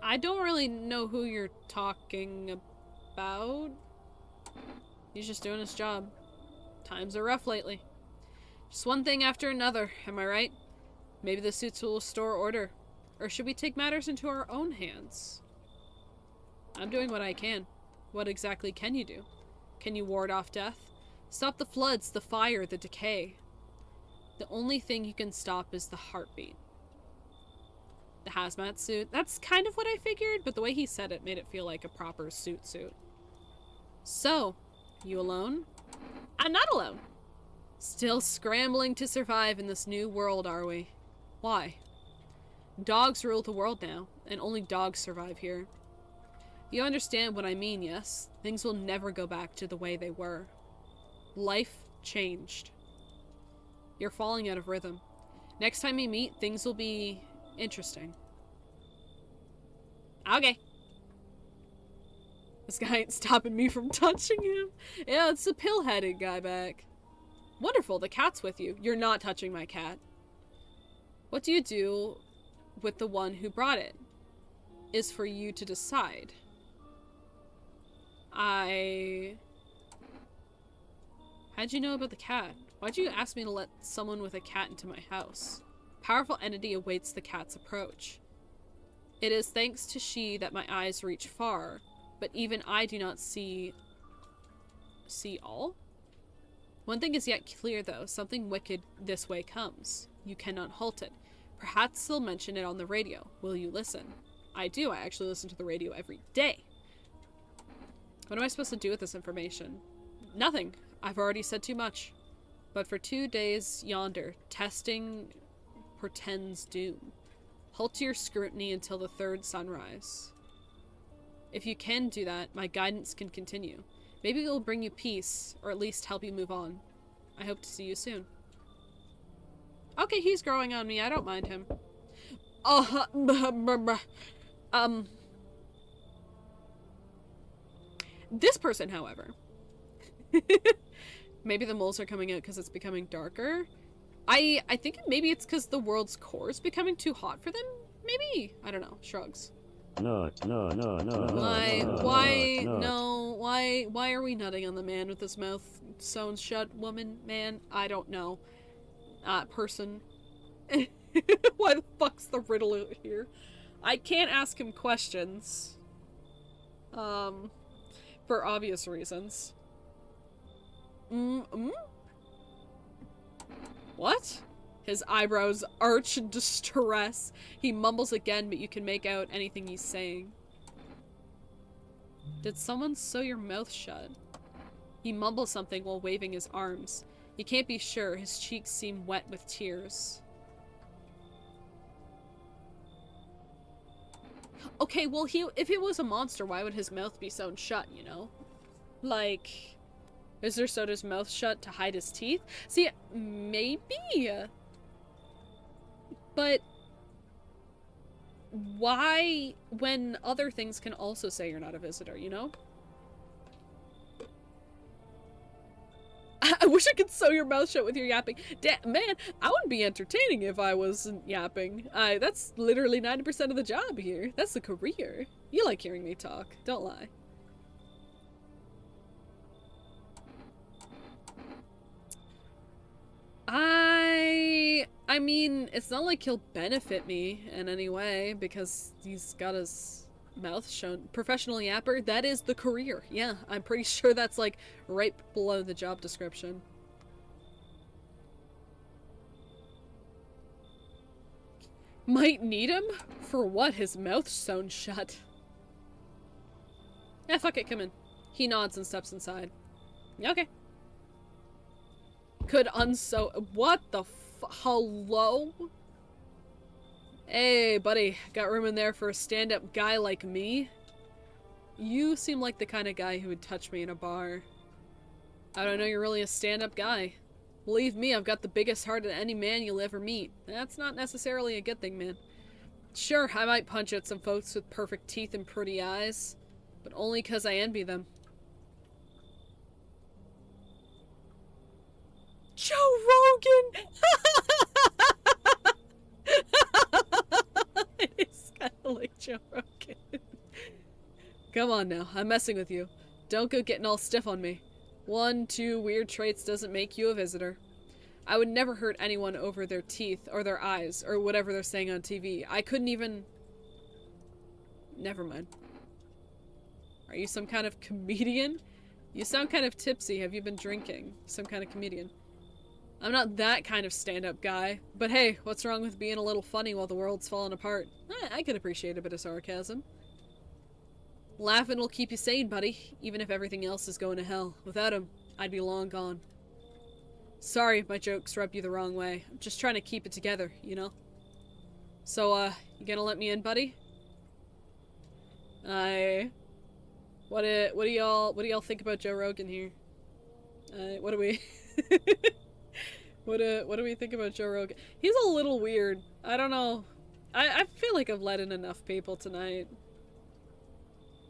I don't really know who you're talking about. He's just doing his job. Times are rough lately. Just one thing after another, am I right? Maybe the suits will restore order. Or should we take matters into our own hands? I'm doing what I can. What exactly can you do? Can you ward off death? Stop the floods, the fire, the decay. The only thing you can stop is the heartbeat. The hazmat suit. That's kind of what I figured, but the way he said it made it feel like a proper suit. So, you alone? I'm not alone. Still scrambling to survive in this new world, are we? Why? Dogs rule the world now, and only dogs survive here. You understand what I mean, yes? Things will never go back to the way they were. Life changed. You're falling out of rhythm. Next time we meet, things will be interesting. Okay. This guy ain't stopping me from touching him. Yeah, it's the pill-headed guy back. Wonderful, the cat's with you. You're not touching my cat. What do you do with the one who brought it? Is for you to decide. How'd you know about the cat? Why'd you ask me to let someone with a cat into my house? Powerful entity awaits the cat's approach. It is thanks to she that my eyes reach far, but even I do not see all? One thing is yet clear though, something wicked this way comes. You cannot halt it. Perhaps they'll mention it on the radio. Will you listen? I do, I actually listen to the radio every day. What am I supposed to do with this information? Nothing. I've already said too much. But for 2 days yonder, testing portends doom. Halt to your scrutiny until the third sunrise. If you can do that, my guidance can continue. Maybe it will bring you peace, or at least help you move on. I hope to see you soon. Okay, he's growing on me. I don't mind him. This person, however. Maybe the moles are coming out because it's becoming darker. I think maybe it's because the world's core is becoming too hot for them. Maybe. I don't know. Shrugs. No. Why are we nutting on the man with his mouth sewn shut? Woman? Man? I don't know. Person. Why the fuck's the riddle here? I can't ask him questions. For obvious reasons. What? His eyebrows arch in distress. He mumbles again, but you can make out anything he's saying. Did someone sew your mouth shut? He mumbles something while waving his arms. You can't be sure. His cheeks seem wet with tears. Okay, well, if it was a monster, why would his mouth be sewn shut, you know? Like, is there sewed his mouth shut to hide his teeth? See, maybe. But why, when other things can also say you're not a visitor, you know? I wish I could sew your mouth shut with your yapping. Man, I wouldn't be entertaining if I wasn't yapping. That's literally 90% of the job here. That's the career. You like hearing me talk, don't lie. I mean, it's not like he'll benefit me in any way because he's got his mouth shown. Professional yapper, that is the career. Yeah, I'm pretty sure that's like right below the job description. Might need him? For what? His mouth's sewn shut. Yeah, fuck it, come in. He nods and steps inside. Okay. Could unsew. What the Hello? Hey, buddy. Got room in there for a stand-up guy like me? You seem like the kind of guy who would touch me in a bar. I don't know you're really a stand-up guy. Believe me, I've got the biggest heart of any man you'll ever meet. That's not necessarily a good thing, man. Sure, I might punch at some folks with perfect teeth and pretty eyes, but only 'cause I envy them. Joe Rogan! It's kind of like Joe Rogan. Come on now, I'm messing with you. Don't go getting all stiff on me. 1, 2 weird traits doesn't make you a visitor. I would never hurt anyone over their teeth or their eyes or whatever they're saying on TV. I couldn't even... Never mind. Are you some kind of comedian? You sound kind of tipsy. Have you been drinking? Some kind of comedian. I'm not that kind of stand-up guy. But hey, what's wrong with being a little funny while the world's falling apart? I can appreciate a bit of sarcasm. Laughing will keep you sane, buddy, even if everything else is going to hell. Without him, I'd be long gone. Sorry if my jokes rub you the wrong way. I'm just trying to keep it together, you know? So, you gonna let me in, buddy? What do y'all think about Joe Rogan here? What do we... what do we think about Joe Rogan? He's a little weird. I don't know. I feel like I've let in enough people tonight.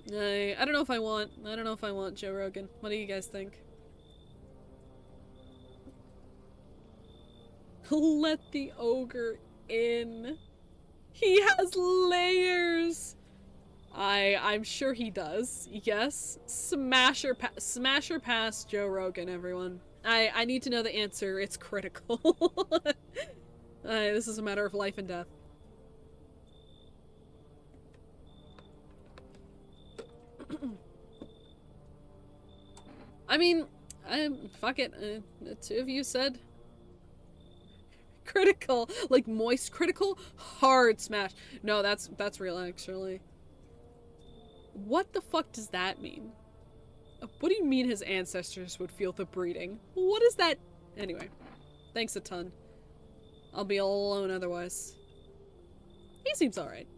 I don't know if I want Joe Rogan. What do you guys think? Let the ogre in. He has layers. I'm sure he does. Yes. Smash or pass Joe Rogan, everyone. I need to know the answer. It's critical. This is a matter of life and death. I mean, fuck it. The two of you said critical, like moist critical, hard smash. No, that's real actually. What the fuck does that mean? What do you mean his ancestors would feel the breeding? What is that? Anyway, thanks a ton. I'll be all alone otherwise. He seems alright.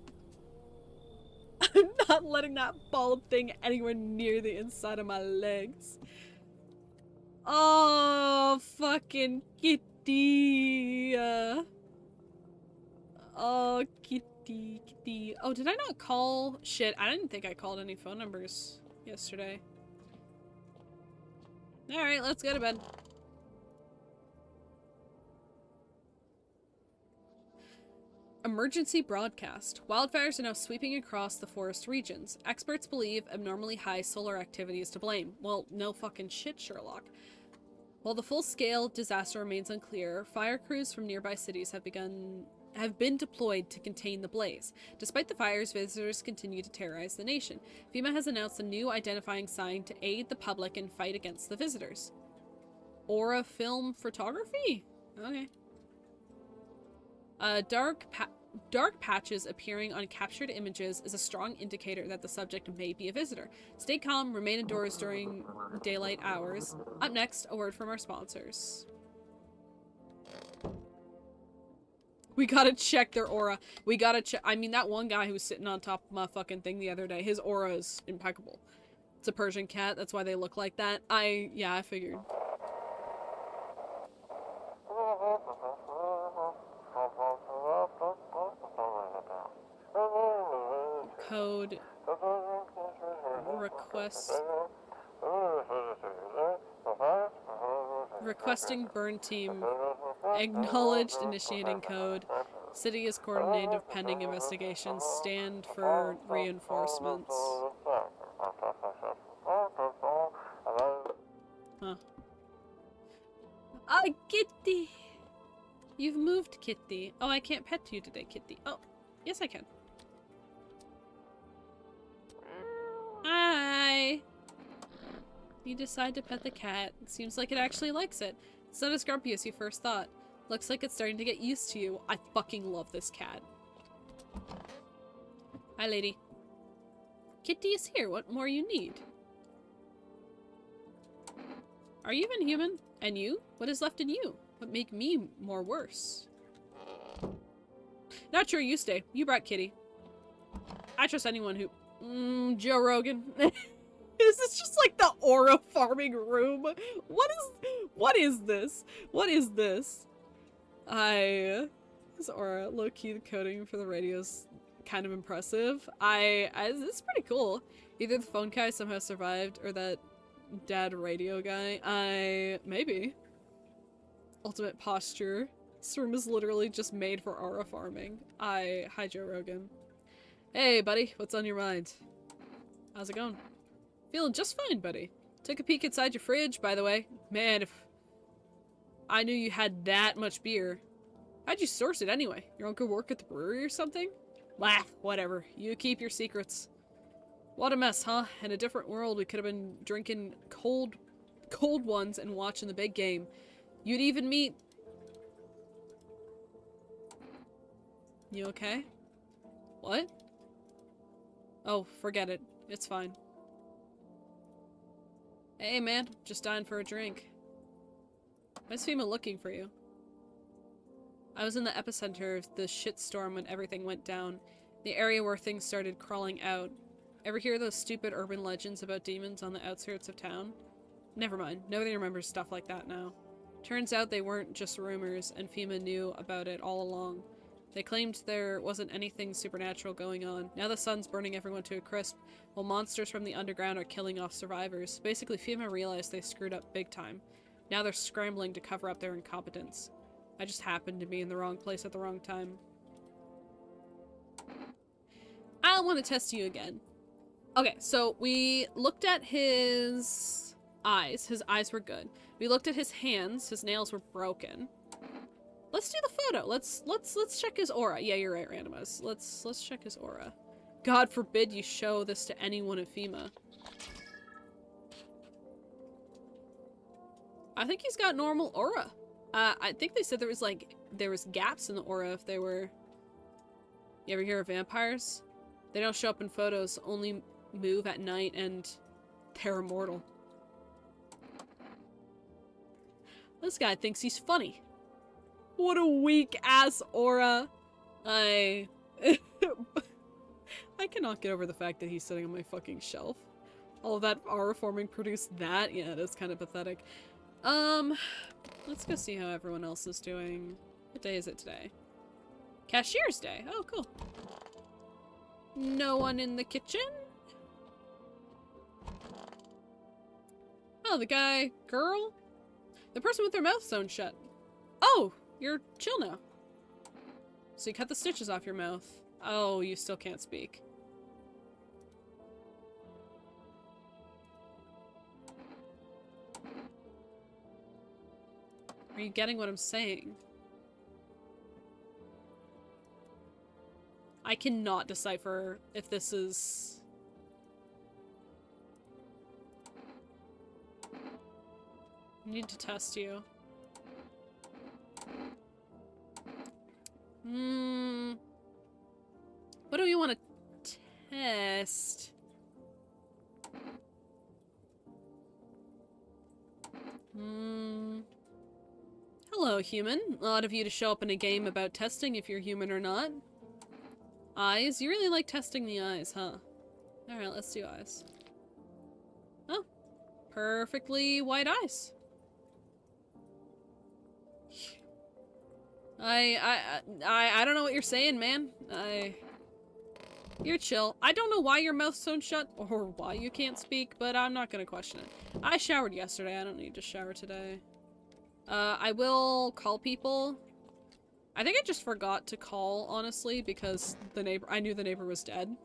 I'm not letting that bald thing anywhere near the inside of my legs. Oh, fucking kitty. Oh, kitty. Oh, did I not call? Shit, I didn't think I called any phone numbers yesterday. Alright, let's go to bed. Emergency broadcast. Wildfires are now sweeping across the forest regions. Experts believe abnormally high solar activity is to blame. Well, no fucking shit, Sherlock. While the full-scale disaster remains unclear, fire crews from nearby cities have been deployed to contain the blaze. Despite the fires, visitors continue to terrorize the nation. FEMA has announced a new identifying sign to aid the public and fight against the visitors. Aura film photography? Okay. Dark patches appearing on captured images is a strong indicator that the subject may be a visitor. Stay calm, remain indoors during daylight hours. Up next, a word from our sponsors. We gotta check their aura. We gotta check. I mean, that one guy who was sitting on top of my fucking thing the other day, his aura is impeccable. It's a Persian cat, that's why they look like that. Yeah, I figured. Code requesting burn team acknowledged, initiating code. City is coordinated pending investigations. Stand for reinforcements. Huh. Ah, Kitty! You've moved, Kitty. Oh, I can't pet you today, Kitty. Oh, yes I can. Hi! You decide to pet the cat. It seems like it actually likes it. It's not as grumpy as you first thought. Looks like it's starting to get used to you. I fucking love this cat. Hi, lady. Kitty is here. What more you need? Are you even human? And you? What is left in you? but make me more worse. Not sure, you stay. You brought Kitty. I trust anyone who... Joe Rogan. Is this just like the aura farming room? What is this? What is this? This aura, low-key, the coding for the radio's kind of impressive. This is pretty cool. Either the phone guy somehow survived, or that dad radio guy. Maybe. Ultimate posture. This room is literally just made for aura farming. Hi Joe Rogan. Hey buddy, what's on your mind? How's it going? Feeling just fine, buddy. Took a peek inside your fridge, by the way. Man, if I knew you had that much beer. How'd you source it anyway? Your uncle work at the brewery or something? Blah, whatever. You keep your secrets. What a mess, huh? In a different world, we could have been drinking cold ones and watching the big game. You'd even meet... You okay? What? Oh, forget it. It's fine. Hey man, just dying for a drink. Why's FEMA looking for you? I was in the epicenter of the shitstorm when everything went down. The area where things started crawling out. Ever hear those stupid urban legends about demons on the outskirts of town? Never mind, nobody remembers stuff like that now. Turns out they weren't just rumors, and FEMA knew about it all along. They claimed there wasn't anything supernatural going on. Now the sun's burning everyone to a crisp, while monsters from the underground are killing off survivors. Basically, FEMA realized they screwed up big time. Now they're scrambling to cover up their incompetence. I just happened to be in the wrong place at the wrong time. I want to test you again. Okay, so we looked at his eyes. His eyes were good. We looked at his hands. His nails were broken. Let's do the photo. Let's check his aura. Yeah, you're right, Randomus. Let's check his aura. God forbid you show this to anyone at FEMA. I think he's got normal aura. I think they said there was gaps in the aura if they were... You ever hear of vampires? They don't show up in photos, only move at night, and they're immortal. This guy thinks he's funny. What a weak-ass aura. I cannot get over the fact that he's sitting on my fucking shelf. All of that aura forming produced that? Yeah, it is kind of pathetic. Let's go see how everyone else is doing. What day is it today? Cashier's Day. Oh, cool. No one in the kitchen? Oh, the guy, girl? The person with their mouth sewn shut. Oh, you're chill now. So you cut the stitches off your mouth. Oh, you still can't speak. Are you getting what I'm saying? I cannot decipher if this is... I need to test you. What do we want to test? Hello, human. Odd of you to show up in a game about testing if you're human or not. Eyes? You really like testing the eyes, huh? Alright, let's do eyes. Oh. Perfectly white eyes. I don't know what you're saying, man. You're chill. I don't know why your mouth's sewn shut or why you can't speak, but I'm not gonna question it. I showered yesterday. I don't need to shower today. I will call people. I think I just forgot to call, honestly, because I knew the neighbor was dead.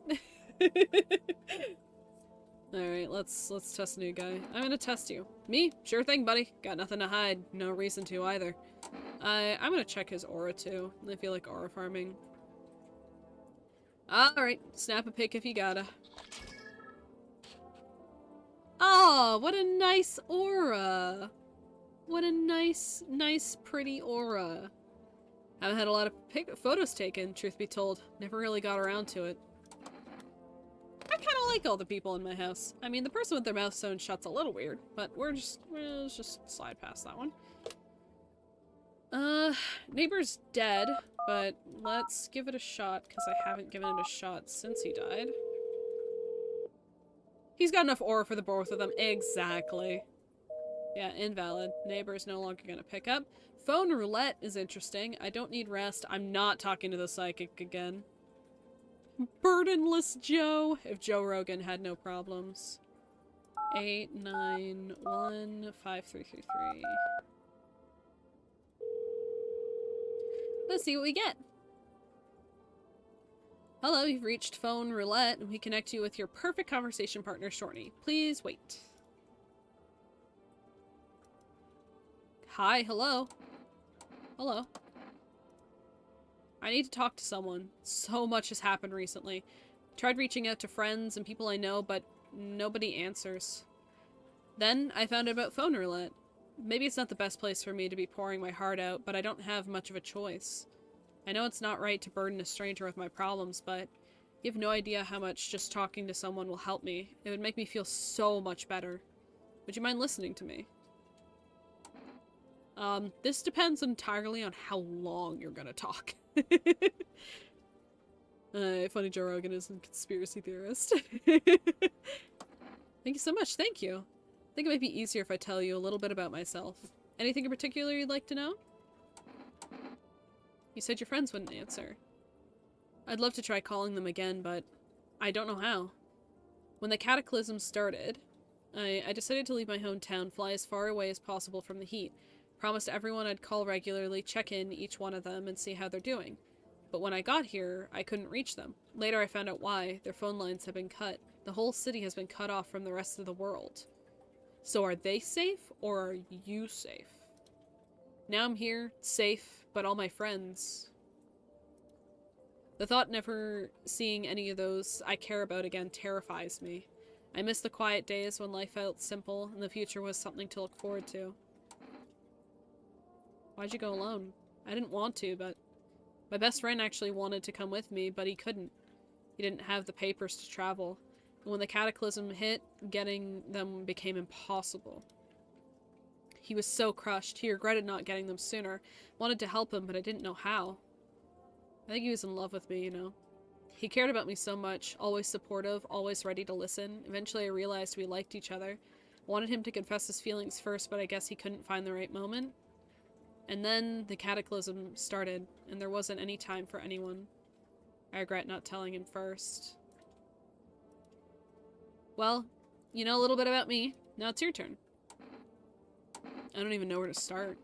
Alright, let's test a new guy. I'm gonna test you. Me? Sure thing, buddy. Got nothing to hide. No reason to either. I'm gonna check his aura too. I feel like aura farming. Alright, snap a pic if you gotta. Oh, what a nice aura. What a nice, pretty aura. Haven't had a lot of photos taken, truth be told. Never really got around to it. I kind of like all the people in my house. I mean, the person with their mouth sewn shut's a little weird, but we'll just slide past that one. Neighbor's dead, but let's give it a shot, because I haven't given it a shot since he died. He's got enough aura for the both of them. Exactly. Yeah, invalid. Neighbor's no longer gonna pick up. Phone roulette is interesting. I don't need rest. I'm not talking to the psychic again. Burdenless Joe. If Joe Rogan had no problems. 8915333. Let's see what we get. Hello, you've reached phone roulette, and we connect you with your perfect conversation partner, Shorty. Please wait. Hi, hello. Hello. I need to talk to someone. So much has happened recently. Tried reaching out to friends and people I know, but nobody answers. Then I found out about phone roulette. Maybe it's not the best place for me to be pouring my heart out, but I don't have much of a choice. I know it's not right to burden a stranger with my problems, but you have no idea how much just talking to someone will help me. It would make me feel so much better. Would you mind listening to me? This depends entirely on how long you're gonna talk. Funny Joe Rogan is a conspiracy theorist. Thank you so much, thank you. I think it might be easier if I tell you a little bit about myself. Anything in particular you'd like to know? You said your friends wouldn't answer. I'd love to try calling them again, but I don't know how. When the cataclysm started, I decided to leave my hometown, fly as far away as possible from the heat. Promised everyone I'd call regularly, check in each one of them, and see how they're doing. But when I got here, I couldn't reach them. Later I found out why. Their phone lines have been cut. The whole city has been cut off from the rest of the world. So are they safe, or are you safe? Now I'm here, safe, but all my friends... The thought never seeing any of those I care about again terrifies me. I miss the quiet days when life felt simple and the future was something to look forward to. Why'd you go alone? I didn't want to, but... My best friend actually wanted to come with me, but he couldn't. He didn't have the papers to travel. And when the cataclysm hit, getting them became impossible. He was so crushed. He regretted not getting them sooner. Wanted to help him, but I didn't know how. I think he was in love with me, you know. He cared about me so much, always supportive, always ready to listen. Eventually I realized we liked each other. Wanted him to confess his feelings first, but I guess he couldn't find the right moment. And then the cataclysm started, and there wasn't any time for anyone. I regret not telling him first. Well, you know a little bit about me. Now it's your turn. I don't even know where to start.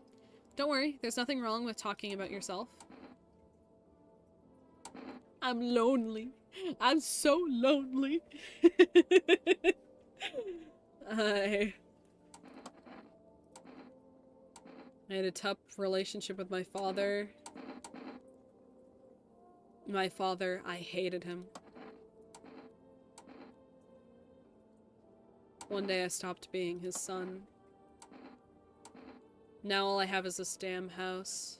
Don't worry, there's nothing wrong with talking about yourself. I'm lonely. I'm so lonely. I had a tough relationship with my father. My father, I hated him. One day I stopped being his son. Now all I have is this damn house.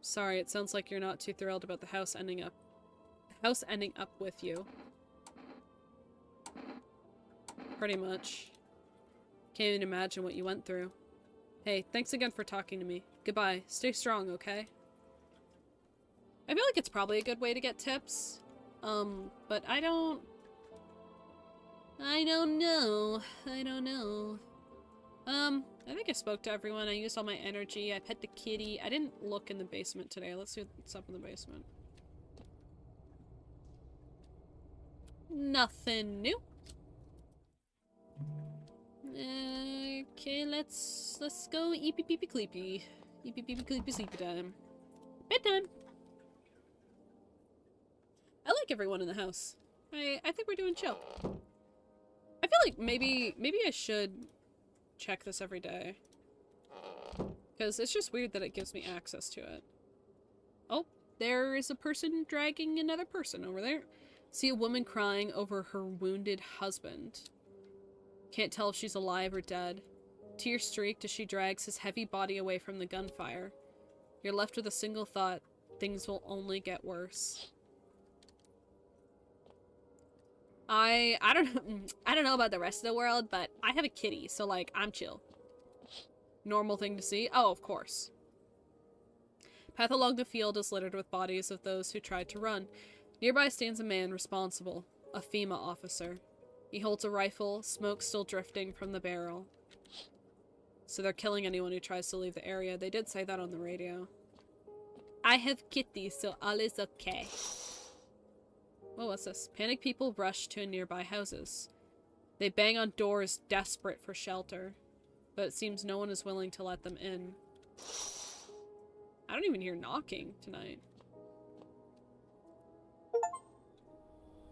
Sorry, it sounds like you're not too thrilled about the house ending up with you. Pretty much. Can't even imagine what you went through. Hey, thanks again for talking to me. Goodbye. Stay strong, okay? I feel like it's probably a good way to get tips. But I don't know. I think I spoke to everyone. I used all my energy. I pet the kitty. I didn't look in the basement today. Let's see what's up in the basement. Nothing new. Okay, let's go eepy peepy cleepy. Eepy peepy cleepy sleepy time. Bedtime. I like everyone in the house. I think we're doing chill. I feel like maybe I should check this every day. Because it's just weird that it gives me access to it. Oh, there is a person dragging another person over there. See a woman crying over her wounded husband. Can't tell if she's alive or dead. Tear streaked as she drags his heavy body away from the gunfire. You're left with a single thought. Things will only get worse. I don't know, I don't know about the rest of the world, but I have a kitty, so like I'm chill. Normal thing to see? Oh, of course. Path along the field is littered with bodies of those who tried to run. Nearby stands a man responsible, a FEMA officer. He holds a rifle, smoke still drifting from the barrel. So they're killing anyone who tries to leave the area. They did say that on the radio. I have kitty, so all is okay. Whoa, what's this? Panicked people rush to nearby houses. They bang on doors, desperate for shelter. But it seems no one is willing to let them in. I don't even hear knocking tonight.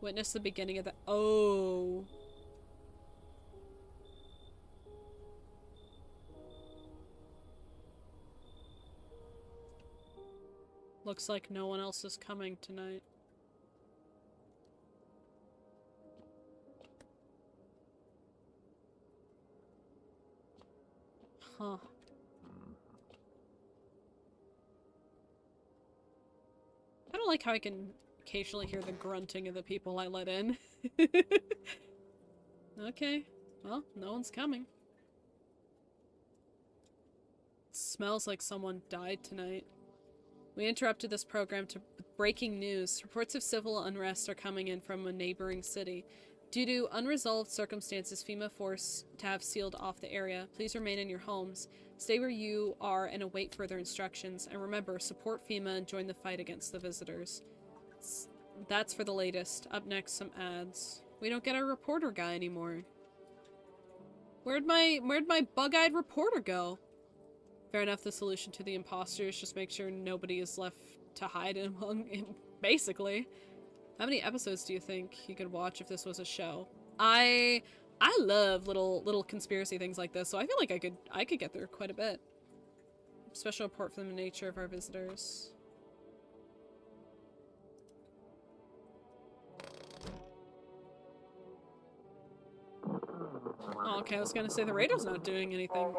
Witness the beginning of the— oh. Looks like no one else is coming tonight. Huh. I don't like how I can occasionally hear the grunting of the people I let in. Okay. Well, no one's coming. It smells like someone died tonight. We interrupted this program to breaking news. Reports of civil unrest are coming in from a neighboring city. Due to unresolved circumstances, FEMA forced to have sealed off the area. Please remain in your homes. Stay where you are and await further instructions. And remember, support FEMA and join the fight against the visitors. That's for the latest. Up next, some ads. We don't get our reporter guy anymore. Where'd my bug-eyed reporter go? Fair enough, the solution to the imposters, just make sure nobody is left to hide among him, basically. How many episodes do you think you could watch if this was a show? I love little conspiracy things like this, so I feel like I could get through quite a bit. Special report from the nature of our visitors. Oh, okay, I was gonna say the radio's not doing anything.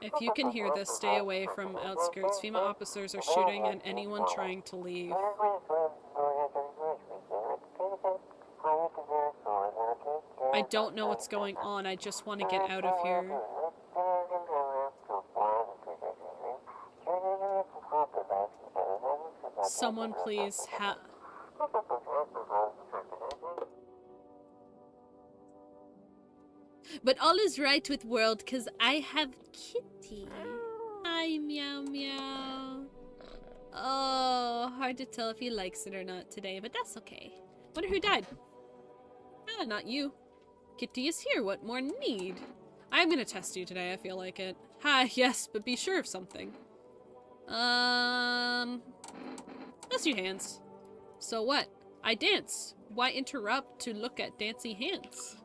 If you can hear this, stay away from outskirts. FEMA officers are shooting at anyone trying to leave. I don't know what's going on. I just want to get out of here. Someone please But all is right with world, cause I have kitty. Hi, meow meow. Oh, hard to tell if he likes it or not today, but that's okay. Wonder who died? Ah, not you. Kitty is here, what more need? I'm gonna test you today, I feel like it. Hi, yes, but be sure of something. That's your hands. So what? I dance. Why interrupt to look at dancy hands?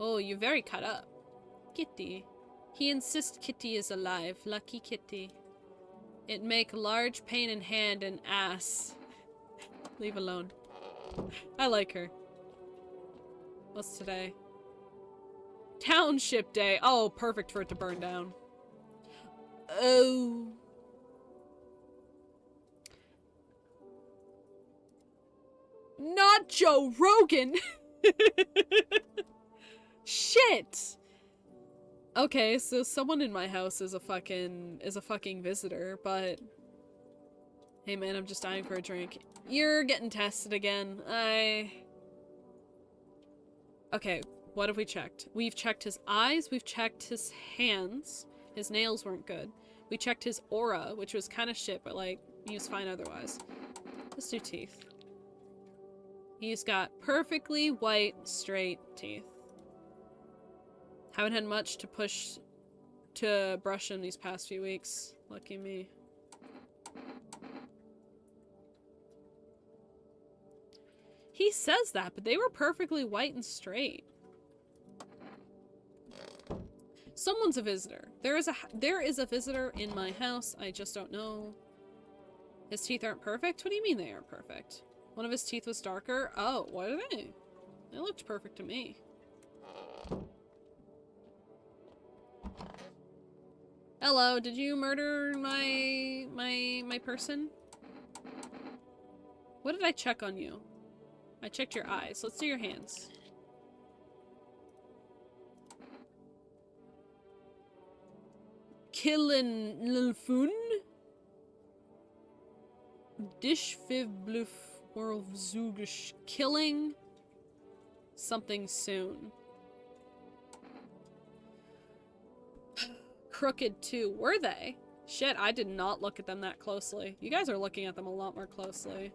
Oh, you're very cut up. Kitty. He insists Kitty is alive. Lucky Kitty. It make large pain in hand and ass. Leave alone. I like her. What's today? Township Day. Oh, perfect for it to burn down. Oh. Not Joe Rogan! Shit! Okay, so someone in my house is a fucking visitor, but hey man, I'm just dying for a drink. You're getting tested again. Okay, what have we checked? We've checked his eyes, we've checked his hands. His nails weren't good. We checked his aura, which was kind of shit, but like, he was fine otherwise. Let's do teeth. He's got perfectly white, straight teeth. Haven't had much to brush him these past few weeks. Lucky me. He says that, but they were perfectly white and straight. Someone's a visitor. There is a visitor in my house. I just don't know. His teeth aren't perfect? What do you mean they aren't perfect? One of his teeth was darker? Oh, what are they? They looked perfect to me. Hello, did you murder my person? What did I check on you? I checked your eyes. Let's do your hands. Killin Lilfun? Dish Fiv Bluf World Zugish. Killing something soon. Crooked too. Were they? Shit, I did not look at them that closely. You guys are looking at them a lot more closely.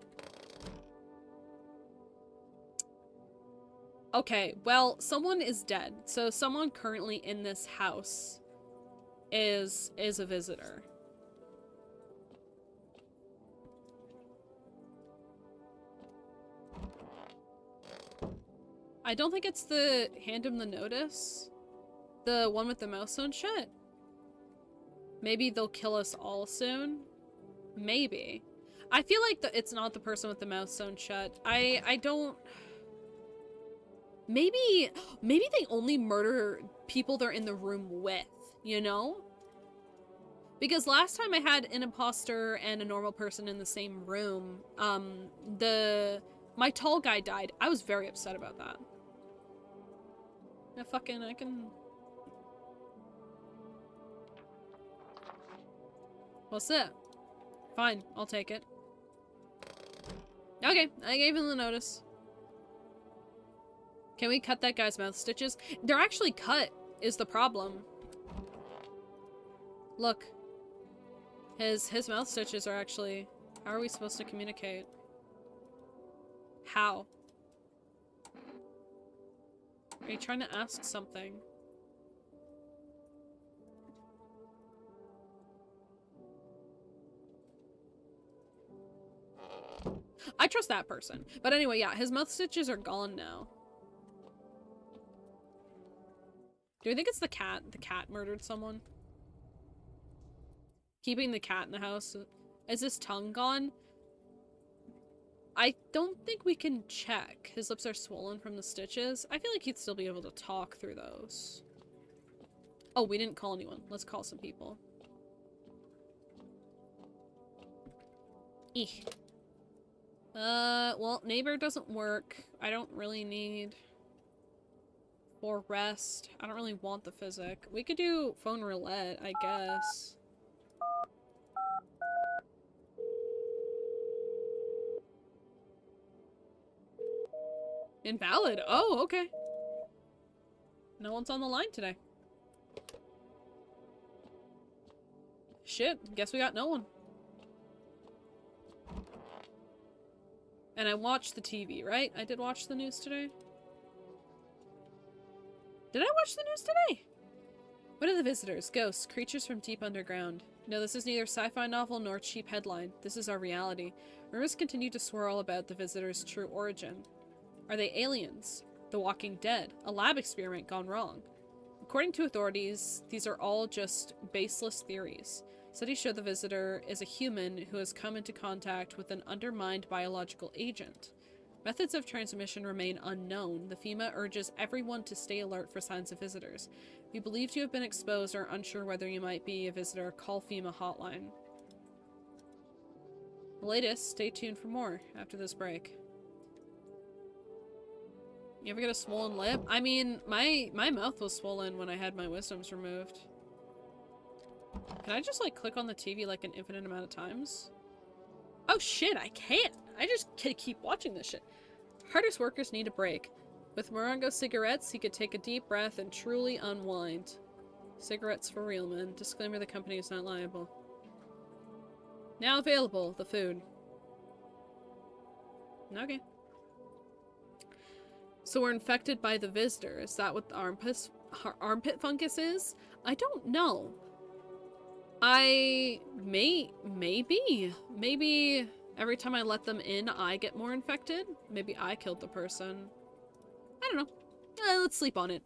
Okay, well, someone is dead. So someone currently in this house is a visitor. I don't think it's the hand him the notice. The one with the mouse sewn shut. Maybe they'll kill us all soon. Maybe. I feel like it's not the person with the mouth sewn shut. I don't... Maybe they only murder people they're in the room with, you know? Because last time I had an imposter and a normal person in the same room, my tall guy died. I was very upset about that. I can... What's that? Fine, I'll take it. Okay, I gave him the notice. Can we cut that guy's mouth stitches? They're actually cut, is the problem. Look. His mouth stitches are actually... How are we supposed to communicate? How? Are you trying to ask something? I trust that person. But anyway, yeah, his mouth stitches are gone now. Do you think it's the cat? The cat murdered someone? Keeping the cat in the house. Is his tongue gone? I don't think we can check. His lips are swollen from the stitches. I feel like he'd still be able to talk through those. Oh, we didn't call anyone. Let's call some people. Eek. Well, neighbor doesn't work. I don't really need... For rest. I don't really want the physic. We could do phone roulette, I guess. Invalid? Oh, okay. No one's on the line today. Shit, guess we got no one. And I watched the TV, right? I did watch the news today. Did I watch the news today? What are the visitors? Ghosts, creatures from deep underground. No, this is neither sci-fi novel nor cheap headline. This is our reality. Rumors continue to swirl about the visitors' true origin. Are they aliens? The Walking Dead? A lab experiment gone wrong? According to authorities, these are all just baseless theories. Studies show the visitor is a human who has come into contact with an undermined biological agent. Methods of transmission remain unknown. The FEMA urges everyone to stay alert for signs of visitors. If you believe you have been exposed or are unsure whether you might be a visitor, call FEMA hotline. The latest, stay tuned for more after this break. You ever get a swollen lip? I mean, my mouth was swollen when I had my wisdoms removed. Can I just, like, click on the TV, like, an infinite amount of times? Oh, shit, I can't! I just can't keep watching this shit. Hardest workers need a break. With Morongo cigarettes, he could take a deep breath and truly unwind. Cigarettes for real, man. Disclaimer, the company is not liable. Now available, the food. Okay. So we're infected by the visitor. Is that what the armpit fungus is? I don't know. Maybe every time I let them in, I get more infected. Maybe I killed the person. I don't know. Let's sleep on it.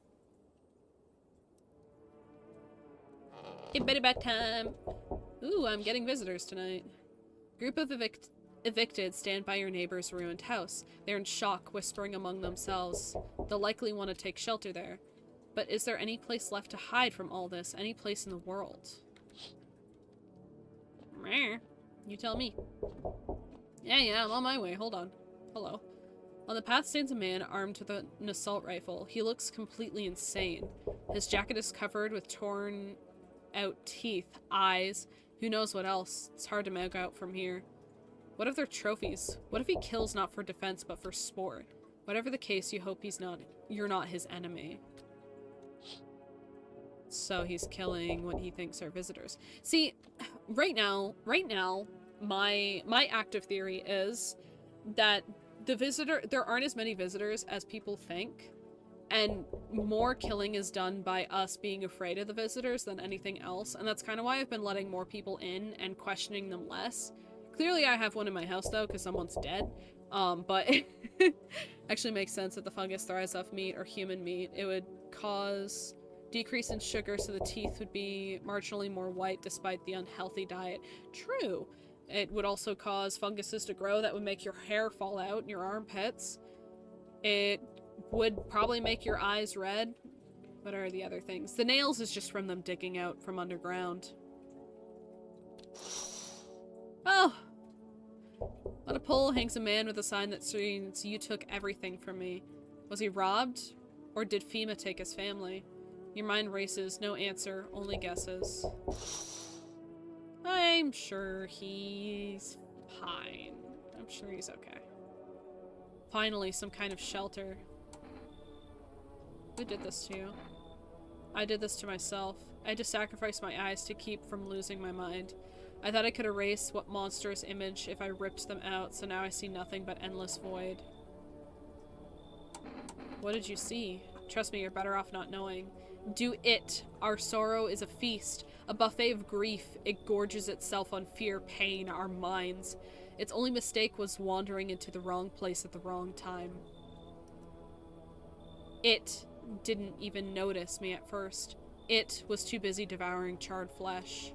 Get better back time. Ooh, I'm getting visitors tonight. Group of evicted stand by your neighbor's ruined house. They're in shock, whispering among themselves. They'll likely want to take shelter there. But is there any place left to hide from all this? Any place in the world? You tell me. Yeah, I'm on my way. Hold on. Hello. On the path stands a man armed with an assault rifle. He looks completely insane. His jacket is covered with torn out teeth, eyes, who knows what else. It's hard to make out from here. What if they're trophies? What if he kills not for defense but for sport? Whatever the case, you hope you're not his enemy. So he's killing what he thinks are visitors. See, right now, my active theory is that there aren't as many visitors as people think, and more killing is done by us being afraid of the visitors than anything else, and that's kind of why I've been letting more people in and questioning them less. Clearly I have one in my house though, because someone's dead, but actually makes sense that the fungus thrives off meat or human meat. It would cause decrease in sugar, so the teeth would be marginally more white despite the unhealthy diet. True. It would also cause funguses to grow that would make your hair fall out in your armpits. It would probably make your eyes red. What are the other things? The nails is just from them digging out from underground. Oh! On a pole hangs a man with a sign that reads, "You took everything from me." Was he robbed? Or did FEMA take his family? Your mind races, no answer, only guesses. I'm sure he's fine. I'm sure he's okay. Finally, some kind of shelter. Who did this to you? I did this to myself. I had to sacrifice my eyes to keep from losing my mind. I thought I could erase what monstrous image if I ripped them out, so now I see nothing but endless void. What did you see? Trust me, you're better off not knowing. Do it. Our sorrow is a feast, a buffet of grief. It gorges itself on fear, pain, our minds. Its only mistake was wandering into the wrong place at the wrong time. It didn't even notice me at first. It was too busy devouring charred flesh,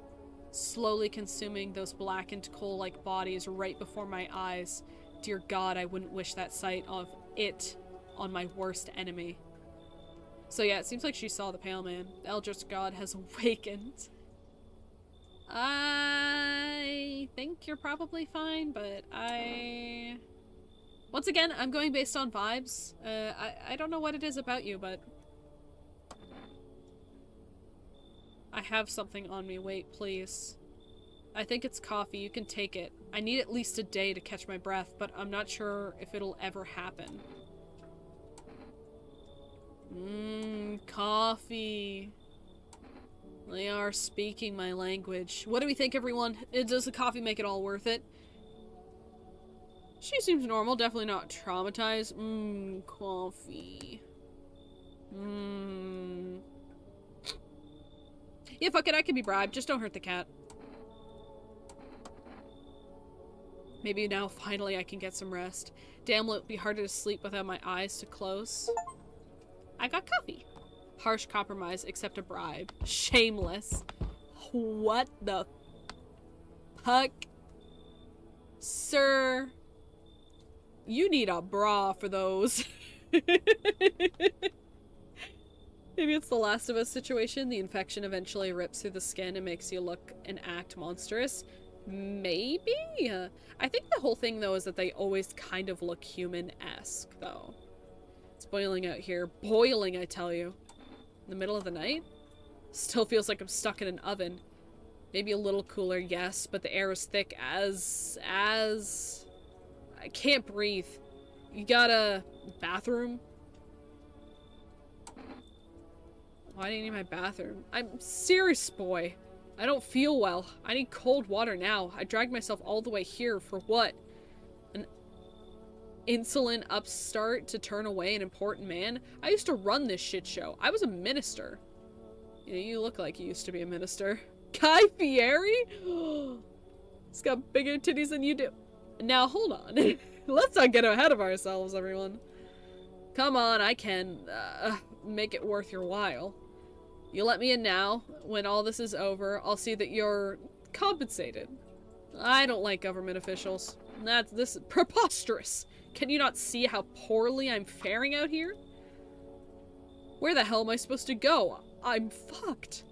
slowly consuming those blackened coal-like bodies right before my eyes. Dear God, I wouldn't wish that sight of it on my worst enemy. So yeah, it seems like she saw the pale man. The Eldritch God has awakened. I think you're probably fine, but once again, I'm going based on vibes. I don't know what it is about you, but I have something on me. Wait, please. I think it's coffee. You can take it. I need at least a day to catch my breath, but I'm not sure if it'll ever happen. Coffee. They are speaking my language. What do we think, everyone? Does the coffee make it all worth it? She seems normal, definitely not traumatized. Coffee. Yeah, fuck it, I can be bribed. Just don't hurt the cat. Maybe now, finally, I can get some rest. Damn, will it be harder to sleep without my eyes to close? I got coffee. Harsh compromise, accept a bribe. Shameless. What the fuck? Sir, you need a bra for those. Maybe it's the Last of Us situation. The infection eventually rips through the skin and makes you look and act monstrous. Maybe? I think the whole thing, though, is that they always kind of look human-esque, though. It's boiling out here. Boiling, I tell you. In the middle of the night? Still feels like I'm stuck in an oven. Maybe a little cooler, yes, but the air is thick as... I can't breathe. You got a bathroom? Why do you need my bathroom? I'm serious, boy. I don't feel well. I need cold water now. I dragged myself all the way here for what? An insolent upstart to turn away an important man? I used to run this shit show. I was a minister. Yeah, you look like you used to be a minister. Guy Fieri? He's got bigger titties than you do. Now, hold on. Let's not get ahead of ourselves, everyone. Come on, I can make it worth your while. You let me in now. When all this is over, I'll see that you're compensated. I don't like government officials. This is preposterous. Can you not see how poorly I'm faring out here? Where the hell am I supposed to go? I'm fucked.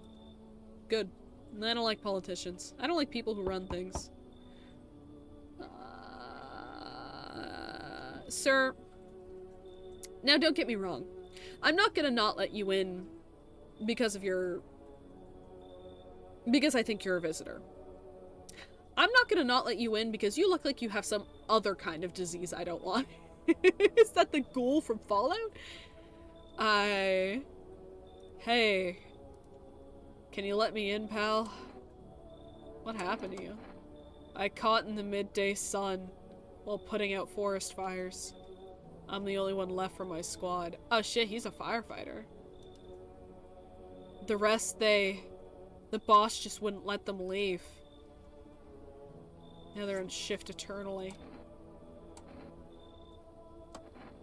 Good. And I don't like politicians. I don't like people who run things. Sir, now don't get me wrong. I'm not gonna not let you in because of because I think you're a visitor. I'm not gonna not let you in because you look like you have some other kind of disease I don't want. Is that the ghoul from Fallout? Hey. Can you let me in, pal? What happened to you? I caught in the midday sun while putting out forest fires. I'm the only one left from my squad. Oh shit, he's a firefighter. The rest, the boss just wouldn't let them leave. Now they're on shift eternally.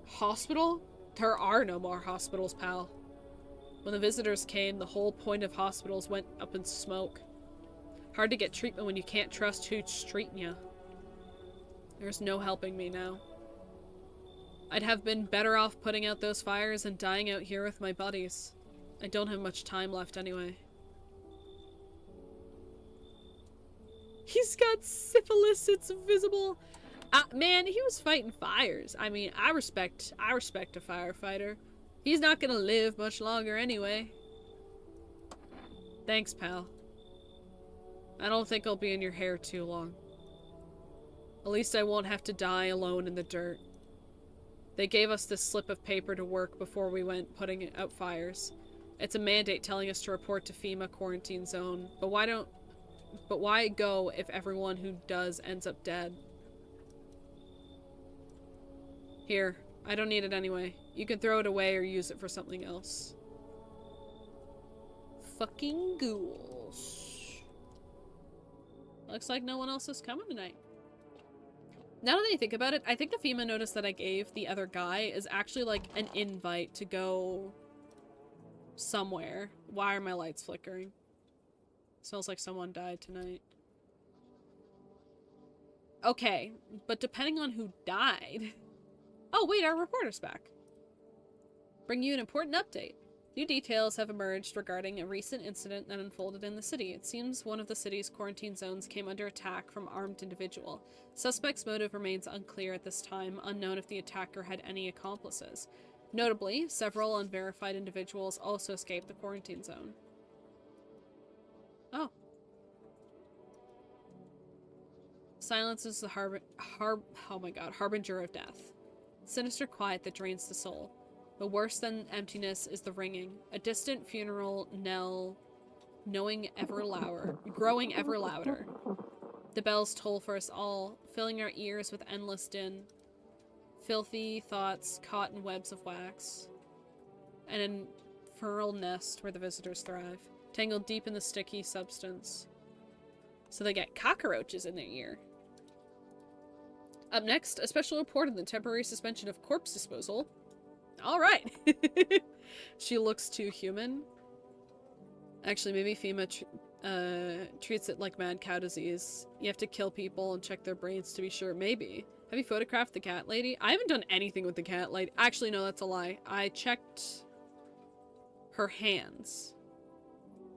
Hospital? There are no more hospitals, pal. When the visitors came, the whole point of hospitals went up in smoke. Hard to get treatment when you can't trust who's treating you. There's no helping me now. I'd have been better off putting out those fires and dying out here with my buddies. I don't have much time left anyway. He's got syphilis, it's visible. Man, he was fighting fires. I mean, I respect a firefighter. He's not gonna live much longer anyway. Thanks, pal. I don't think I'll be in your hair too long. At least I won't have to die alone in the dirt. They gave us this slip of paper to work before we went putting out fires. It's a mandate telling us to report to FEMA quarantine zone, but why go if everyone who does ends up dead? Here, I don't need it anyway. You can throw it away or use it for something else. Fucking ghouls. Looks like no one else is coming tonight. Now that I think about it, I think the FEMA notice that I gave the other guy is actually like an invite to go somewhere. Why are my lights flickering? Smells like someone died tonight. Okay, but depending on who died... Oh wait, our reporter's back. Bring you an important update. New details have emerged regarding a recent incident that unfolded in the city. It seems one of the city's quarantine zones came under attack from armed individual. Suspect's motive remains unclear at this time, unknown if the attacker had any accomplices. Notably, several unverified individuals also escaped the quarantine zone. Oh. Silence is the harbinger of death. Sinister quiet that drains the soul. But worse than emptiness is the ringing. A distant funeral knell growing ever louder. The bells toll for us all, filling our ears with endless din. Filthy thoughts caught in webs of wax. An infernal nest where the visitors thrive, tangled deep in the sticky substance. So they get cockroaches in their ear. Up next, a special report on the temporary suspension of corpse disposal. Alright! She looks too human. Actually, maybe FEMA treats it like mad cow disease. You have to kill people and check their brains to be sure. Maybe. Have you photographed the cat lady? I haven't done anything with the cat lady. Actually, no, that's a lie. I checked her hands.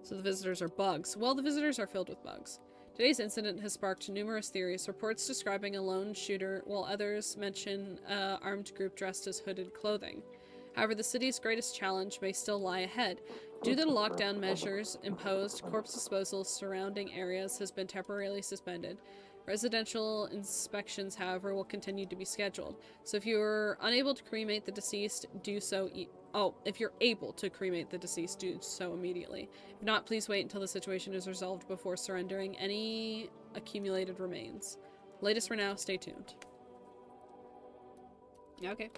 So the visitors are bugs. Well, the visitors are filled with bugs. Today's incident has sparked numerous theories, reports describing a lone shooter, while others mention an armed group dressed as hooded clothing. However, the city's greatest challenge may still lie ahead. Due to the lockdown measures imposed, corpse disposal surrounding areas has been temporarily suspended. Residential inspections, however, will continue to be scheduled. So if you're unable to cremate the deceased, do so if you're able to cremate the deceased, do so immediately. If not, please wait until the situation is resolved before surrendering any accumulated remains. Latest for now, stay tuned. Okay.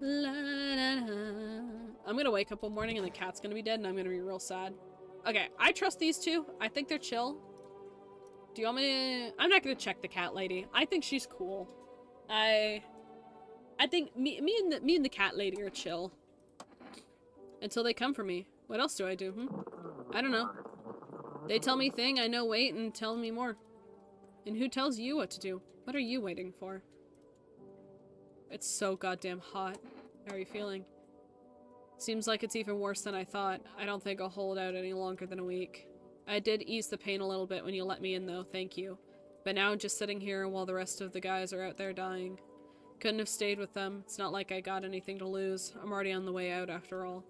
La, la, la. I'm gonna wake up one morning and the cat's gonna be dead and I'm gonna be real sad. Okay, I trust these two. I think they're chill. Do you want me to... I'm not gonna check the cat lady. I think she's cool. I think me and the cat lady are chill. Until they come for me. What else do I do, I don't know. They tell me thing, I know wait, and tell me more. And who tells you what to do? What are you waiting for? It's so goddamn hot. How are you feeling? Seems like it's even worse than I thought. I don't think I'll hold out any longer than a week. I did ease the pain a little bit when you let me in, though, thank you. But now I'm just sitting here while the rest of the guys are out there dying. Couldn't have stayed with them. It's not like I got anything to lose. I'm already on the way out, after all.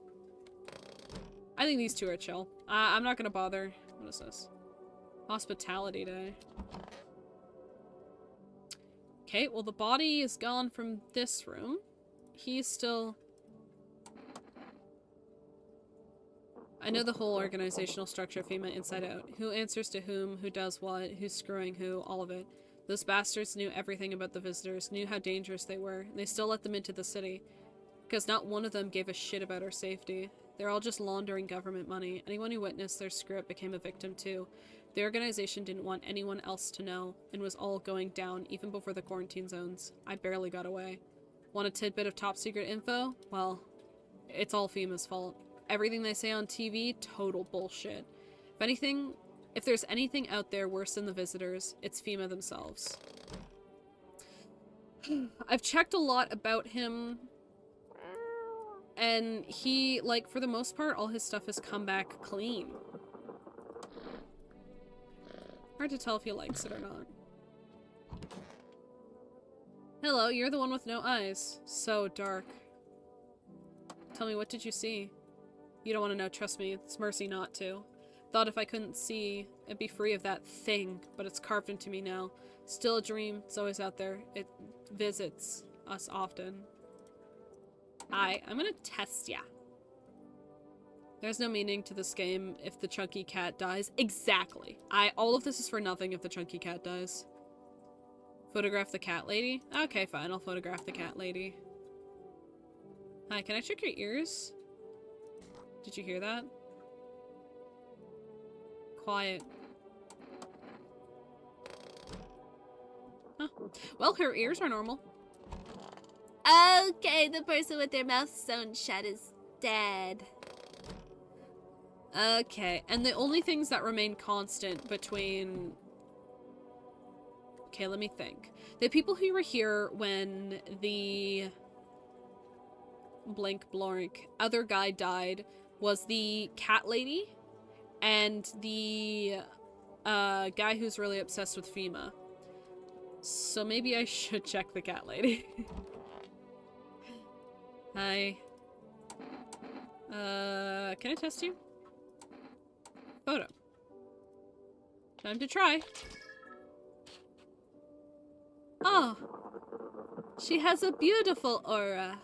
I think these two are chill. I'm not gonna bother. What is this? Hospitality day. Okay, well the body is gone from this room. He's still... I know the whole organizational structure of FEMA inside out. Who answers to whom, who does what, who's screwing who, all of it. Those bastards knew everything about the visitors, knew how dangerous they were, and they still let them into the city. Because not one of them gave a shit about our safety. They're all just laundering government money. Anyone who witnessed their script became a victim too. The organization didn't want anyone else to know, and was all going down even before the quarantine zones. I barely got away. Want a tidbit of top secret info? Well, it's all FEMA's fault. Everything they say on TV, total bullshit. If there's anything out there worse than the visitors, it's FEMA themselves. I've checked a lot about him, and he, like, for the most part, all his stuff has come back clean. Hard to tell if he likes it or not. Hello, you're the one with no eyes. So dark. Tell me, what did you see? You don't want to know, trust me, it's mercy not to. Thought if I couldn't see, I'd be free of that thing, but it's carved into me now. Still a dream, it's always out there. It visits us often. I'm gonna test ya. There's no meaning to this game if the chunky cat dies. Exactly. All of this is for nothing if the chunky cat dies. Photograph the cat lady? Okay, fine, I'll photograph the cat lady. Hi, can I check your ears? Did you hear that? Quiet. Huh. Well, her ears are normal. Okay, the person with their mouth sewn shut is dead. Okay, and the only things that remain constant between... Okay, let me think. The people who were here when the... Blank blork other guy died was the cat lady and the guy who's really obsessed with FEMA. So maybe I should check the cat lady. Hi. Can I test you? Photo. Time to try. Oh. She has a beautiful aura.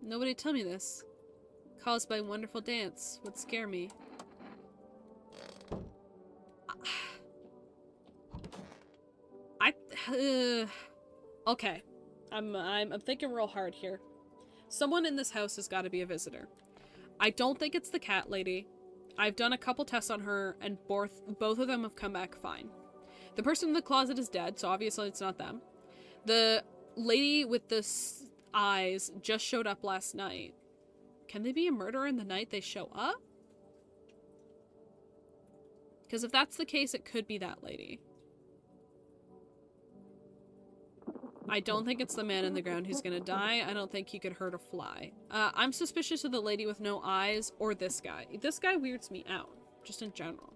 Nobody told me this. Caused by wonderful dance would scare me. Okay. I'm thinking real hard here. Someone in this house has got to be a visitor. I don't think it's the cat lady. I've done a couple tests on her, and both of them have come back fine. The person in the closet is dead, so obviously it's not them. The lady with the eyes just showed up last night. Can they be a murderer in the night they show up? Because if that's the case, it could be that lady. I don't think it's the man in the ground who's gonna die. I don't think he could hurt a fly. I'm suspicious of the lady with no eyes or this guy. This guy weirds me out, just in general.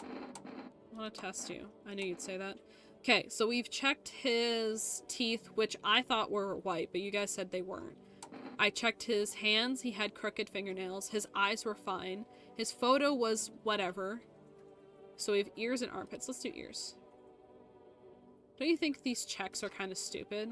I want to test you. I knew you'd say that. Okay, so we've checked his teeth, which I thought were white, but you guys said they weren't. I checked his hands. He had crooked fingernails. His eyes were fine. His photo was whatever. So we have ears and armpits. Let's do ears. Don't you think these checks are kind of stupid?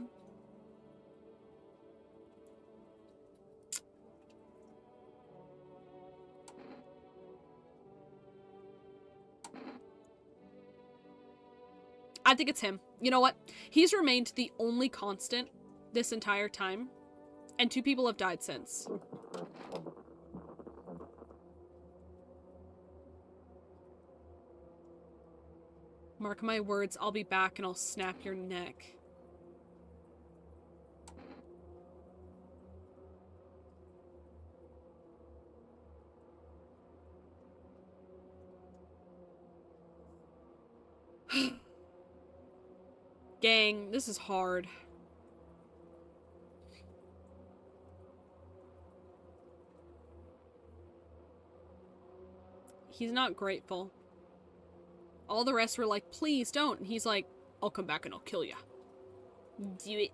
I think it's him. You know what? He's remained the only constant this entire time, and 2 people have died since. Mark my words, I'll be back and I'll snap your neck. Gang, this is hard. He's not grateful. All the rest were like, please don't. And he's like, I'll come back and I'll kill ya. Do it.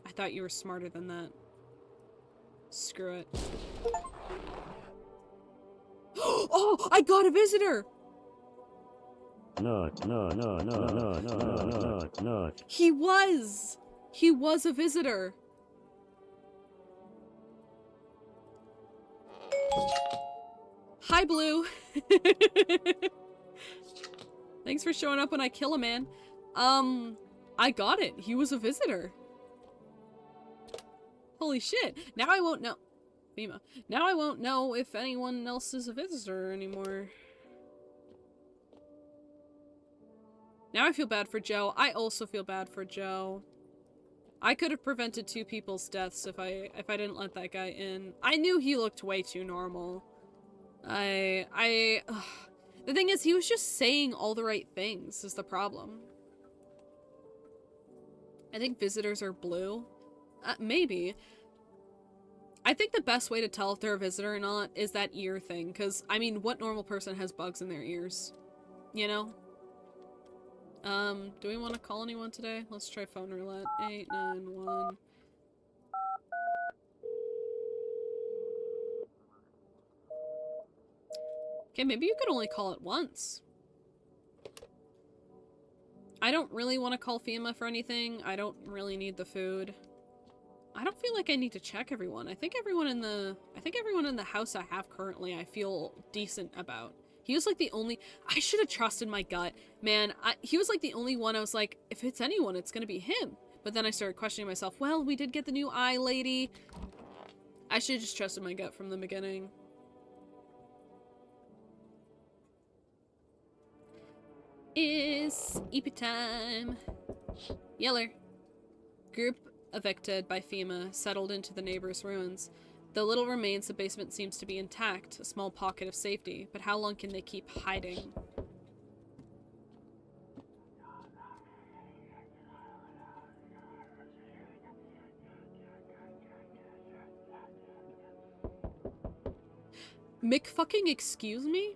I thought you were smarter than that. Screw it. Oh, I got a visitor! No. He was! He was a visitor. Hi, Blue. Thanks for showing up when I kill a man. I got it. He was a visitor. Holy shit. Now I won't know. FEMA. Now I won't know if anyone else is a visitor anymore. Now I feel bad for Joe. I also feel bad for Joe. I could have prevented 2 people's deaths if I didn't let that guy in. I knew he looked way too normal. The thing is, he was just saying all the right things is the problem. I think visitors are blue. Maybe. I think the best way to tell if they're a visitor or not is that ear thing, because, I mean, what normal person has bugs in their ears? You know? Do we want to call anyone today? Let's try phone roulette. 891. Okay, maybe you could only call it once. I don't really want to call FEMA for anything. I don't really need the food. I don't feel like I need to check everyone. I think everyone in the house I have currently I feel decent about. He was like the only... I should have trusted my gut. Man, he was like the only one I was like, if it's anyone, it's gonna be him. But then I started questioning myself. Well, we did get the new eye lady. I should have just trusted my gut from the beginning. It's EP time. Yeller. Group evicted by FEMA, settled into the neighbor's ruins. Though little remains, the basement seems to be intact, a small pocket of safety. But how long can they keep hiding? Mick fucking excuse me?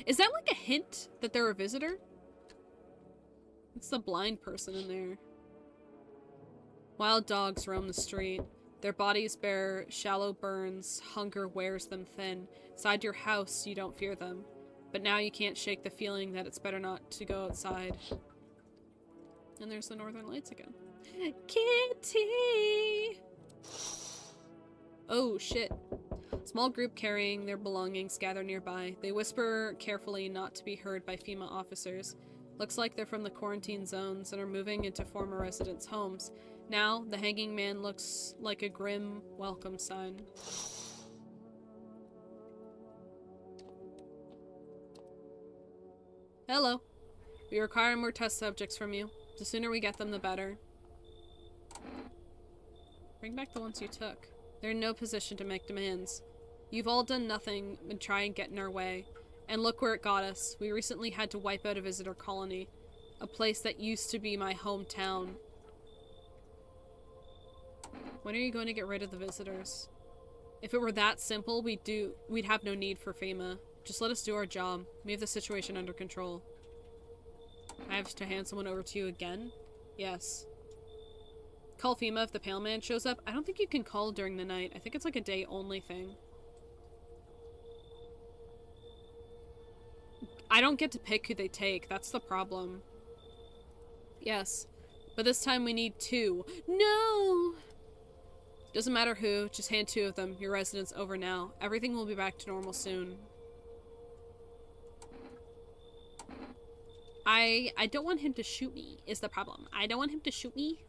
Is that like a hint that they're a visitor? It's the blind person in there. Wild dogs roam the street. Their bodies bear shallow burns. Hunger wears them thin. Inside your house, you don't fear them. But now you can't shake the feeling that it's better not to go outside. And there's the Northern Lights again. Kitty! Oh, shit. Small group carrying their belongings gather nearby. They whisper carefully not to be heard by FEMA officers. Looks like they're from the quarantine zones and are moving into former residents' homes. Now, the hanging man looks like a grim welcome sign. Hello. We require more test subjects from you. The sooner we get them, the better. Bring back the ones you took. They're in no position to make demands. You've all done nothing but try and get in our way. And look where it got us. We recently had to wipe out a visitor colony. A place that used to be my hometown. When are you going to get rid of the visitors? If it were that simple, we'd have no need for FEMA. Just let us do our job. We have the situation under control. I have to hand someone over to you again? Yes. Call FEMA if the pale man shows up. I don't think you can call during the night. I think it's like a day only thing. I don't get to pick who they take. That's the problem. Yes. But this time we need 2. No! Doesn't matter who. Just hand 2 of them. Your residence over now. Everything will be back to normal soon. I don't want him to shoot me, is the problem. I don't want him to shoot me.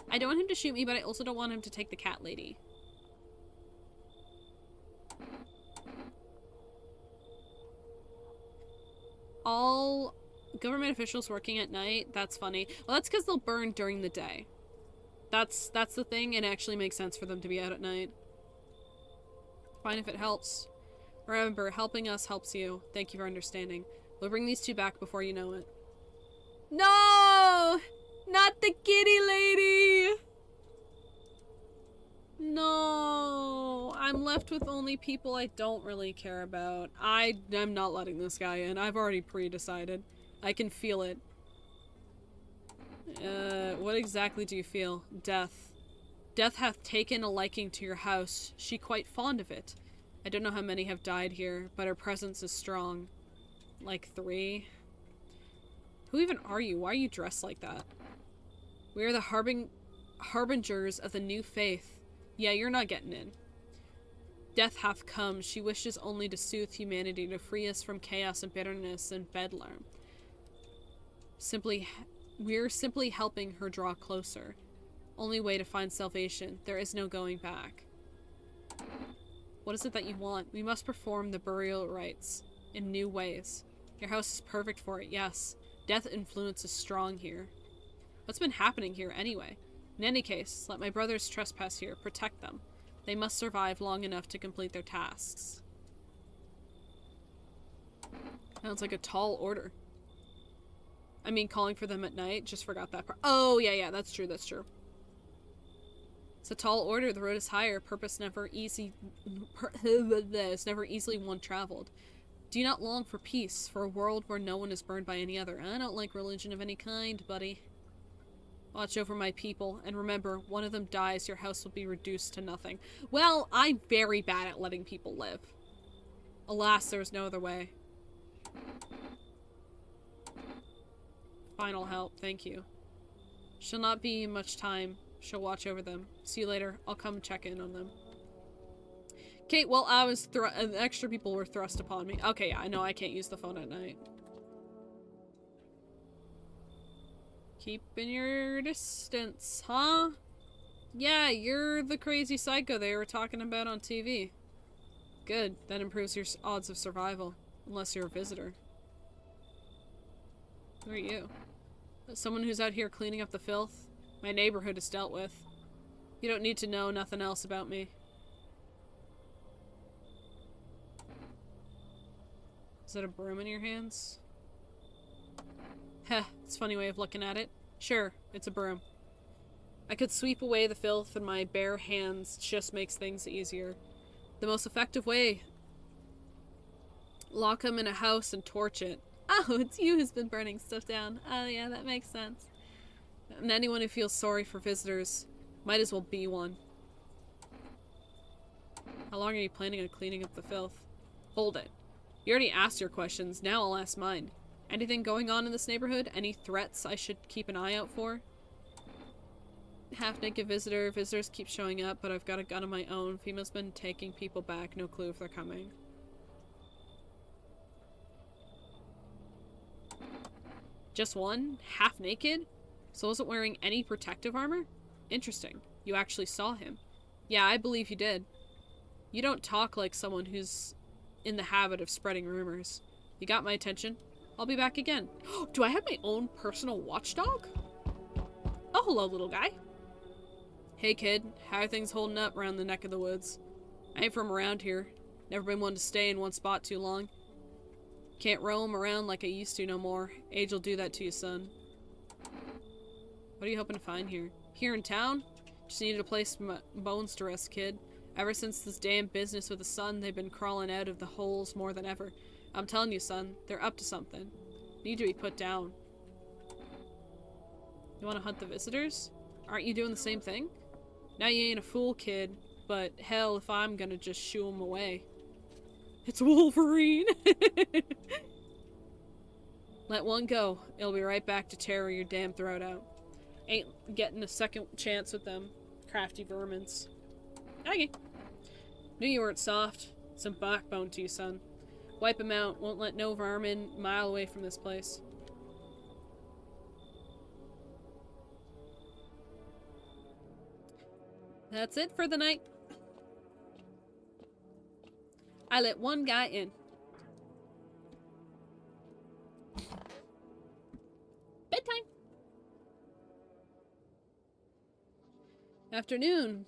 I don't want him to shoot me, but I also don't want him to take the cat lady. All government officials working at night? That's funny. Well, that's because they'll burn during the day. That's the thing, and it actually makes sense for them to be out at night. Fine if it helps. Remember, helping us helps you. Thank you for understanding. We'll bring these 2 back before you know it. No! Not the kitty lady! No! I'm left with only people I don't really care about. I'm not letting this guy in. I've already pre-decided. I can feel it. What exactly do you feel? Death. Death hath taken a liking to your house. She quite fond of it. I don't know how many have died here, but her presence is strong. Like 3. Who even are you? Why are you dressed like that? We are the harbingers of the new faith. Yeah, you're not getting in. Death hath come. She wishes only to soothe humanity, to free us from chaos and bitterness and bedlam. We're simply helping her draw closer. Only way to find salvation. There is no going back. What is it that you want? We must perform the burial rites in new ways. Your house is perfect for it, yes. Death influence is strong here. What's been happening here anyway? In any case, let my brothers trespass here. Protect them. They must survive long enough to complete their tasks. Sounds like a tall order. I mean, calling for them at night. Just forgot that part. Oh, yeah, that's true, that's true. It's a tall order. The road is higher. Purpose never easy. It's never easily one traveled. Do you not long for peace, for a world where no one is burned by any other? I don't like religion of any kind, buddy. Watch over my people, and remember, one of them dies, your house will be reduced to nothing. Well, I'm very bad at letting people live. Alas, there is no other way. Final help, thank you. Shall not be much time. She'll watch over them. See you later. I'll come check in on them. Okay, well, extra people were thrust upon me. Okay, yeah, I know I can't use the phone at night. Keeping your distance, huh? Yeah, you're the crazy psycho they were talking about on TV. Good, that improves your odds of survival. Unless you're a visitor. Who are you? Someone who's out here cleaning up the filth? My neighborhood is dealt with. You don't need to know nothing else about me. Is that a broom in your hands? Heh, it's a funny way of looking at it. Sure, it's a broom. I could sweep away the filth and my bare hands just makes things easier. The most effective way. Lock them in a house and torch it. Oh, it's you who's been burning stuff down. Oh yeah, that makes sense. And anyone who feels sorry for visitors might as well be one. How long are you planning on cleaning up the filth? Hold it. You already asked your questions, now I'll ask mine. Anything going on in this neighborhood? Any threats I should keep an eye out for? Half-naked visitor. Visitors keep showing up, but I've got a gun of my own. Female's been taking people back. No clue if they're coming. Just one? Half-naked? So wasn't wearing any protective armor? Interesting. You actually saw him. Yeah, I believe you did. You don't talk like someone who's in the habit of spreading rumors. You got my attention. I'll be back again. Do I have my own personal watchdog? Oh, hello, little guy. Hey, kid. How are things holding up around the neck of the woods? I ain't from around here. Never been one to stay in one spot too long. Can't roam around like I used to no more. Age will do that to you, son. What are you hoping to find here? Here in town? Just needed a place for my bones to rest, kid. Ever since this damn business with the sun, they've been crawling out of the holes more than ever. I'm telling you, son, they're up to something. Need to be put down. You want to hunt the visitors? Aren't you doing the same thing? Now you ain't a fool, kid, but hell if I'm gonna just shoo them away. It's Wolverine! Let one go. It'll be right back to tear your damn throat out. Ain't getting a second chance with them. Crafty vermins. Okay. Knew you weren't soft. Some backbone to you, son. Wipe him out. Won't let no vermin mile away from this place. That's it for the night. I let one guy in. Bedtime. Afternoon.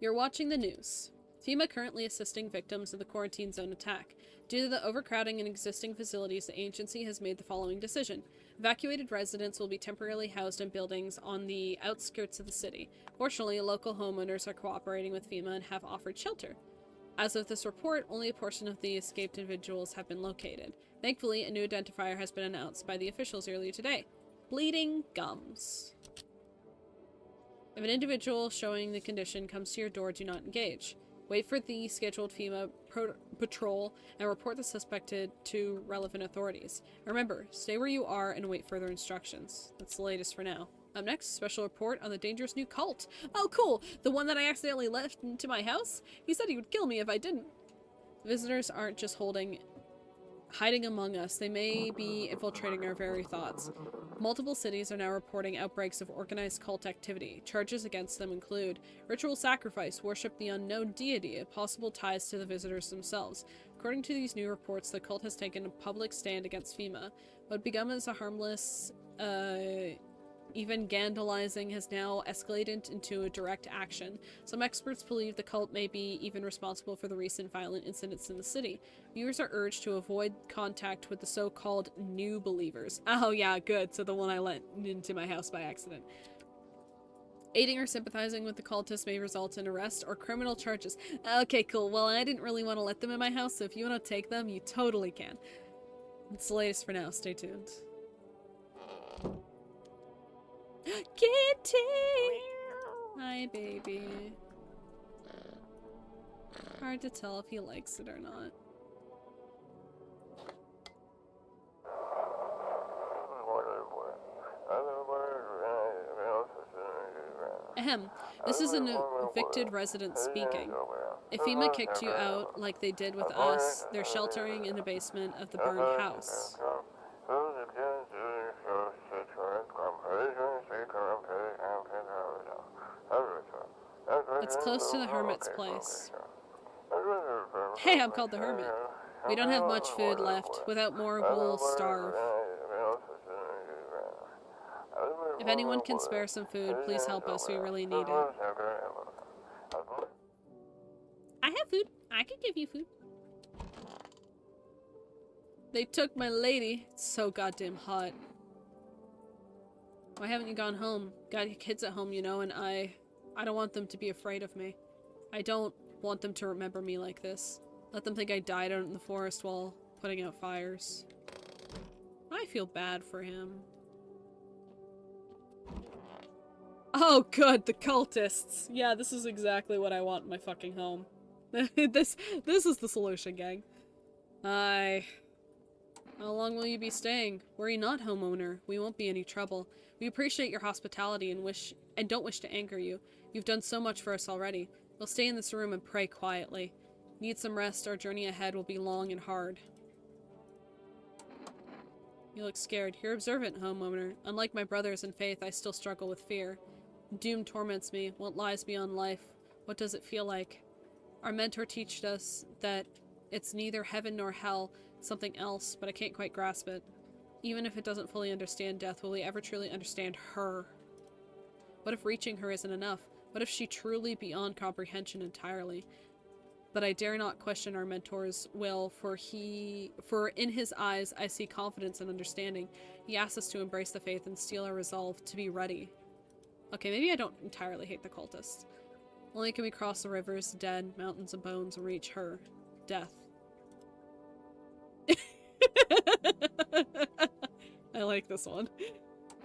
You're watching the news. FEMA currently assisting victims of the quarantine zone attack. Due to the overcrowding in existing facilities, the agency has made the following decision. Evacuated residents will be temporarily housed in buildings on the outskirts of the city. Fortunately, local homeowners are cooperating with FEMA and have offered shelter. As of this report, only a portion of the escaped individuals have been located. Thankfully, a new identifier has been announced by the officials earlier today. Bleeding gums. If an individual showing the condition comes to your door, do not engage. Wait for the scheduled FEMA patrol and report the suspected to relevant authorities. Remember, stay where you are and await further instructions. That's the latest for now. Up next, special report on the dangerous new cult. Oh, cool! The one that I accidentally left into my house? He said he would kill me if I didn't. Visitors aren't just hiding among us. They may be infiltrating our very thoughts. Multiple cities are now reporting outbreaks of organized cult activity. Charges against them include ritual sacrifice, worship the unknown deity, possible ties to the visitors themselves. According to these new reports, the cult has taken a public stand against FEMA. What had begun as a harmless, evangelizing has now escalated into a direct action. Some experts believe the cult may be even responsible for the recent violent incidents in the city. Viewers are urged to avoid contact with the so-called new believers. Oh yeah, good. So the one I let into my house by accident. Aiding or sympathizing with the cultists may result in arrest or criminal charges. Okay, cool. Well, I didn't really want to let them in my house, so if you want to take them, you totally can. It's the latest for now. Stay tuned. Kitty! Hi, baby. Hard to tell if he likes it or not. Ahem. This is an evicted resident speaking. If FEMA kicked you out like they did with us, they're sheltering in the basement of the burned house. It's close to the hermit's place. Hey, I'm called the hermit. We don't have much food left. Without more, we'll starve. If anyone can spare some food, please help us. We really need it. I have food. I can give you food. They took my lady. It's so goddamn hot. Why haven't you gone home? Got your kids at home, you know, and I don't want them to be afraid of me. I don't want them to remember me like this. Let them think I died out in the forest while putting out fires. I feel bad for him. Oh good, the cultists! Yeah, this is exactly what I want in my fucking home. This is the solution, gang. How long will you be staying? Worry not, homeowner. We won't be any trouble. We appreciate your hospitality and don't wish to anger you. You've done so much for us already. We'll stay in this room and pray quietly. Need some rest. Our journey ahead will be long and hard. You look scared. You're observant, homeowner. Unlike my brothers in faith, I still struggle with fear. Doom torments me. What lies beyond life? What does it feel like? Our mentor taught us that it's neither heaven nor hell, something else, but I can't quite grasp it. Even if it doesn't fully understand death, will we ever truly understand her? What if reaching her isn't enough? What if she truly beyond comprehension entirely? But I dare not question our mentor's will, for in his eyes I see confidence and understanding. He asks us to embrace the faith and steel our resolve to be ready. Okay, maybe I don't entirely hate the cultists. Only can we cross the rivers, dead, mountains of bones, and reach her. Death. I like this one.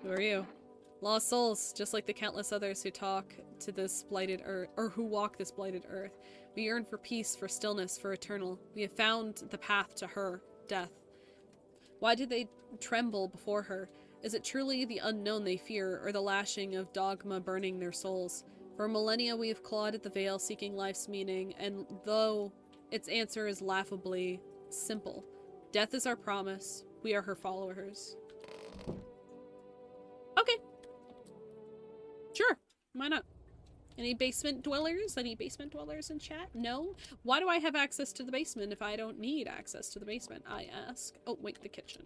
Who are you? Lost souls, just like the countless others who talk to this blighted earth, or who walk this blighted earth. We yearn for peace, for stillness, for eternal. We have found the path to her, death. Why do they tremble before her? Is it truly the unknown they fear, or the lashing of dogma burning their souls? For millennia we have clawed at the veil seeking life's meaning, and though its answer is laughably simple, death is our promise, we are her followers. Okay. Sure, why not? Any basement dwellers? Any basement dwellers in chat? No? Why do I have access to the basement if I don't need access to the basement, I ask? Oh, wait, the kitchen.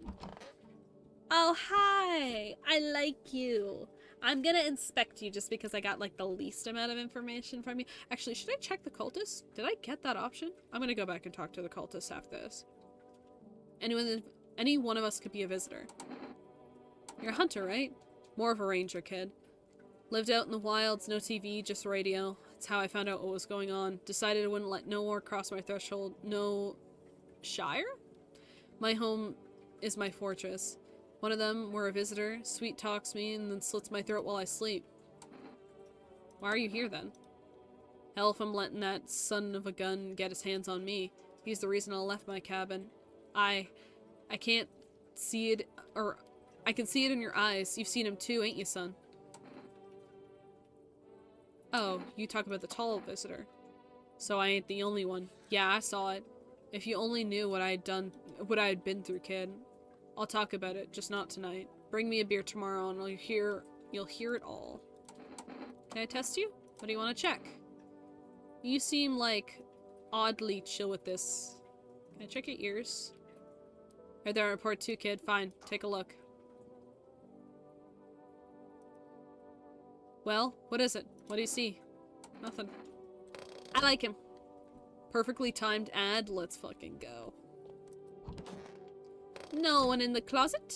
Oh, hi! I like you. I'm gonna inspect you just because I got, like, the least amount of information from you. Actually, should I check the cultists? Did I get that option? I'm gonna go back and talk to the cultists after this. Any one of us could be a visitor. You're a hunter, right? More of a ranger, kid. Lived out in the wilds, no TV, just radio. It's how I found out what was going on. Decided I wouldn't let no more cross my threshold. No Shire? My home is my fortress. One of them were a visitor, sweet talks me, and then slits my throat while I sleep. Why are you here then? Hell if I'm letting that son of a gun get his hands on me. He's the reason I left my cabin. I can't see it, or I can see it in your eyes. You've seen him too, ain't you, son? Oh, you talk about the tall visitor. So I ain't the only one. Yeah, I saw it. If you only knew what I had been through, kid. I'll talk about it, just not tonight. Bring me a beer tomorrow and you'll hear it all. Can I test you? What do you want to check? You seem like oddly chill with this. Can I check your ears? Right there, report 2, kid. Fine, take a look. Well, what is it? What do you see? Nothing. I like him. Perfectly timed ad. Let's fucking go. No one in the closet?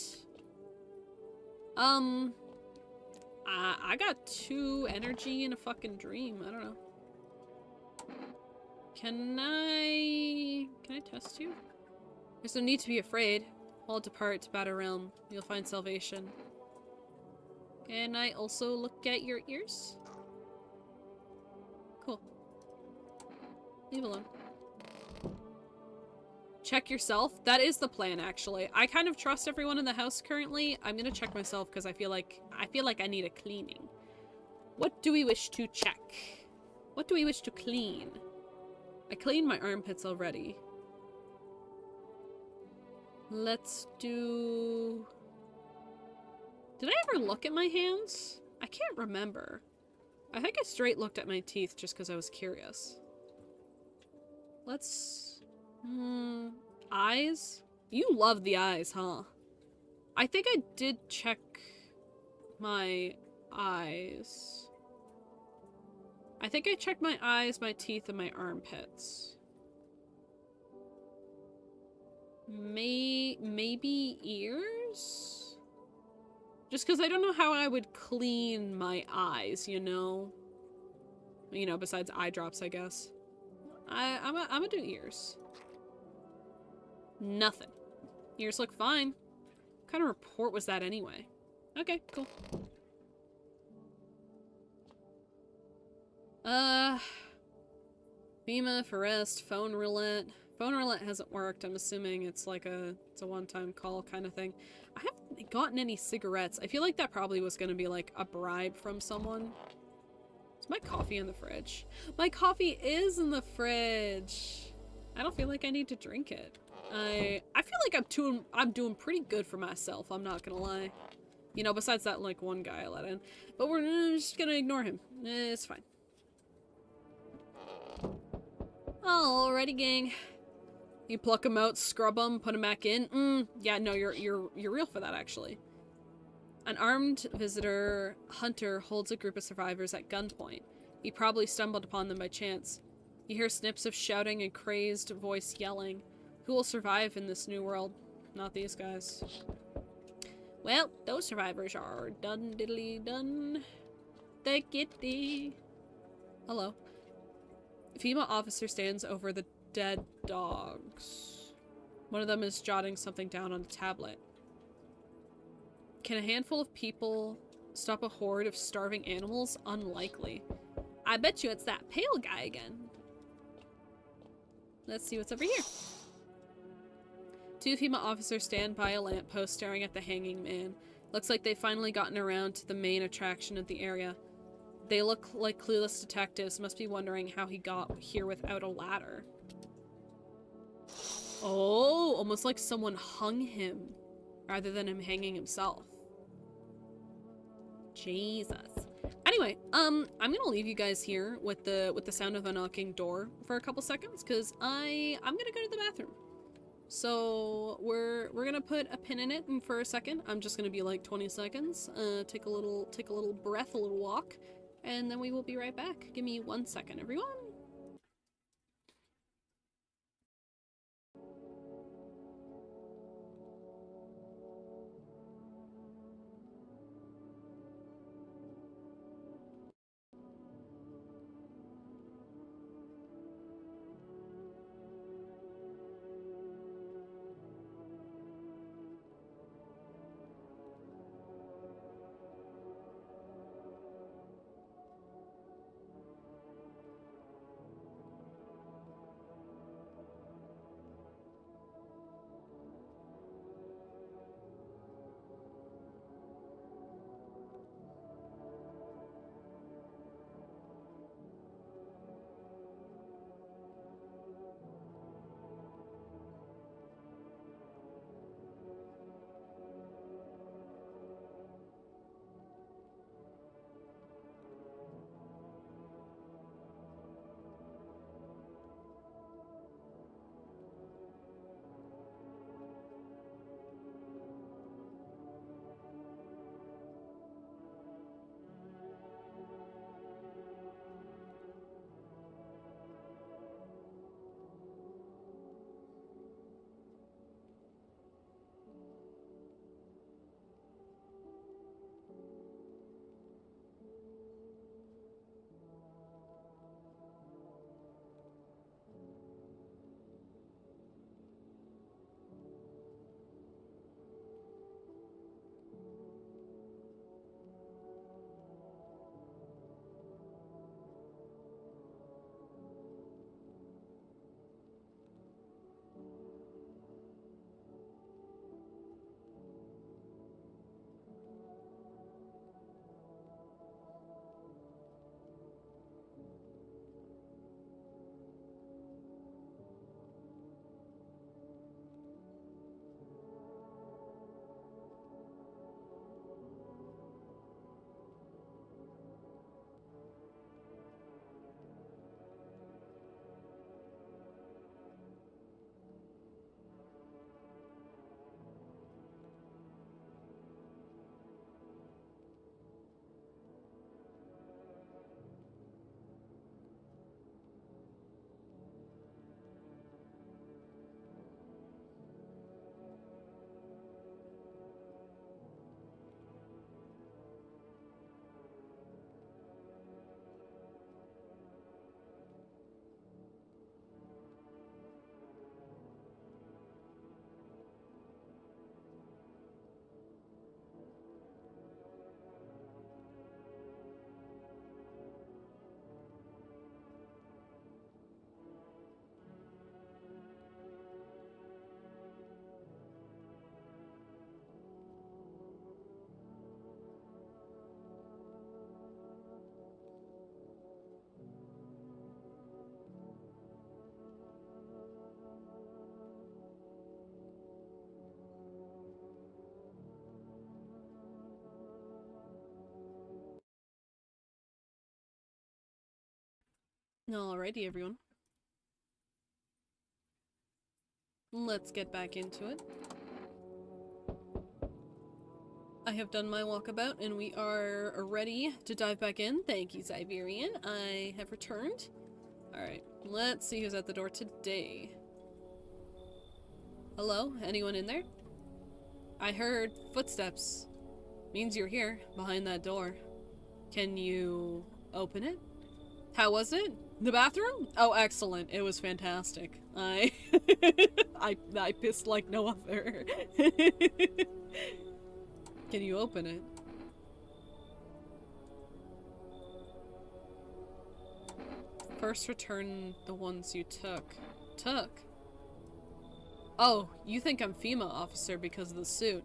I got 2 energy and a fucking dream. I don't know. Can I test you? There's no need to be afraid. All depart to Battle Realm. You'll find salvation. Can I also look at your ears? Cool. Leave alone. Check yourself. That is the plan, actually. I kind of trust everyone in the house currently. I'm gonna check myself because I feel like I need a cleaning. What do we wish to check? What do we wish to clean? I cleaned my armpits already. Let's do... Did I ever look at my hands? I can't remember. I think I straight looked at my teeth just because I was curious. Let's... Eyes? You love the eyes, huh? I think I did check my eyes. I think I checked my eyes, my teeth, and my armpits. Maybe ears? Just because I don't know how I would clean my eyes, you know? You know, besides eye drops, I guess. I'm gonna do ears. Nothing. Ears look fine. What kind of report was that anyway? Okay, cool. FEMA for rest, phone roulette. Phone roulette hasn't worked. I'm assuming it's like it's a one-time call kind of thing. I haven't gotten any cigarettes. I feel like that probably was gonna be like a bribe from someone. Is my coffee in the fridge? My coffee is in the fridge. I don't feel like I need to drink it. I feel like I'm doing pretty good for myself, I'm not gonna lie. You know, besides that like one guy I let in. But we're just gonna ignore him. It's fine. Alrighty, gang. You pluck him out, scrub him, put him back in. Yeah, no, you're real for that, actually. An armed visitor hunter holds a group of survivors at gunpoint. He probably stumbled upon them by chance. You hear snips of shouting and crazed voice yelling. Who will survive in this new world? Not these guys. Well, those survivors are done diddly done. The kitty. Hello. A female officer stands over the dead dogs. One of them is jotting something down on a tablet. Can a handful of people stop a horde of starving animals? Unlikely. I bet you it's that pale guy again. Let's see what's over here. 2 female officers stand by a lamppost staring at the hanging man. Looks like they've finally gotten around to the main attraction of the area. They look like clueless detectives, must be wondering how he got here without a ladder. Oh, almost like someone hung him rather than him hanging himself. Jesus. Anyway, I'm gonna leave you guys here with the sound of a knocking door for a couple seconds because I'm gonna go to the bathroom. So we're gonna put a pin in it, and for a second, I'm just gonna be like 20 seconds. Take a little breath, a little walk, and then we will be right back. Give me 1 second, everyone. Alrighty, everyone. Let's get back into it. I have done my walkabout and we are ready to dive back in. Thank you, Siberian. I have returned. Alright, let's see who's at the door today. Hello? Anyone in there? I heard footsteps. Means you're here, behind that door. Can you open it? How was it? The bathroom? Oh, excellent. It was fantastic. I pissed like no other. Can you open it? First return the ones you took. Oh, you think I'm FEMA officer because of the suit.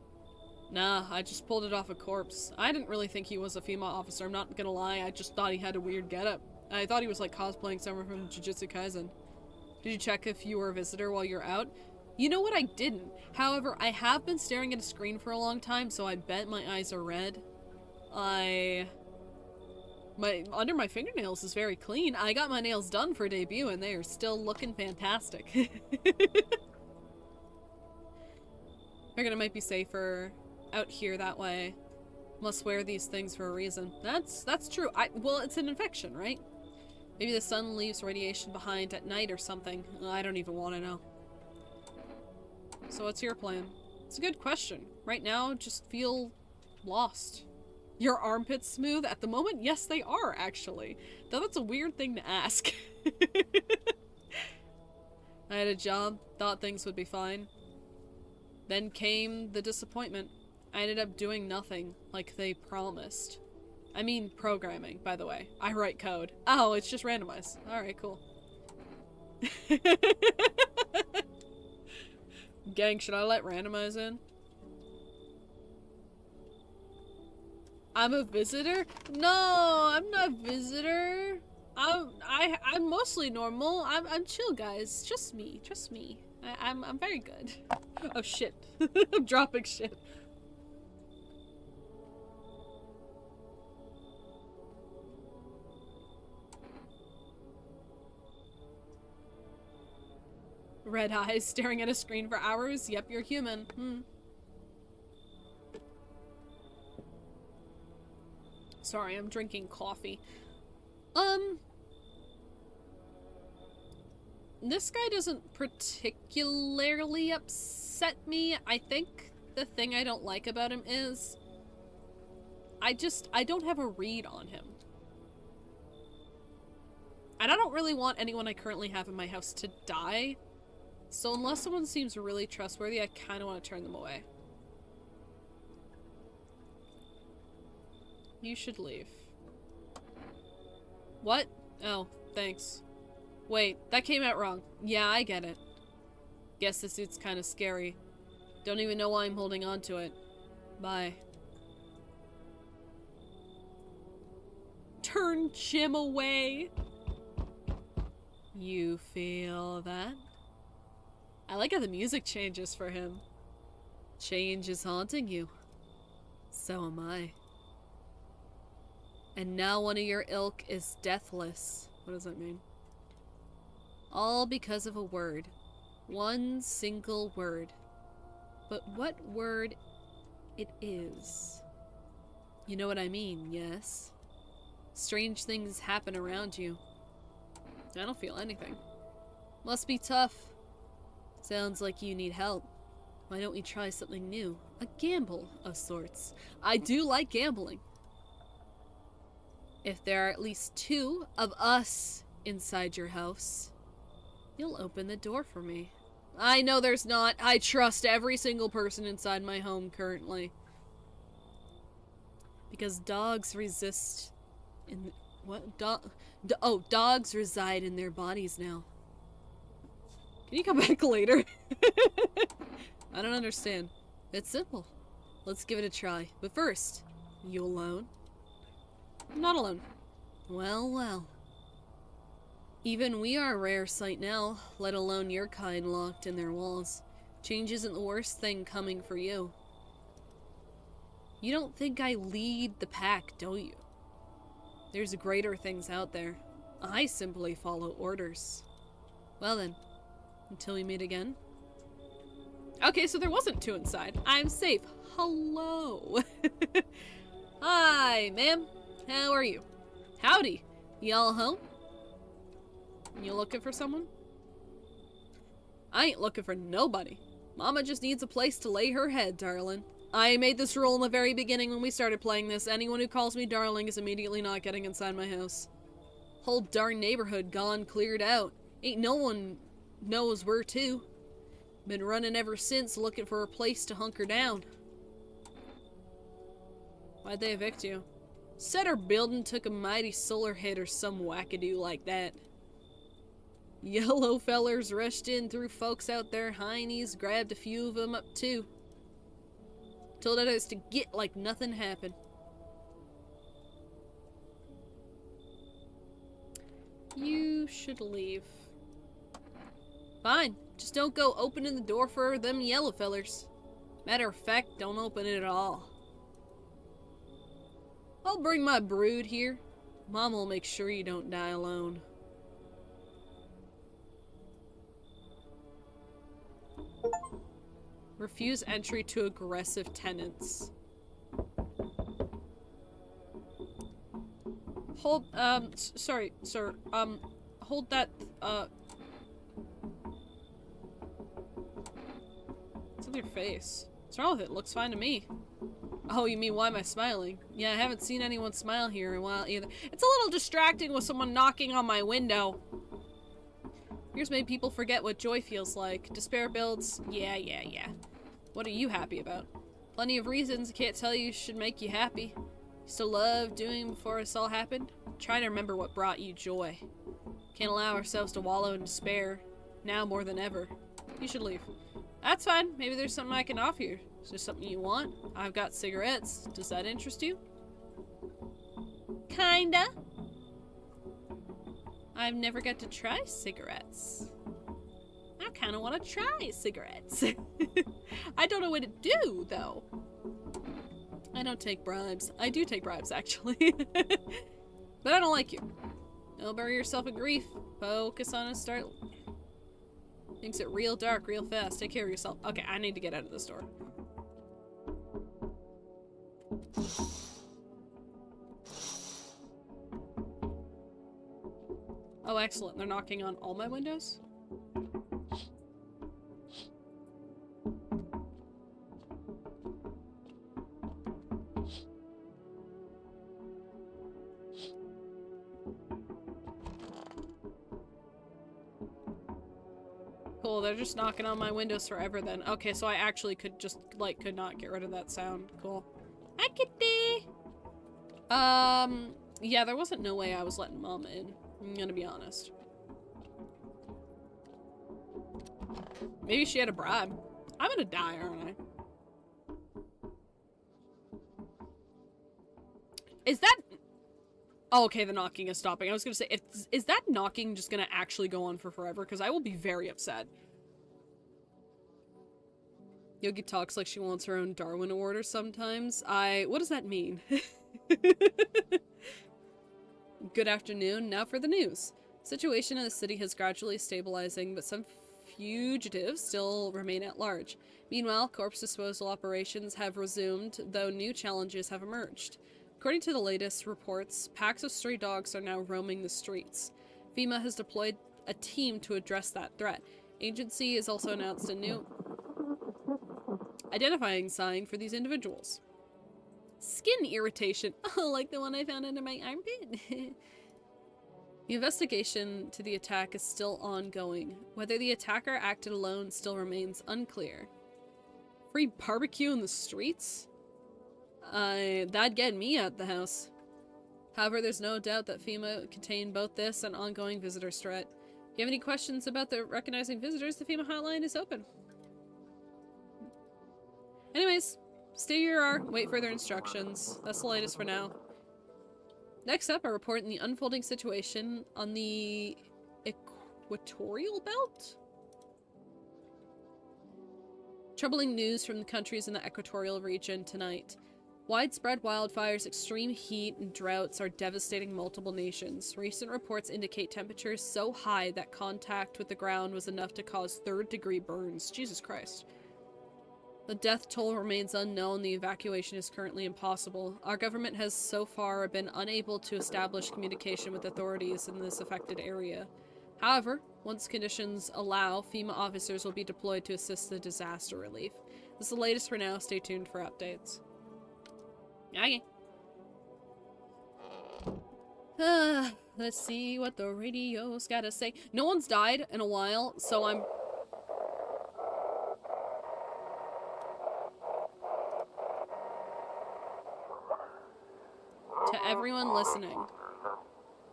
Nah, I just pulled it off a corpse. I didn't really think he was a FEMA officer, I'm not gonna lie, I just thought he had a weird getup. I thought he was like cosplaying someone from Jujutsu Kaisen. Did you check if you were a visitor while you're out? You know what, I didn't. However, I have been staring at a screen for a long time, so I bet my eyes are red. Under my fingernails is very clean. I got my nails done for debut and they are still looking fantastic. Figured it might be safer out here that way. Must wear these things for a reason. That's true. Well, it's an infection, right? Maybe the sun leaves radiation behind at night or something. I don't even want to know. So what's your plan? It's a good question. Right now, just feel lost. Your armpits smooth? At the moment, yes they are, actually. Though that's a weird thing to ask. I had a job, thought things would be fine. Then came the disappointment. I ended up doing nothing, like they promised. I mean programming, by the way. I write code. Oh, it's just randomized. Alright, cool. Gang, should I let randomize in? I'm a visitor? No, I'm not a visitor. I'm mostly normal. I'm chill, guys. Trust me. Trust me. I'm very good. Oh shit. I'm dropping shit. Red eyes staring at a screen for hours? Yep, you're human. Sorry, I'm drinking coffee. This guy doesn't particularly upset me. I think the thing I don't like about him is I don't have a read on him. And I don't really want anyone I currently have in my house to die. So unless someone seems really trustworthy, I kind of want to turn them away. You should leave. What? Oh, thanks. Wait, that came out wrong. Yeah, I get it. Guess this suit's kind of scary. Don't even know why I'm holding on to it. Bye. Turn Jim away. You feel that? I like how the music changes for him. Change is haunting you. So am I. And now one of your ilk is deathless. What does that mean? All because of a word. One single word. But what word it is? You know what I mean, yes? Strange things happen around you. I don't feel anything. Must be tough. Sounds like you need help. Why don't we try something new? A gamble of sorts. I do like gambling. If there are at least 2 of us inside your house, you'll open the door for me. I know there's not. I trust every single person inside my home currently. Because dogs resist in... What? Dogs reside in their bodies now. Can you come back later? I don't understand. It's simple. Let's give it a try. But first, you alone? I'm not alone. Well, well. Even we are a rare sight now, let alone your kind locked in their walls. Change isn't the worst thing coming for you. You don't think I lead the pack, don't you? There's greater things out there. I simply follow orders. Well then, until we meet again. Okay, so there wasn't two inside. I'm safe. Hello. Hi, ma'am. How are you? Howdy. Y'all home? You looking for someone? I ain't looking for nobody. Mama just needs a place to lay her head, darling. I made this rule in the very beginning when we started playing this. Anyone who calls me darling is immediately not getting inside my house. Whole darn neighborhood gone cleared out. Ain't no one knows where to. Been running ever since looking for a place to hunker down. Why'd they evict you? Said our building took a mighty solar hit or some wackadoo like that. Yellow fellers rushed in, threw folks out their heinies, grabbed a few of them up too. Told others to get like nothing happened. You should leave. Fine, just don't go opening the door for them yellow fellers. Matter of fact, don't open it at all. I'll bring my brood here. Mom will make sure you don't die alone. Refuse entry to aggressive tenants. Hold, sorry, sir, hold that, what's in your face? What's wrong with it? Looks fine to me. Oh, you mean why am I smiling? Yeah, I haven't seen anyone smile here in a while either. It's a little distracting with someone knocking on my window. Fears made people forget what joy feels like. Despair builds. Yeah. What are you happy about? Plenty of reasons I can't tell you should make you happy. Used to love doing before this all happened. Try to remember what brought you joy. Can't allow ourselves to wallow in despair. Now more than ever. You should leave. That's fine. Maybe there's something I can offer you. Is there something you want? I've got cigarettes. Does that interest you? Kinda. I've never got to try cigarettes. I kinda wanna try cigarettes. I don't know what to do, though. I don't take bribes. I do take bribes, actually. But I don't like you. Don't bury yourself in grief. Focus on it, start... Things get real dark real fast. Take care of yourself. Okay, I need to get out of this door. Oh, excellent. They're knocking on all my windows? Cool, they're just knocking on my windows forever then. Okay, so I actually could just, like, could not get rid of that sound. Cool. Hi, kitty! Yeah, there wasn't no way I was letting Mom in. I'm gonna be honest. Maybe she had a bribe. I'm gonna die, aren't I? Is that... Oh, okay, the knocking is stopping. I was gonna say, is that knocking just gonna actually go on for forever? Because I will be very upset. Yogi talks like she wants her own Darwin Award or sometimes. What does that mean? Good afternoon. Now for the news. Situation in the city has gradually stabilizing, but some fugitives still remain at large. Meanwhile, corpse disposal operations have resumed, though new challenges have emerged. According to the latest reports, packs of stray dogs are now roaming the streets. FEMA has deployed a team to address that threat. Agency has also announced a new identifying sign for these individuals. Skin irritation. Oh, like the one I found under my armpit. The investigation to the attack is still ongoing. Whether the attacker acted alone still remains unclear. Free barbecue in the streets? That'd get me out the house. However, there's no doubt that FEMA contained both this and ongoing visitor threat. If you have any questions about the recognizing visitors, the FEMA hotline is open. Anyways, stay where you are, wait for their instructions. That's the latest for now. Next up, a report on the unfolding situation on the equatorial belt? Troubling news from the countries in the equatorial region tonight. Widespread wildfires, extreme heat, and droughts are devastating multiple nations. Recent reports indicate temperatures so high that contact with the ground was enough to cause third-degree burns. Jesus Christ. The death toll remains unknown. The evacuation is currently impossible. Our government has so far been unable to establish communication with authorities in this affected area. However, once conditions allow, FEMA officers will be deployed to assist the disaster relief. This is the latest for now. Stay tuned for updates. Okay. Let's see what the radio's gotta say. No one's died in a while, so I'm... To everyone listening,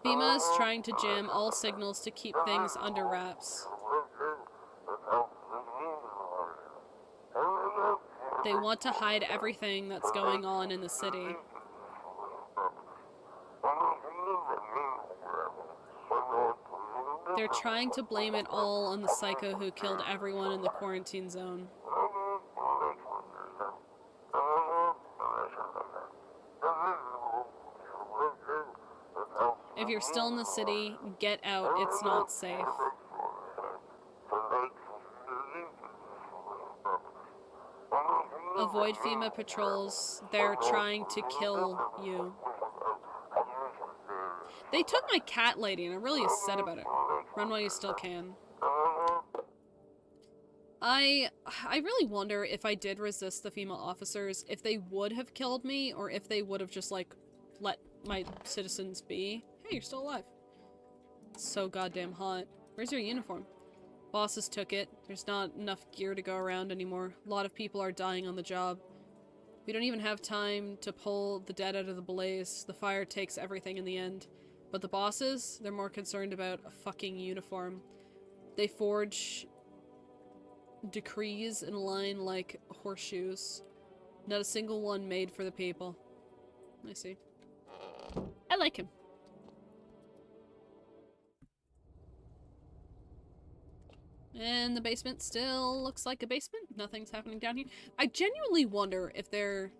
FEMA is trying to jam all signals to keep things under wraps. They want to hide everything that's going on in the city. They're trying to blame it all on the psycho who killed everyone in the quarantine zone. If you're still in the city, get out. It's not safe. Avoid FEMA patrols. They're trying to kill you. They took my cat lady and I'm really upset about it. Run while you still can. I really wonder if I did resist the FEMA officers, if they would have killed me or if they would have just like let my citizens be. Hey, you're still alive. It's so goddamn hot. Where's your uniform? Bosses took it. There's not enough gear to go around anymore. A lot of people are dying on the job. We don't even have time to pull the dead out of the blaze. The fire takes everything in the end. But the bosses, they're more concerned about a fucking uniform. They forge decrees in line like horseshoes. Not a single one made for the people. I see. I like him. And the basement still looks like a basement. Nothing's happening down here. I genuinely wonder if they're...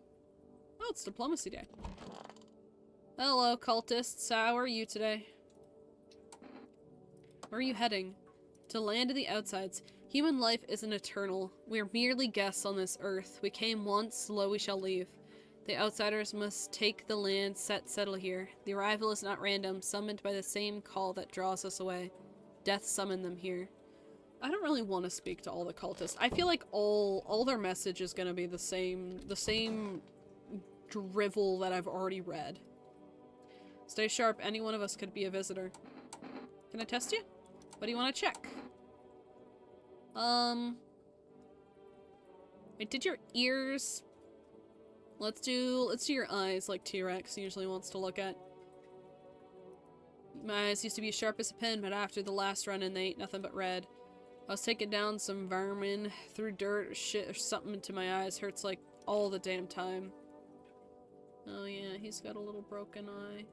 Oh, it's Diplomacy Day. Hello, cultists. How are you today? Where are you heading? To land of the outsides. Human life isn't eternal. We are merely guests on this earth. We came once, slow we shall leave. The outsiders must take the land, settle here. The arrival is not random, summoned by the same call that draws us away. Death summoned them here. I don't really want to speak to all the cultists. I feel like all their message is gonna be the same drivel that I've already read. Stay sharp, any one of us could be a visitor. Can I test you? What do you want to check? I did your ears. Let's do your eyes like T-Rex usually wants to look at. My eyes used to be sharp as a pin, but after the last run-in they ain't nothing but red. I was taking down some vermin, threw dirt or shit or something into my eyes. Hurts like all the damn time. Oh yeah, he's got a little broken eye.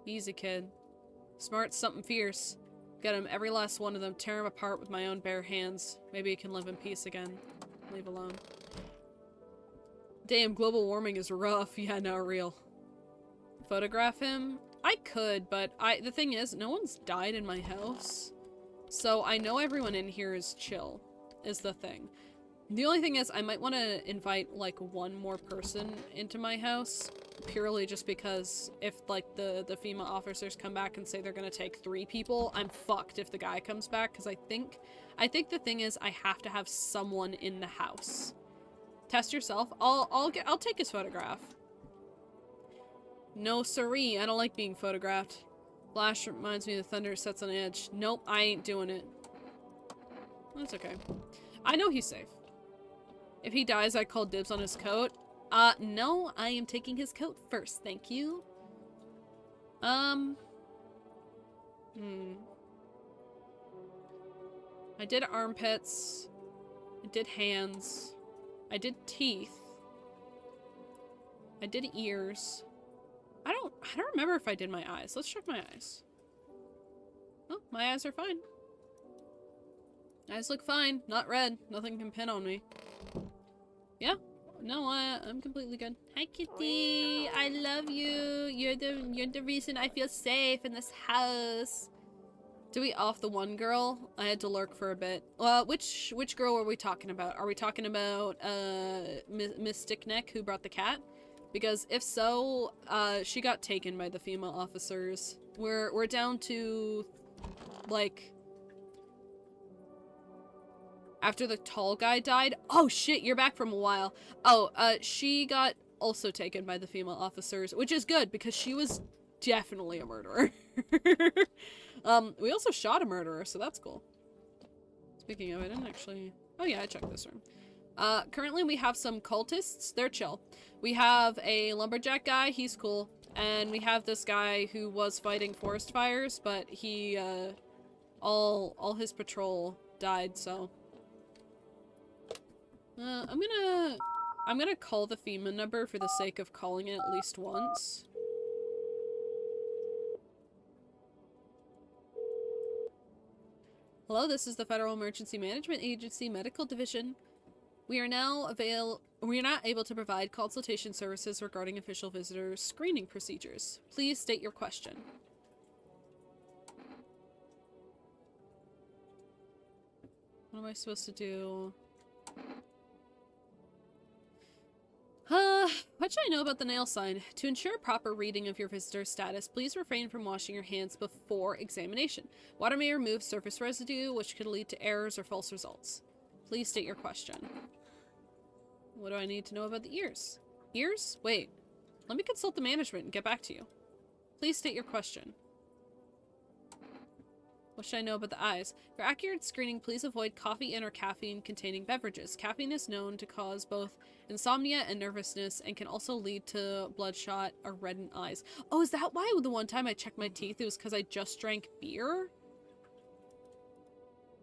Easy, kid. Smart, something fierce. Get him, every last one of them. Tear him apart with my own bare hands. Maybe he can live in peace again. Leave alone. Damn, global warming is rough. Yeah, no, real. Photograph him? I could, but the thing is, no one's died in my house. So I know everyone in here is chill, is the thing. The only thing is, I might want to invite, like, one more person into my house. Purely just because if, like, the FEMA officers come back and say they're gonna take 3 people, I'm fucked if the guy comes back, because I think the thing is, I have to have someone in the house. Test yourself. I'll take his photograph. No siree, I don't like being photographed. Flash reminds me of the thunder sets on edge. Nope, I ain't doing it. That's okay. I know he's safe. If he dies, I call dibs on his coat. No, I am taking his coat first, thank you. I did armpits. I did hands. I did teeth. I did ears. I don't remember if I did my eyes. Let's check my eyes. Oh, my eyes are fine. Eyes look fine. Not red. Nothing can pin on me. Yeah. No, I'm completely good. Hi, Kitty. I love you. You're the reason I feel safe in this house. Do we off the one girl? I had to lurk for a bit. Which girl are we talking about? Are we talking about Miss Stickneck who brought the cat? Because if so, she got taken by the female officers. We're down to like after the tall guy died. Oh shit, you're back from a while. Oh, she got also taken by the female officers, which is good because she was definitely a murderer. We also shot a murderer, so that's cool. Speaking of, I didn't actually... Oh yeah, I checked this room. Currently we have some cultists. They're chill. We have a lumberjack guy. He's cool. And we have this guy who was fighting forest fires, but he, all his patrol died, so... I'm gonna call the FEMA number for the sake of calling it at least once. Hello, this is the Federal Emergency Management Agency Medical Division. We are not able to provide consultation services regarding official visitor screening procedures. Please state your question. What am I supposed to do? What should I know about the nail sign? To ensure proper reading of your visitor status, please refrain from washing your hands before examination. Water may remove surface residue, which could lead to errors or false results. Please state your question. What do I need to know about the ears? Ears? Wait. Let me consult the management and get back to you. Please state your question. What should I know about the eyes? For accurate screening, please avoid coffee and or caffeine-containing beverages. Caffeine is known to cause both insomnia and nervousness and can also lead to bloodshot or reddened eyes. Oh, is that why the one time I checked my teeth, it was because I just drank beer?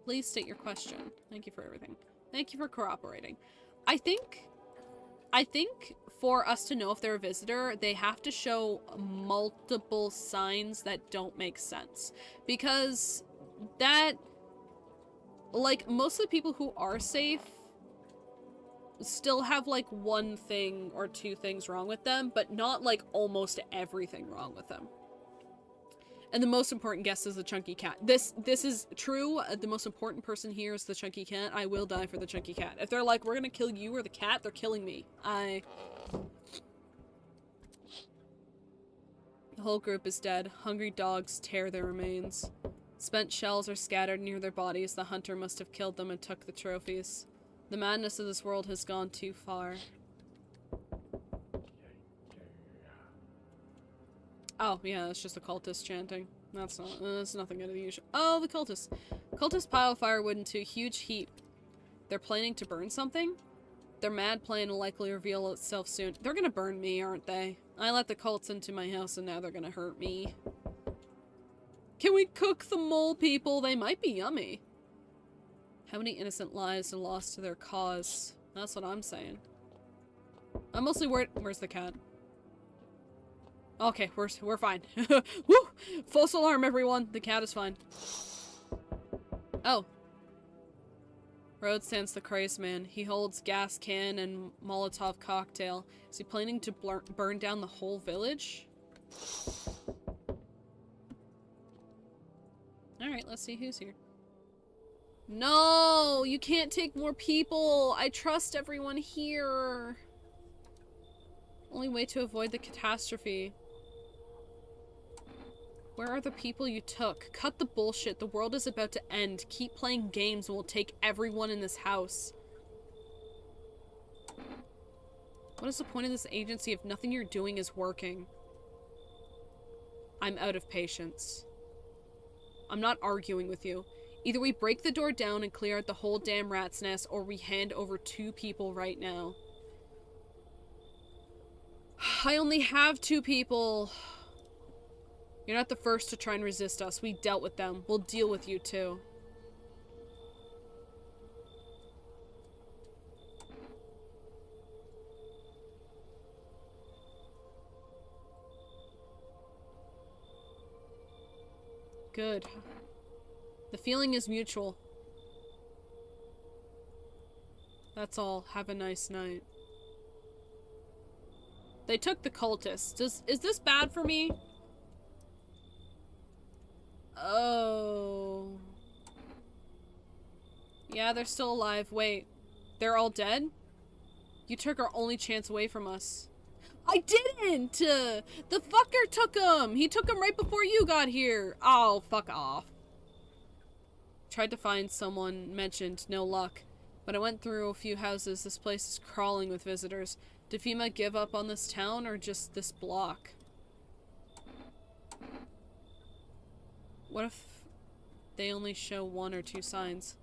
Please state your question. Thank you for everything. Thank you for cooperating. I think for us to know if they're a visitor, they have to show multiple signs that don't make sense. Because that, like, most of the people who are safe still have, like, one thing or two things wrong with them, but not, like, almost everything wrong with them. And the most important guest is the chunky cat. This is true. The most important person here is the chunky cat. I will die for the chunky cat. If they're like, we're gonna kill you or the cat, they're killing me. The whole group is dead. Hungry dogs tear their remains. Spent shells are scattered near their bodies. The hunter must have killed them and took the trophies. The madness of this world has gone too far. Oh, yeah, that's just a cultist chanting. That's nothing unusual. Oh, the cultists. Cultists pile firewood into a huge heap. They're planning to burn something? Their mad plan will likely reveal itself soon. They're gonna burn me, aren't they? I let the cults into my house and now they're gonna hurt me. Can we cook the mole people? They might be yummy. How many innocent lives are lost to their cause? That's what I'm saying. I'm mostly worried. Where's the cat? Okay, we're fine. Woo! False alarm, everyone. The cat is fine. Oh. Road stands the crazed man. He holds gas can and Molotov cocktail. Is he planning to burn down the whole village? Alright, let's see who's here. No! You can't take more people! I trust everyone here! Only way to avoid the catastrophe. Where are the people you took? Cut the bullshit. The world is about to end. Keep playing games and we'll take everyone in this house. What is the point of this agency if nothing you're doing is working? I'm out of patience. I'm not arguing with you. Either we break the door down and clear out the whole damn rat's nest, or we hand over 2 people right now. I only have 2 people. You're not the first to try and resist us. We dealt with them. We'll deal with you too. Good. The feeling is mutual. That's all. Have a nice night. They took the cultists. Is this bad for me? Oh. Yeah, they're still alive. Wait. They're all dead? You took our only chance away from us. I didn't! The fucker took him! He took him right before you got here! Oh, fuck off. Tried to find someone, mentioned, no luck. But I went through a few houses. This place is crawling with visitors. Did FEMA give up on this town or just this block? What if they only show 1 or 2 signs?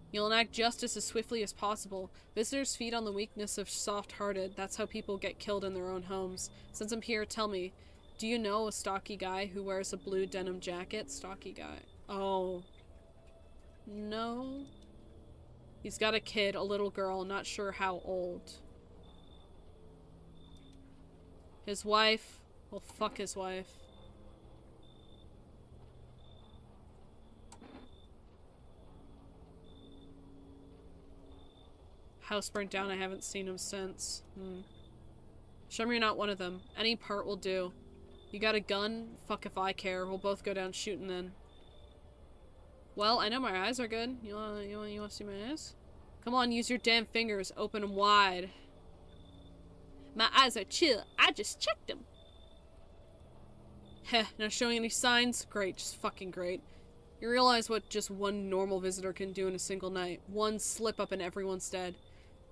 You'll enact justice as swiftly as possible. Visitors feed on the weakness of soft-hearted. That's how people get killed in their own homes. Since I'm here, tell me, do you know a stocky guy who wears a blue denim jacket? Stocky guy. Oh. No. He's got a kid, a little girl, not sure how old. His wife. Well, fuck his wife. House burnt down, I haven't seen him since. Show me you're not one of them. Any part will do. You got a gun? Fuck if I care. We'll both go down shooting then. Well, I know my eyes are good. You wanna see my eyes? Come on, use your damn fingers. Open them wide. My eyes are chill. I just checked them. Heh, not showing any signs? Great, just fucking great. You realize what just one normal visitor can do in a single night. One slip up and everyone's dead.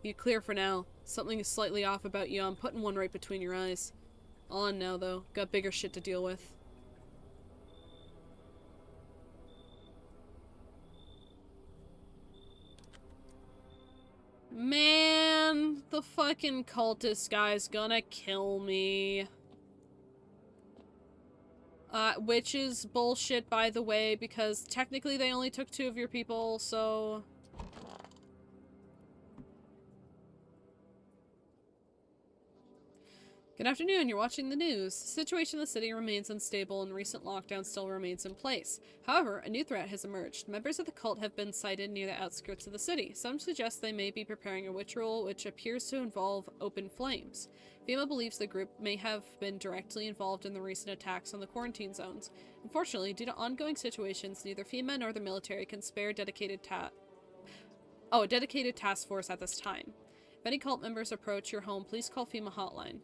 Be clear for now. Something is slightly off about you. I'm putting one right between your eyes. All on now, though. Got bigger shit to deal with. Man, the fucking cultist guy's gonna kill me. Which is bullshit, by the way, because technically they only took 2 of your people, so... Good afternoon, you're watching the news. The situation in the city remains unstable and recent lockdown still remains in place. However, a new threat has emerged. Members of the cult have been sighted near the outskirts of the city. Some suggest they may be preparing a ritual which appears to involve open flames. FEMA believes the group may have been directly involved in the recent attacks on the quarantine zones. Unfortunately, due to ongoing situations, neither FEMA nor the military can spare a dedicated task force at this time. If any cult members approach your home, please call FEMA hotline.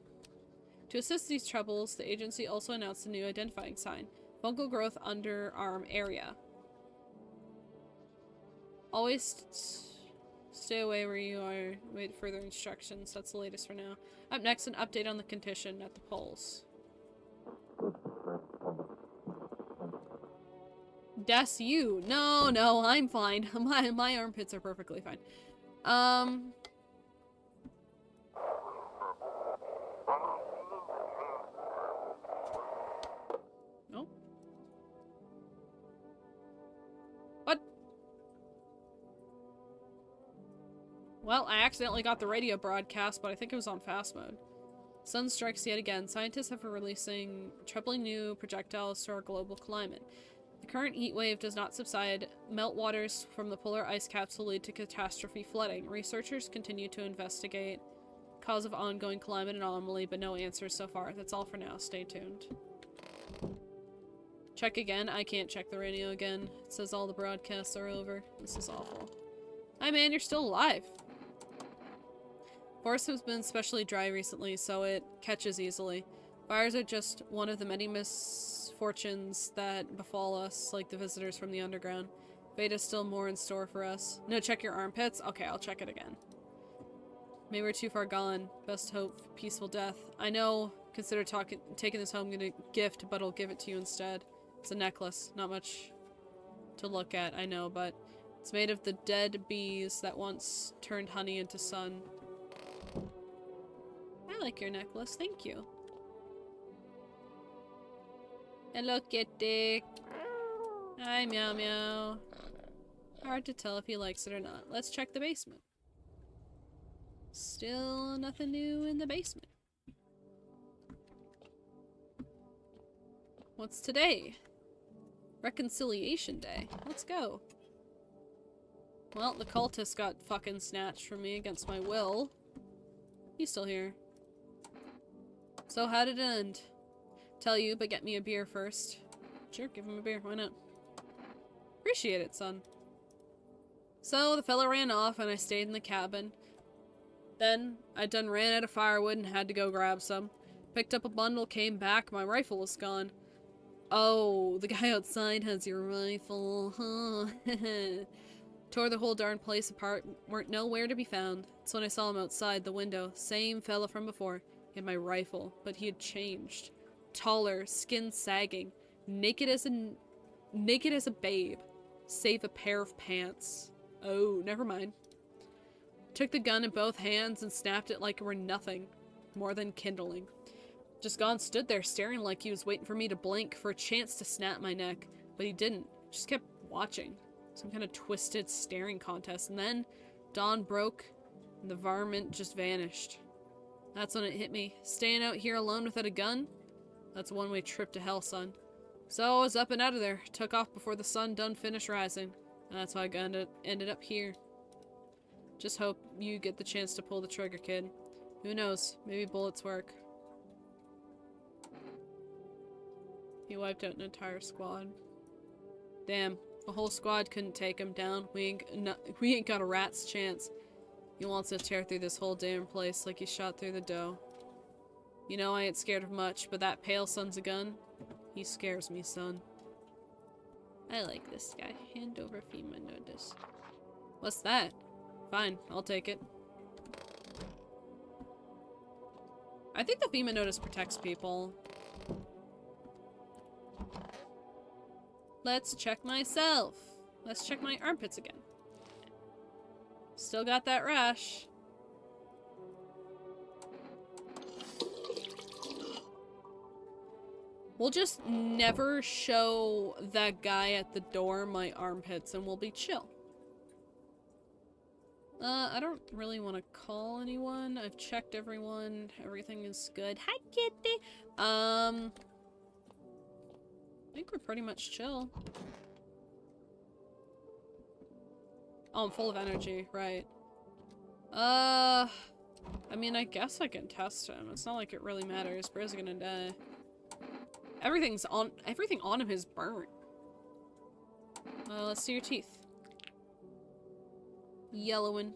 To assist these troubles, the agency also announced a new identifying sign. Fungal growth underarm area. Always stay away where you are. Wait further instructions. That's the latest for now. Up next, an update on the condition at the polls. That's you. No, I'm fine. My armpits are perfectly fine. No. What? Well, I accidentally got the radio broadcast, but I think it was on fast mode. Sun strikes yet again. Scientists have been releasing troubling new projectiles to our global climate. The current heat wave does not subside. Meltwaters from the polar ice caps will lead to catastrophe flooding. Researchers continue to investigate cause of ongoing climate anomaly, but no answers so far. That's all for now. Stay tuned. Check again. I can't check the radio again. It says all the broadcasts are over. This is awful. Hi man, you're still alive. Forest has been especially dry recently, so it catches easily. Fires are just one of the many misfortunes that befall us, like the visitors from the underground. Fate is still more in store for us. No, check your armpits? Okay, I'll check it again. Maybe we're too far gone. Best hope for peaceful death. I know, consider taking this home gonna gift, but I'll give it to you instead. It's a necklace. Not much to look at, I know, but it's made of the dead bees that once turned honey into sun. I like your necklace, thank you. Hello, kitty. Hi, meow meow. Hard to tell if he likes it or not. Let's check the basement. Still nothing new in the basement. What's today? Reconciliation Day. Let's go. Well, the cultist got fucking snatched from me against my will. He's still here. So how did it end? Tell you, but get me a beer first. Sure, give him a beer, why not? Appreciate it, son. So the fella ran off and I stayed in the cabin. Then I done ran out of firewood and had to go grab some. Picked up a bundle, came back, my rifle was gone. Oh, the guy outside has your rifle, huh? Tore the whole darn place apart, weren't nowhere to be found. That's when I saw him outside the window. Same fella from before. He had my rifle, but he had changed. Taller, skin sagging, naked as a babe, save a pair of pants. Oh, never mind. Took the gun in both hands and snapped it like it were nothing more than kindling. Just gone stood there staring like he was waiting for me to blink for a chance to snap my neck, but he didn't. Just kept watching. Some kind of twisted staring contest, and then dawn broke and the varmint just vanished. That's when it hit me. Staying out here alone without a gun? That's a one-way trip to hell, son. So I was up and out of there. Took off before the sun done finished rising. And that's how I ended up here. Just hope you get the chance to pull the trigger, kid. Who knows? Maybe bullets work. He wiped out an entire squad. Damn, a whole squad couldn't take him down. We ain't got a rat's chance. He wants to tear through this whole damn place like he shot through the dough. You know I ain't scared of much, but that pale son's a gun. He scares me, son. I like this guy. Hand over FEMA notice. What's that? Fine, I'll take it. I think the FEMA notice protects people. Let's check myself. Let's check my armpits again. Still got that rash. We'll just never show that guy at the door my armpits and we'll be chill. I don't really want to call anyone. I've checked everyone. Everything is good. Hi, kitty. I think we're pretty much chill. Oh, I'm full of energy, right. I mean, I guess I can test him. It's not like it really matters. Bro's gonna die. Everything on him is burnt. Let's see your teeth. Yellowing.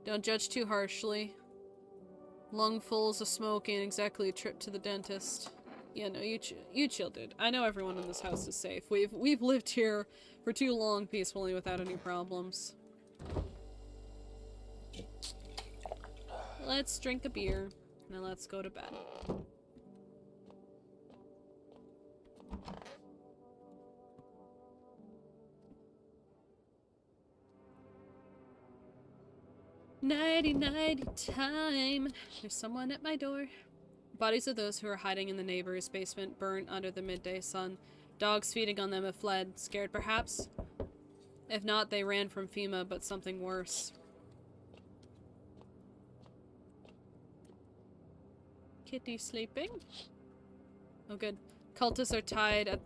Don't judge too harshly. Lungfuls of smoke ain't exactly a trip to the dentist. Yeah, no, you chill, dude. I know everyone in this house is safe. We've lived here for too long peacefully without any problems. Let's drink a beer. Now let's go to bed. Nighty-nighty time. There's someone at my door. Bodies of those who are hiding in the neighbor's basement burnt under the midday sun. Dogs feeding on them have fled, scared perhaps? If not, they ran from FEMA, but something worse. Kitty sleeping? Oh good. Cultists are tied up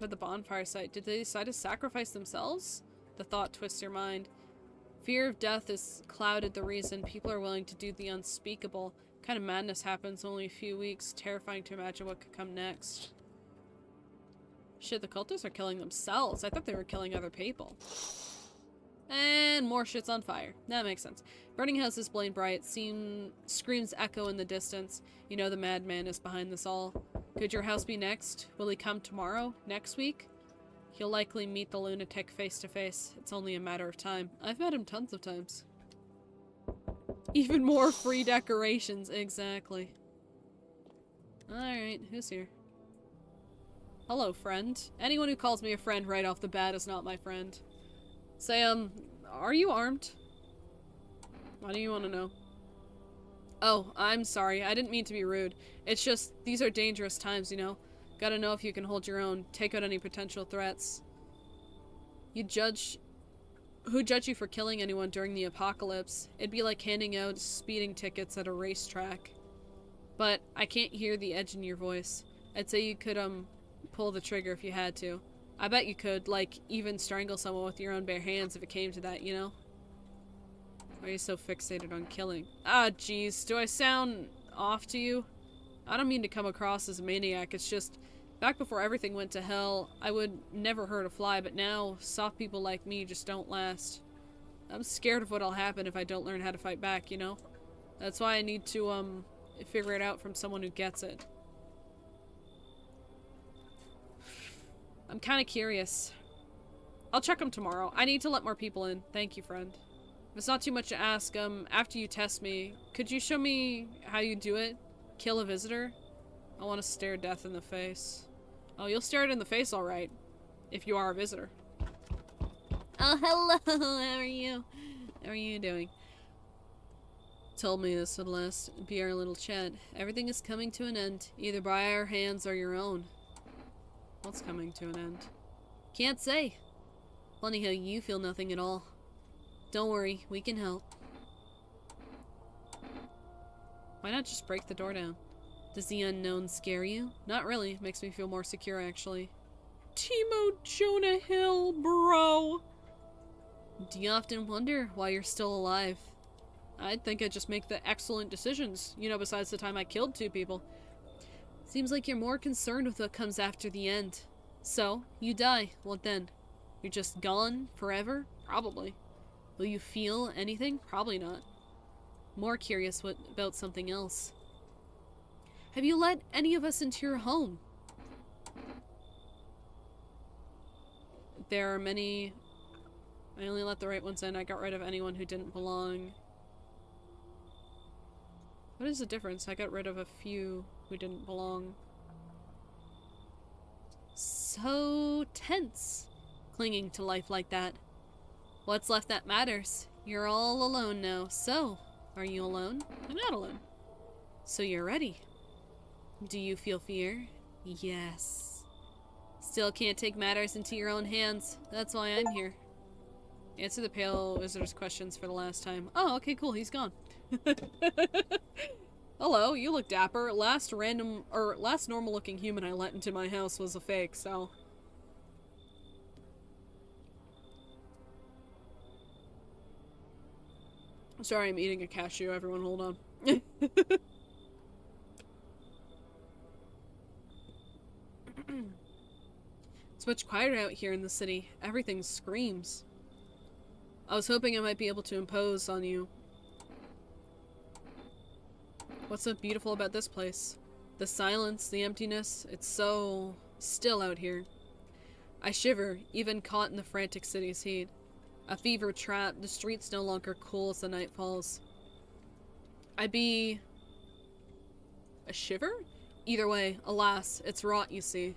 at the bonfire site. Did they decide to sacrifice themselves? The thought twists your mind. Fear of death has clouded the reason people are willing to do the unspeakable. What kind of madness happens in only a few weeks? Terrifying to imagine what could come next. Shit, the cultists are killing themselves. I thought they were killing other people. And more shit's on fire. That makes sense. Burning houses blame bright. Screams echo in the distance. You know the madman is behind this all. Could your house be next? Will he come tomorrow? Next week? He'll likely meet the lunatic face to face. It's only a matter of time. I've met him tons of times. Even more free decorations. Exactly. Alright, who's here? Hello, friend. Anyone who calls me a friend right off the bat is not my friend. Say, are you armed? Why do you want to know? Oh, I'm sorry. I didn't mean to be rude. It's just, these are dangerous times, you know? Gotta know if you can hold your own. Take out any potential threats. Who judge you for killing anyone during the apocalypse? It'd be like handing out speeding tickets at a racetrack. But I can't hear the edge in your voice. I'd say you could, pull the trigger if you had to. I bet you could, like, even strangle someone with your own bare hands if it came to that, you know? Why are you so fixated on killing? Ah, jeez. Do I sound off to you. I don't mean to come across as a maniac, it's just, back before everything went to hell, I would never hurt a fly, but now, soft people like me just don't last. I'm scared of what'll happen if I don't learn how to fight back, you know? That's why I need to, figure it out from someone who gets it. I'm kinda curious. I'll check them tomorrow. I need to let more people in. Thank you, friend. If it's not too much to ask, after you test me, could you show me how you do it? Kill a visitor? I want to stare death in the face. Oh, you'll stare it in the face alright. If you are a visitor. Oh, hello. How are you? How are you doing? Told me this would last, be our little chat. Everything is coming to an end, either by our hands or your own. What's coming to an end? Can't say. Funny how you feel nothing at all. Don't worry, we can help. Why not just break the door down? Does the unknown scare you? Not really. Makes me feel more secure, actually. Timo Jonah Hill, bro! Do you often wonder why you're still alive? I'd think I'd just make the excellent decisions, you know, besides the time I killed 2 people. Seems like you're more concerned with what comes after the end. So, you die. What then? You're just gone forever? Probably. Will you feel anything? Probably not. More curious about something else. Have you let any of us into your home? There are many... I only let the right ones in. I got rid of anyone who didn't belong. What is the difference? I got rid of a few who didn't belong. So tense. Clinging to life like that. What's left that matters? You're all alone now. So, are you alone? I'm not alone. So you're ready. Do you feel fear? Yes. Still can't take matters into your own hands. That's why I'm here. Answer the Pale Visitor's questions for the last time. Oh, okay, cool. He's gone. Hello, you look dapper. Last normal looking human I let into my house was a fake, so... Sorry, I'm eating a cashew. Everyone hold on. It's much quieter out here in the city. Everything screams. I was hoping I might be able to impose on you. What's so beautiful about this place? The silence, the emptiness. It's so still out here. I shiver, even caught in the frantic city's heat. A fever trap, the streets no longer cool as the night falls. I'd be... a shiver? Either way, alas, it's rot, you see.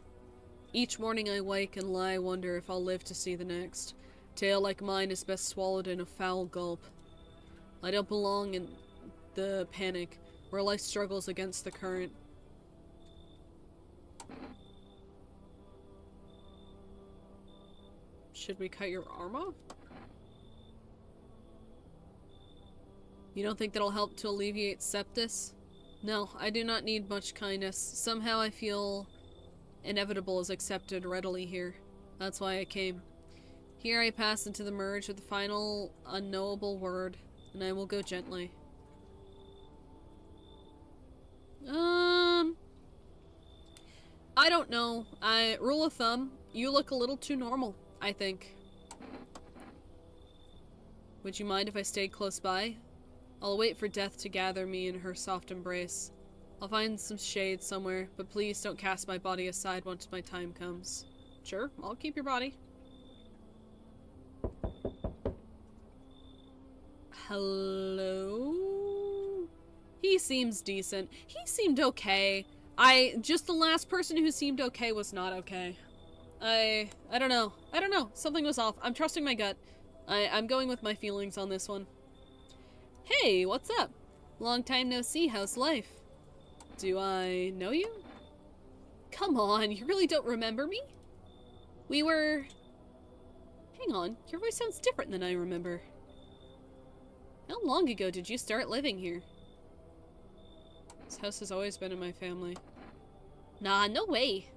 Each morning I wake and lie wonder if I'll live to see the next. Tale like mine is best swallowed in a foul gulp. I don't belong in the panic, where life struggles against the current. Should we cut your arm off? You don't think that'll help to alleviate sepsis? No, I do not need much kindness. Somehow I feel inevitable is accepted readily here. That's why I came. Here I pass into the merge with the final unknowable word, and I will go gently. I don't know. Rule of thumb, you look a little too normal, I think. Would you mind if I stayed close by? I'll wait for death to gather me in her soft embrace. I'll find some shade somewhere, but please don't cast my body aside once my time comes. Sure, I'll keep your body. Hello? He seems decent. He seemed okay. Just the last person who seemed okay was not okay. I don't know. I don't know. Something was off. I'm trusting my gut. I'm going with my feelings on this one. Hey, what's up? Long time no see. How's life? Do I know you? Come on, you really don't remember me? We were... Hang on, your voice sounds different than I remember. How long ago did you start living here? This house has always been in my family. Nah, no way.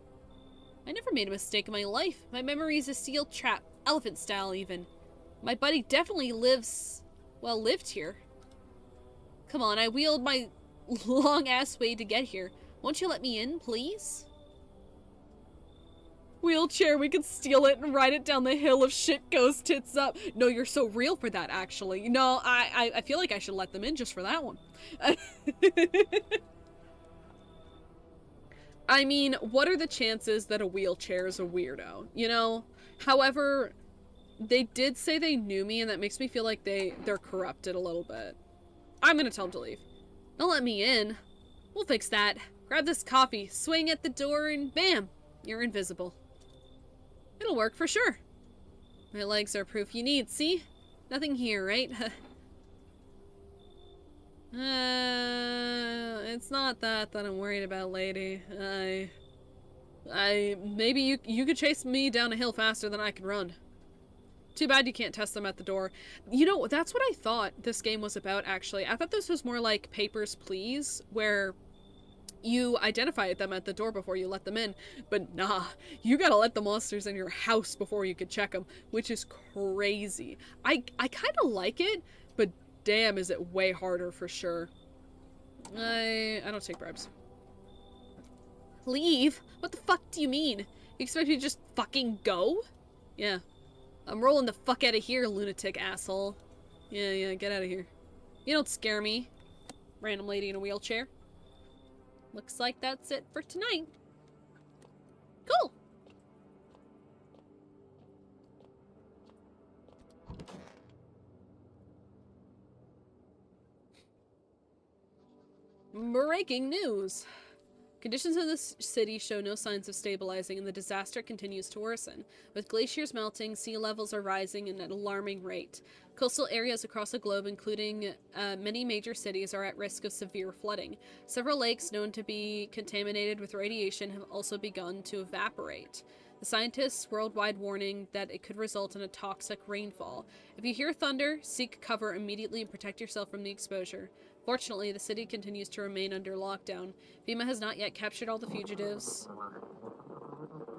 I never made a mistake in my life. My memory's a steel trap, elephant style even. My buddy definitely lived here. Come on, I wheeled my long-ass way to get here. Won't you let me in, please? Wheelchair, we could steal it and ride it down the hill if shit goes tits up. No, you're so real for that, actually. No, I feel like I should let them in just for that one. I mean, what are the chances that a wheelchair is a weirdo, you know? However, they did say they knew me, and that makes me feel like they're corrupted a little bit. I'm gonna tell them to leave. Don't let me in. We'll fix that. Grab this coffee, swing at the door, and bam! You're invisible. It'll work for sure. My legs are proof you need, see? Nothing here, right? It's not that I'm worried about, lady. Maybe you could chase me down a hill faster than I could run. Too bad you can't test them at the door. You know, that's what I thought this game was about, actually. I thought this was more like Papers, Please, where you identify them at the door before you let them in. But nah, you gotta let the monsters in your house before you could check them, which is crazy. I kind of like it, but damn, is it way harder for sure. I don't take bribes. Leave? What the fuck do you mean? You expect me to just fucking go? Yeah. I'm rolling the fuck out of here, lunatic asshole. Yeah, get out of here. You don't scare me. Random lady in a wheelchair. Looks like that's it for tonight. Cool. Breaking news. Conditions in the city show no signs of stabilizing, and the disaster continues to worsen. With glaciers melting, sea levels are rising at an alarming rate. Coastal areas across the globe, including many major cities, are at risk of severe flooding. Several lakes known to be contaminated with radiation have also begun to evaporate. The scientists worldwide warning that it could result in a toxic rainfall. If you hear thunder, seek cover immediately and protect yourself from the exposure. Fortunately, the city continues to remain under lockdown. FEMA has not yet captured all the fugitives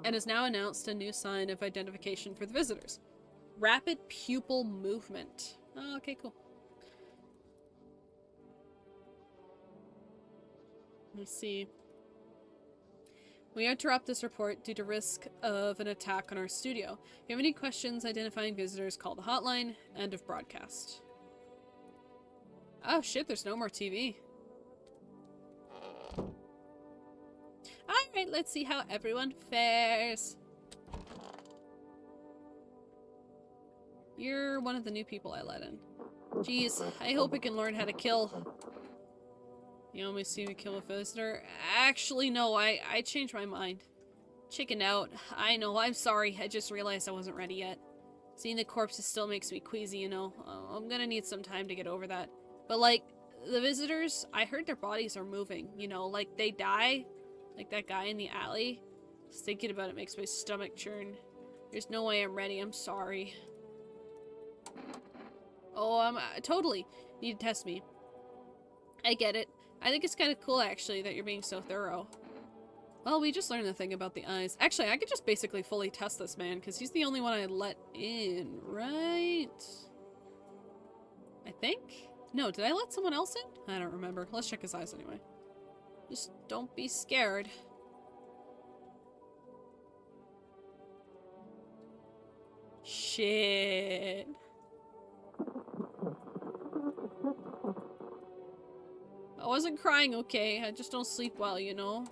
and has now announced a new sign of identification for the visitors. Rapid pupil movement. Oh, okay, cool. Let's see. We interrupt this report due to risk of an attack on our studio. If you have any questions identifying visitors, call the hotline. End of broadcast. Oh shit, there's no more TV. Alright, let's see how everyone fares. You're one of the new people I let in. Jeez, I hope I can learn how to kill. You want me to see me kill a visitor? Actually, no, I changed my mind. Chicken out. I know, I'm sorry. I just realized I wasn't ready yet. Seeing the corpses still makes me queasy, you know. I'm gonna need some time to get over that. But, like, the visitors, I heard their bodies are moving, you know, like, they die, like that guy in the alley. Just thinking about it makes my stomach churn. There's no way I'm ready, I'm sorry. Oh, totally need to test me. I get it. I think it's kind of cool, actually, that you're being so thorough. Well, we just learned the thing about the eyes. Actually, I could just basically fully test this man, because he's the only one I let in, right? I think? No, did I let someone else in? I don't remember. Let's check his eyes anyway. Just don't be scared. Shit. I wasn't crying, okay? I just don't sleep well, you know?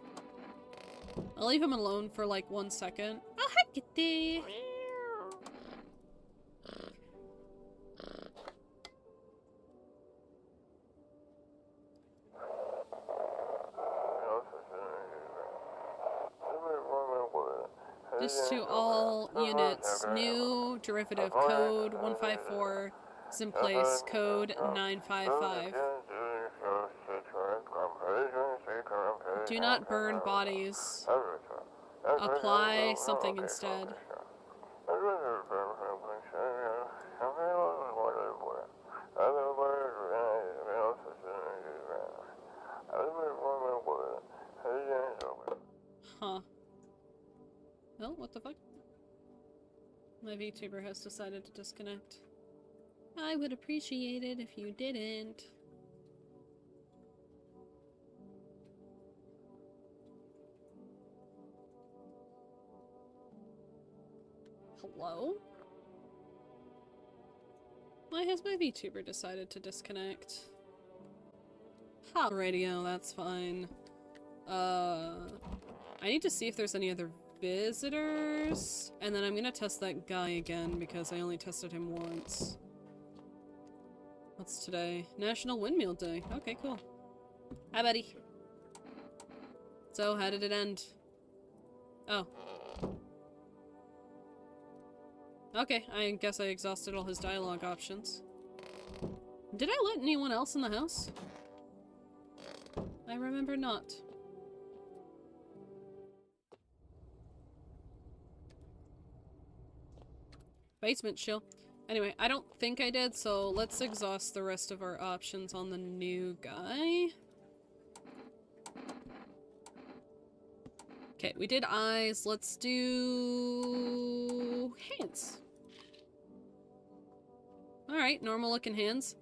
I'll leave him alone for like 1 second. Oh, hi, kitty! This to all units. New derivative code 154 is in place. Code 955. Do not burn bodies. Apply something instead. Huh. Oh, what the fuck? My VTuber has decided to disconnect. I would appreciate it if you didn't. Hello? Why has my VTuber decided to disconnect? Hot radio, that's fine. I need to see if there's any other visitors, and then I'm gonna test that guy again because I only tested him once. What's today? National Windmill Day. Okay, cool. Hi, buddy. So, how did it end? Oh. Okay, I guess I exhausted all his dialogue options. Did I let anyone else in the house? I remember not. Basement chill. Anyway, I don't think I did, so let's exhaust the rest of our options on the new guy. Okay, we did eyes. Let's do hands. Alright, normal looking hands.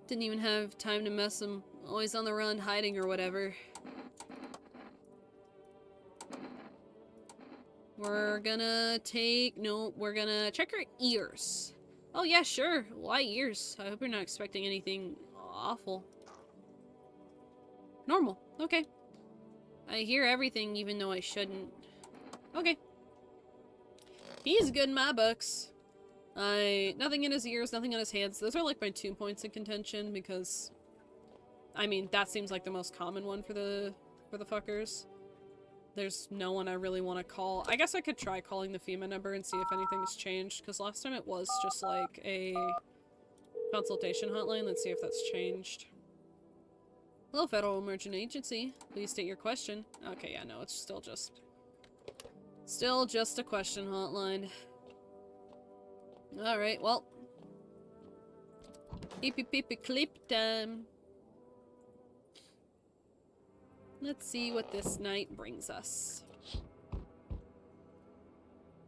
Didn't even have time to mess him. Always on the run, hiding or whatever. We're gonna take... No, we're gonna check our ears. Oh yeah, sure. Why ears? I hope you're not expecting anything awful. Normal. Okay. I hear everything even though I shouldn't. Okay. He's good in my books. Nothing in his ears, nothing on his hands. Those are like my 2 points of contention because... I mean, that seems like the most common one for the fuckers. There's no one I really want to call. I guess I could try calling the FEMA number and see if anything's changed, because last time it was just like a consultation hotline. Let's see if that's changed. Hello, Federal Emergent Agency. Please state your question. Okay, yeah, no, it's still just a question hotline. Alright, well. Beepy beepy clip time. Let's see what this night brings us.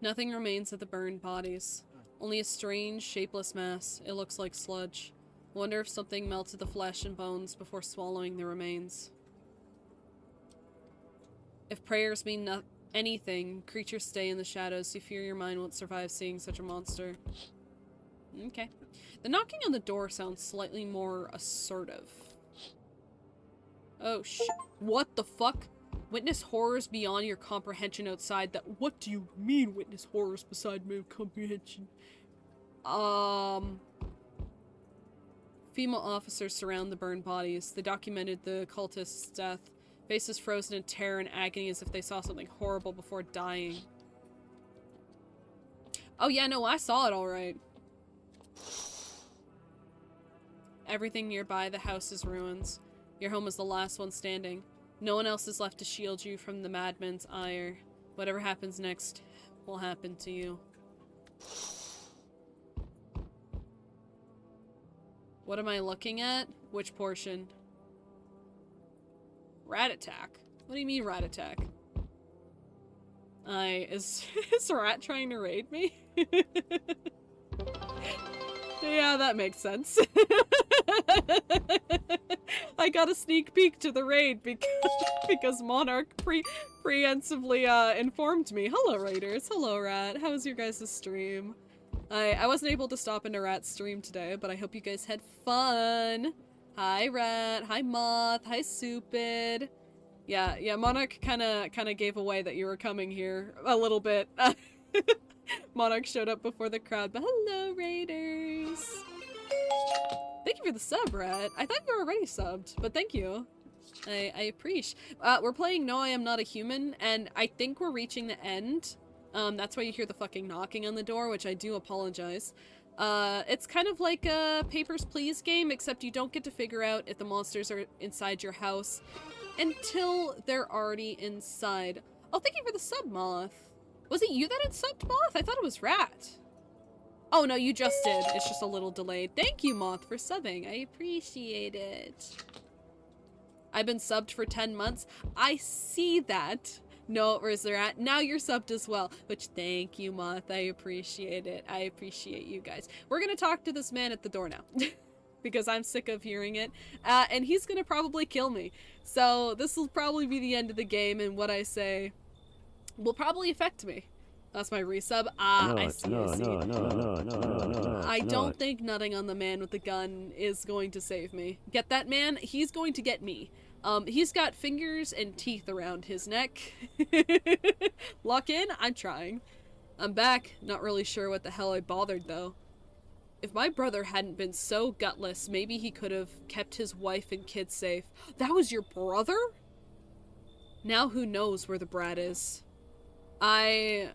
Nothing remains of the burned bodies. Only a strange, shapeless mass. It looks like sludge. Wonder if something melted the flesh and bones before swallowing the remains. If prayers mean anything, creatures stay in the shadows. You fear your mind won't survive seeing such a monster. Okay. The knocking on the door sounds slightly more assertive. Oh shit. What the fuck? Witness horrors beyond your comprehension outside that- What do you mean witness horrors beside my comprehension? FEMA officers surround the burned bodies. They documented the cultist's death. Faces frozen in terror and agony as if they saw something horrible before dying. Oh yeah, no, I saw it alright. Everything nearby the house is ruins. Your home is the last one standing. No one else is left to shield you from the madman's ire. Whatever happens next will happen to you. What am I looking at? Which portion? Rat attack? What do you mean rat attack? Is Rat trying to raid me? Yeah, that makes sense. I got a sneak peek to the raid because Monarch preemptively informed me. Hello, Raiders. Hello, Rat. How was your guys' stream? I wasn't able to stop into Rat's stream today, but I hope you guys had fun. Hi, Rat. Hi, Moth. Hi, Supid. Yeah, Monarch kinda gave away that you were coming here a little bit. Monarch showed up before the crowd, but hello, Raiders. Thank you for the sub, Rat. I thought you were already subbed, but thank you. I appreciate. We're playing No, I Am Not a Human, and I think we're reaching the end. That's why you hear the fucking knocking on the door, which I do apologize. It's kind of like a Papers, Please game, except you don't get to figure out if the monsters are inside your house until they're already inside. Oh, thank you for the sub, Moth. Was it you that had subbed, Moth? I thought it was Rat. Oh, no, you just did. It's just a little delayed. Thank you, Moth, for subbing. I appreciate it. I've been subbed for 10 months. I see that. No, where's the Rat? Now you're subbed as well. Which, thank you, Moth. I appreciate it. I appreciate you guys. We're gonna talk to this man at the door now. Because I'm sick of hearing it. And he's gonna probably kill me. So this will probably be the end of the game, and what I say will probably affect me. That's my resub. Ah, I see. No, I see. no. I don't think nutting on the man with the gun is going to save me. Get that man? He's going to get me. He's got fingers and teeth around his neck. Lock in? I'm trying. I'm back. Not really sure what the hell I bothered, though. If my brother hadn't been so gutless, maybe he could have kept his wife and kids safe. That was your brother? Now who knows where the brat is? I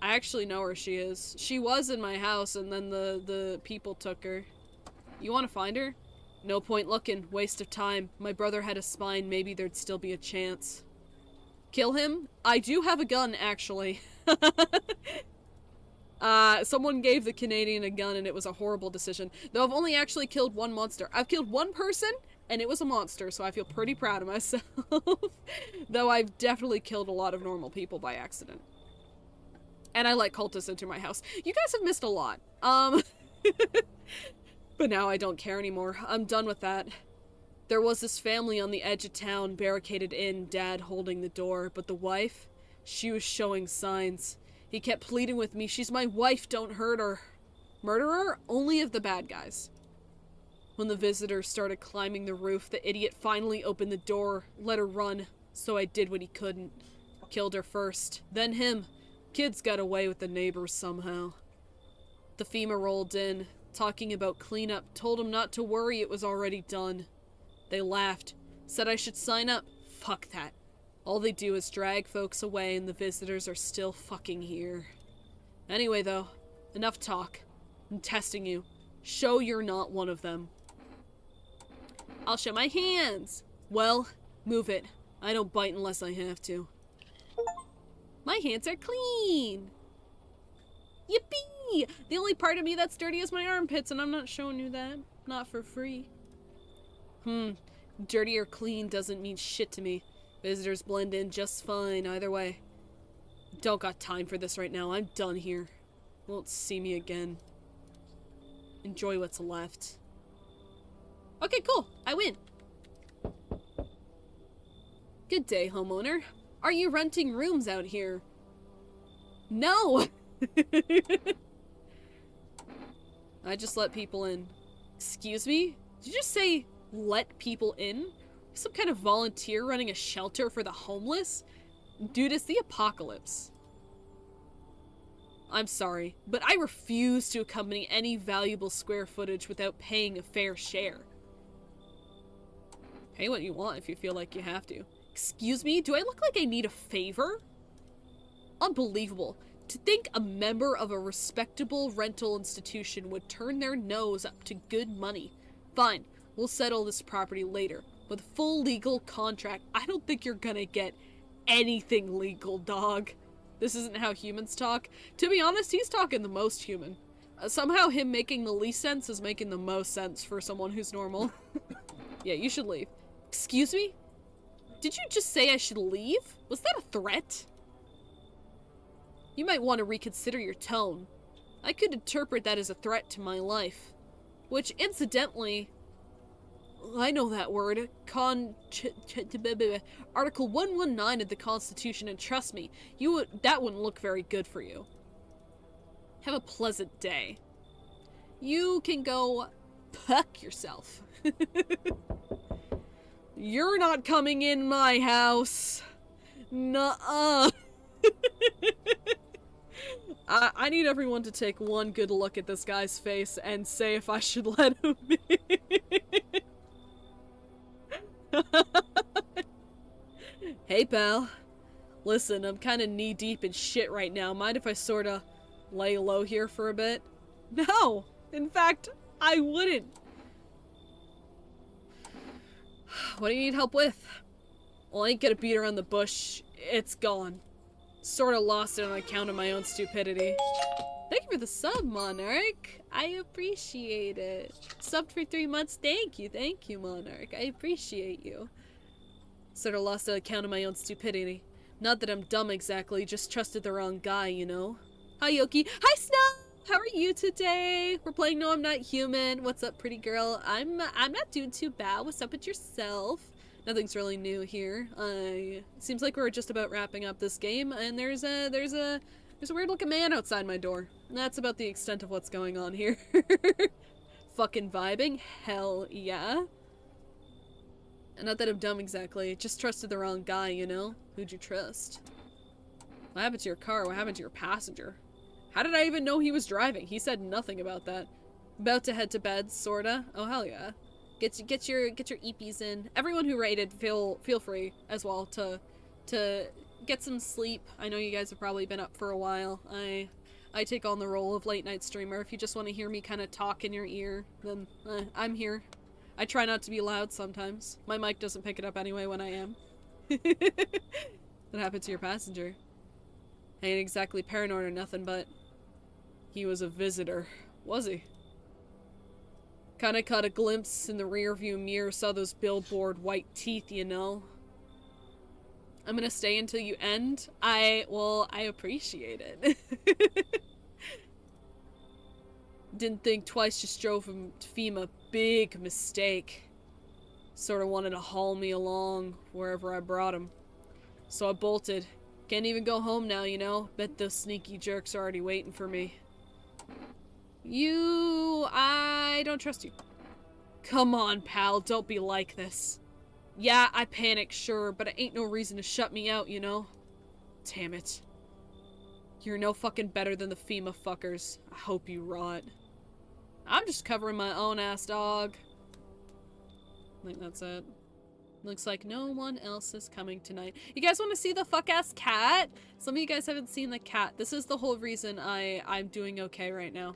actually know where she is. She was in my house, and then the people took her. You want to find her? No point looking. Waste of time. My brother had a spine. Maybe there'd still be a chance. Kill him? I do have a gun, actually. Someone gave the Canadian a gun, and it was a horrible decision. Though I've only actually killed one monster. I've killed one person, and it was a monster, so I feel pretty proud of myself. Though I've definitely killed a lot of normal people by accident. And I let cultists into my house. You guys have missed a lot. But now I don't care anymore. I'm done with that. There was this family on the edge of town, barricaded in, Dad holding the door, but the wife, she was showing signs. He kept pleading with me, she's my wife, don't hurt her. Murderer? Only of the bad guys. When the visitors started climbing the roof, the idiot finally opened the door, let her run, so I did what he couldn't. Killed her first, then him. Kids got away with the neighbors somehow. The FEMA rolled in, talking about cleanup, told him not to worry, it was already done. They laughed, said I should sign up. Fuck that. All they do is drag folks away and the visitors are still fucking here. Anyway though, enough talk. I'm testing you. Show you're not one of them. I'll show my hands. Well, move it. I don't bite unless I have to. My hands are clean. Yippee! The only part of me that's dirty is my armpits, and I'm not showing you that. Not for free. Dirty or clean doesn't mean shit to me. Visitors blend in just fine either way. Don't got time for this right now. I'm done here. Won't see me again. Enjoy what's left. Okay, cool. I win. Good day, homeowner. Are you renting rooms out here? No! I just let people in. Excuse me? Did you just say let people in? Some kind of volunteer running a shelter for the homeless? Dude, it's the apocalypse. I'm sorry, but I refuse to accompany any valuable square footage without paying a fair share. Pay what you want if you feel like you have to. Excuse me? Do I look like I need a favor? Unbelievable. To think a member of a respectable rental institution would turn their nose up to good money. Fine, we'll settle this property later. With full legal contract, I don't think you're gonna get anything legal, dog. This isn't how humans talk. To be honest, he's talking the most human. Somehow him making the least sense is making the most sense for someone who's normal. Yeah, you should leave. Excuse me? Did you just say I should leave? Was that a threat? You might want to reconsider your tone. I could interpret that as a threat to my life. Which, incidentally, I know that word. Article 119 of the Constitution, and trust me, that wouldn't look very good for you. Have a pleasant day. You can go fuck yourself. You're not coming in my house. Nuh-uh. I need everyone to take one good look at this guy's face and say if I should let him in. Hey, pal. Listen, I'm kind of knee-deep in shit right now. Mind if I sort of lay low here for a bit? No! In fact, I wouldn't. What do you need help with? Well, I ain't gonna beat around the bush. It's gone. Sort of lost it on account of my own stupidity. Thank you for the sub, Monarch. I appreciate it. Subbed for 3 months. Thank you, Monarch. I appreciate you. Sort of lost it on account of my own stupidity. Not that I'm dumb exactly, just trusted the wrong guy, you know? Hi, Yoki. Hi, Snow! How are you today? We're playing No I'm Not Human. What's up, pretty girl? I'm not doing too bad. What's up with yourself? Nothing's really new here. Seems like we're just about wrapping up this game, and there's a weird looking man outside my door. That's about the extent of what's going on here. Fucking vibing? Hell yeah. Not that I'm dumb exactly, just trusted the wrong guy, you know? Who'd you trust? What happened to your car? What happened to your passenger? How did I even know he was driving? He said nothing about that. About to head to bed, sorta. Oh hell yeah. Get your EPs in. Everyone who rated, feel free as well to get some sleep. I know you guys have probably been up for a while. I take on the role of late night streamer. If you just want to hear me kind of talk in your ear, then I'm here. I try not to be loud sometimes. My mic doesn't pick it up anyway when I am. What happened to your passenger? I ain't exactly paranoid or nothing, but he was a visitor. Was he? Kinda caught a glimpse in the rearview mirror, saw those billboard white teeth, you know? I'm gonna stay until you end. I appreciate it. Didn't think twice, just drove him to FEMA. Big mistake. Sorta wanted to haul me along wherever I brought him. So I bolted. Can't even go home now, you know? Bet those sneaky jerks are already waiting for me. I don't trust you. Come on, pal, don't be like this. Yeah, I panicked, sure, but it ain't no reason to shut me out, you know? Damn it. You're no fucking better than the FEMA fuckers. I hope you rot. I'm just covering my own ass, dog. I think that's it. Looks like no one else is coming tonight. You guys want to see the fuck-ass cat? Some of you guys haven't seen the cat. This is the whole reason I'm doing okay right now.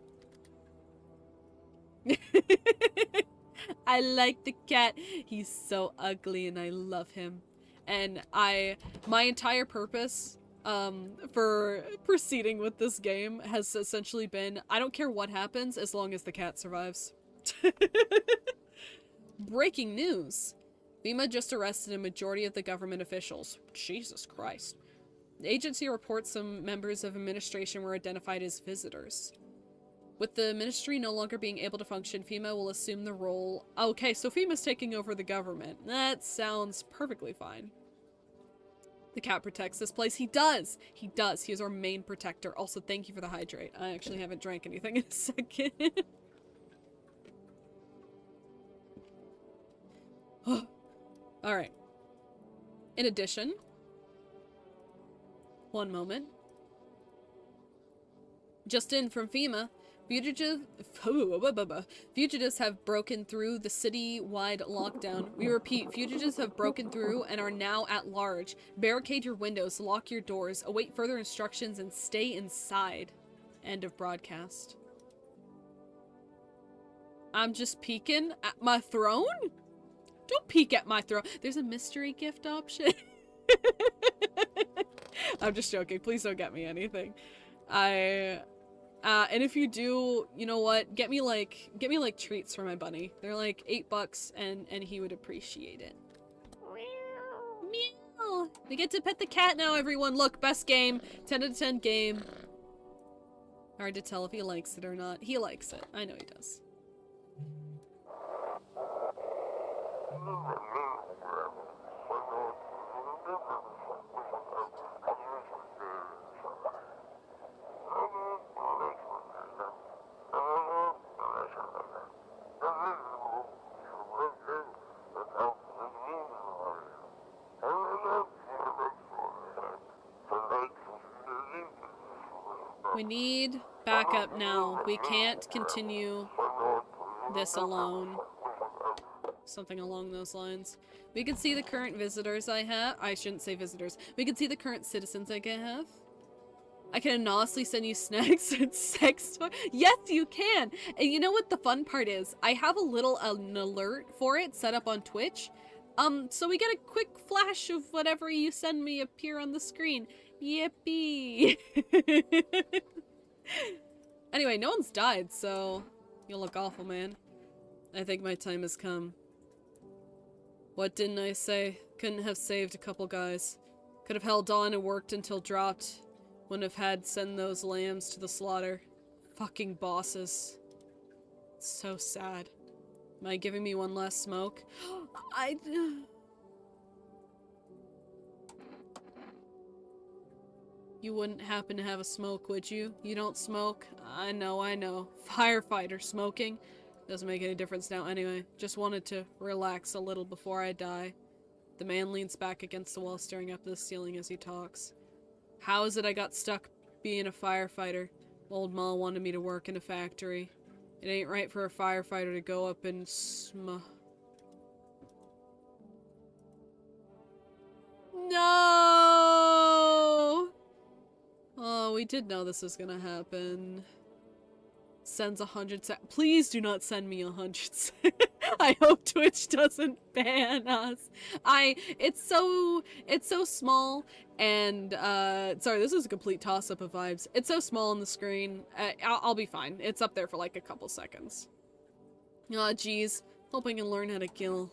I like the cat. He's so ugly and I love him. And my entire purpose for proceeding with this game has essentially been, I don't care what happens as long as the cat survives. Breaking news. FEMA just arrested a majority of the government officials. Jesus Christ. The agency reports some members of administration were identified as visitors. With the ministry no longer being able to function, FEMA will assume the role... Okay, so FEMA's taking over the government. That sounds perfectly fine. The cat protects this place. He does! He does. He is our main protector. Also, thank you for the hydrate. I actually haven't drank anything in a second. Alright. In addition... One moment. Just in from FEMA... Fugitives have broken through the city-wide lockdown. We repeat, fugitives have broken through and are now at large. Barricade your windows, lock your doors, await further instructions, and stay inside. End of broadcast. I'm just peeking at my throne? Don't peek at my throne. There's a mystery gift option. I'm just joking. Please don't get me anything. And if you do, you know what? Get me like treats for my bunny. They're like $8 and he would appreciate it. Meow. We get to pet the cat now, everyone. Look, best game. 10 out of 10 game. Hard to tell if he likes it or not. He likes it. I know he does. We need backup now. We can't continue this alone. Something along those lines. We can see the current visitors I have. I shouldn't say visitors. We can see the current citizens I have. I can anonymously send you snacks and sex toys. Yes, you can! And you know what the fun part is? I have a little an alert for it set up on Twitch. So we get a quick flash of whatever you send me appear on the screen. Yippee! Anyway, no one's died, so you look awful, man. I think my time has come. What didn't I say? Couldn't have saved a couple guys. Could have held on and worked until dropped. Wouldn't have had send those lambs to the slaughter. Fucking bosses. It's so sad. Am I giving me one last smoke? You wouldn't happen to have a smoke, would you? You don't smoke? I know. Firefighter smoking. Doesn't make any difference now anyway. Just wanted to relax a little before I die. The man leans back against the wall, staring up at the ceiling as he talks. How is it I got stuck being a firefighter? Old Ma wanted me to work in a factory. It ain't right for a firefighter to go up and No! Oh, we did know this was gonna happen. Sends 100 Please do not send me 100 I hope Twitch doesn't ban us. It's so small and sorry, this is a complete toss-up of vibes. It's so small on the screen. I'll be fine. It's up there for like a couple seconds. Aw, geez. Hope I can learn how to kill.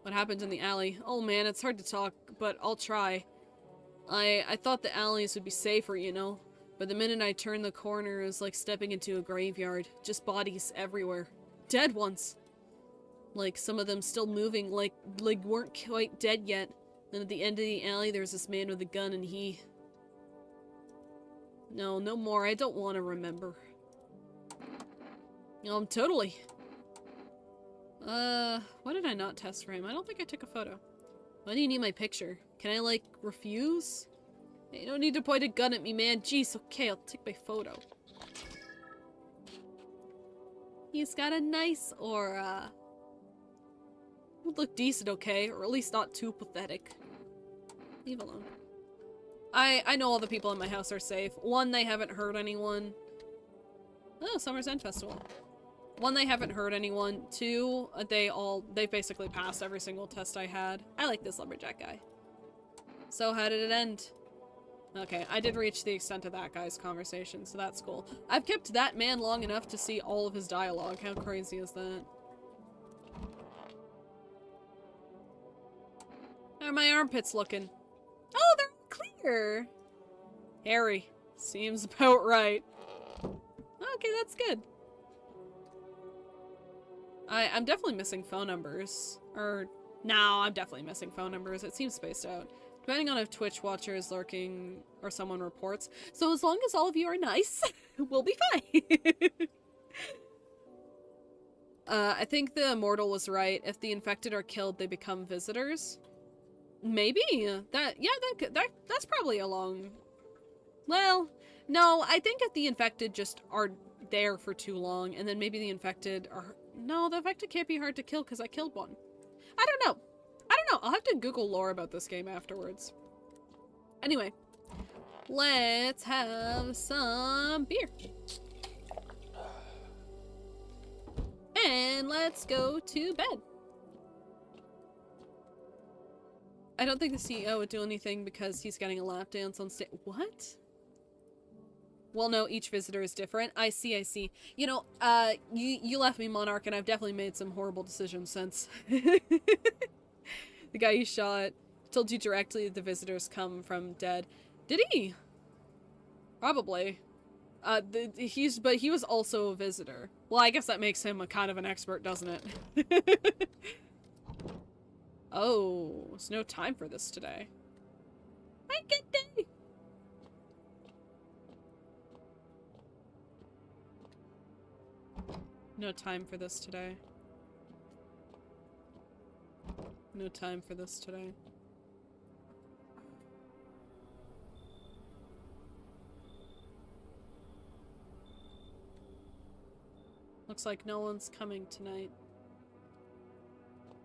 What happened in the alley? Oh man, it's hard to talk, but I'll try. I thought the alleys would be safer, you know? But the minute I turned the corner, it was like stepping into a graveyard. Just bodies everywhere. Dead ones. Like, some of them still moving, like weren't quite dead yet. Then at the end of the alley, there was this man with a gun, and he... No more. I don't want to remember. Totally. Why did I not test for him? I don't think I took a photo. Why do you need my picture? Can I, like, refuse? You don't need to point a gun at me, man. Jeez, okay, I'll take my photo. He's got a nice aura. Would look decent, okay? Or at least not too pathetic. Leave alone. I know all the people in my house are safe. One, they haven't hurt anyone. Oh, Summer's End Festival. One, they haven't hurt anyone. Two, they basically passed every single test I had. I like this lumberjack guy. So how did it end? Okay, I did reach the extent of that guy's conversation, so that's cool. I've kept that man long enough to see all of his dialogue. How crazy is that? How are my armpits looking? Oh, they're clear! Hairy. Seems about right. Okay, that's good. I'm definitely missing phone numbers. No, I'm definitely missing phone numbers. It seems spaced out. Depending on if Twitch watcher is lurking or someone reports. So as long as all of you are nice, we'll be fine. I think the immortal was right. If the infected are killed, they become visitors. Maybe. That's probably a long... Well, no, I think if the infected just are there for too long, and then maybe the infected are... No, the infected can't be hard to kill because I killed one. I don't know. I'll have to Google lore about this game afterwards. Anyway, let's have some beer. And let's go to bed. I don't think the CEO would do anything because he's getting a lap dance on stage. What? Well, no, each visitor is different. I see. You know, you left me Monarch, and I've definitely made some horrible decisions since. The guy you shot told you directly that the visitors come from dead. Did he? Probably. But he was also a visitor. Well, I guess that makes him a kind of an expert, doesn't it? Oh, there's no time for this today. My good day. No time for this today. No time for this today. Looks like no one's coming tonight.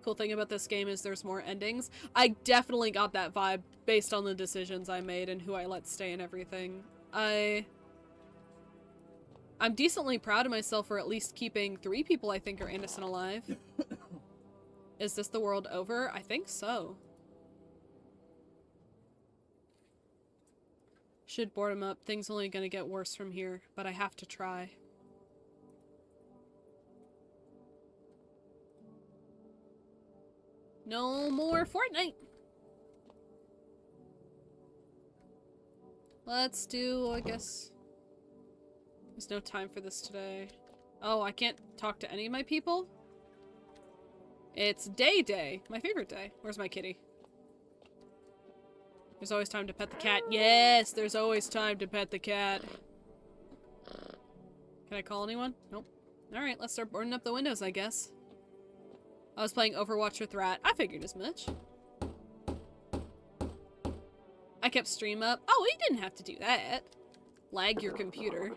Cool thing about this game is there's more endings. I definitely got that vibe based on the decisions I made and who I let stay and everything. I'm decently proud of myself for at least keeping 3 people I think are innocent alive. Is this the world over? I think so. Should board him up. Things only gonna get worse from here, but I have to try. No more Fortnite! Let's do, I guess... There's no time for this today. Oh, I can't talk to any of my people? It's day. My favorite day. Where's my kitty? There's always time to pet the cat. Yes, there's always time to pet the cat. Can I call anyone? Nope. Alright, let's start boarding up the windows, I guess. I was playing Overwatch with Rat. I figured as much. I kept stream up. Oh, you didn't have to do that. Lag your computer.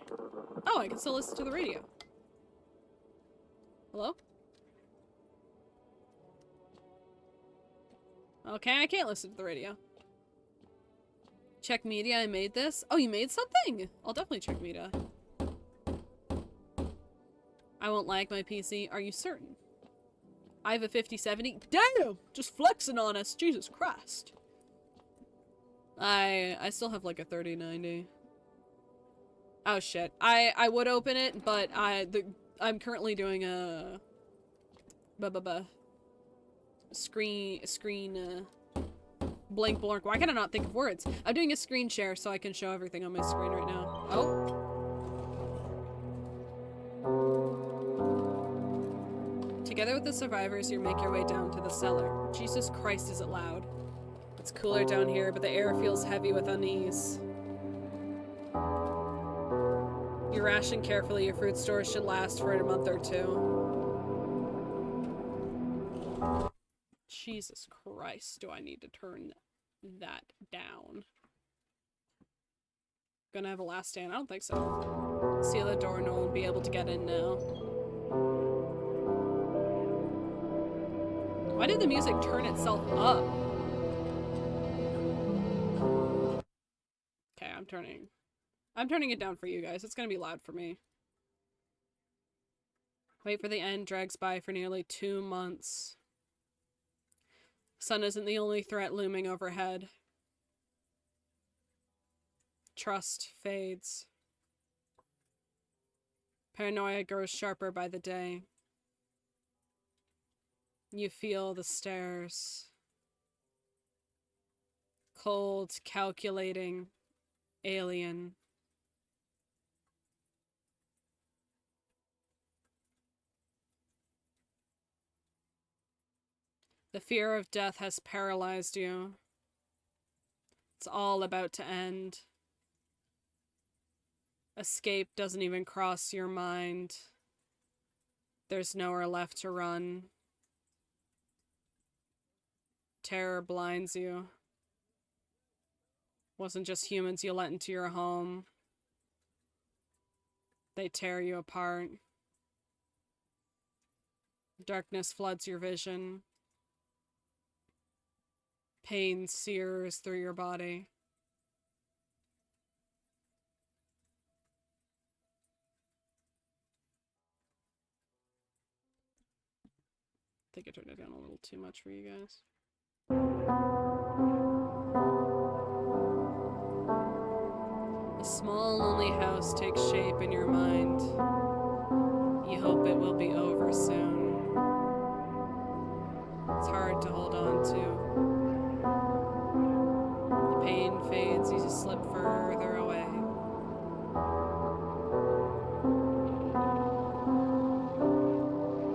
Oh, I can still listen to the radio. Hello? Okay, I can't listen to the radio. Check media, I made this. Oh, you made something? I'll definitely check media. I won't lag my PC. Are you certain? I have a 5070. Damn! Just flexing on us. Jesus Christ. I still have like a 3090. Oh shit. I would open it, but I'm currently doing a screen blink blink. Why can I not think of words? I'm doing a screen share so I can show everything on my screen right now. Oh. Together with the survivors, you make your way down to the cellar. Jesus Christ, is it loud. It's cooler down here, but the air feels heavy with unease. You ration carefully. Your fruit stores should last for a month or two. Jesus Christ, do I need to turn that down? Gonna have a last stand? I don't think so. Seal the door, no one will be able to get in now. Why did the music turn itself up? Okay, I'm turning it down for you guys. It's gonna be loud for me. Wait for the end drags by for nearly 2 months. Sun isn't the only threat looming overhead. Trust fades. Paranoia grows sharper by the day. You feel the stares. Cold, calculating, alien. The fear of death has paralyzed you. It's all about to end. Escape doesn't even cross your mind. There's nowhere left to run. Terror blinds you. Wasn't just humans you let into your home. They tear you apart. Darkness floods your vision. Pain sears through your body. I think I turned it down a little too much for you guys. A small, lonely house takes shape in your mind. You hope it will be over soon. It's hard to hold on to. The pain fades, you just slip further away.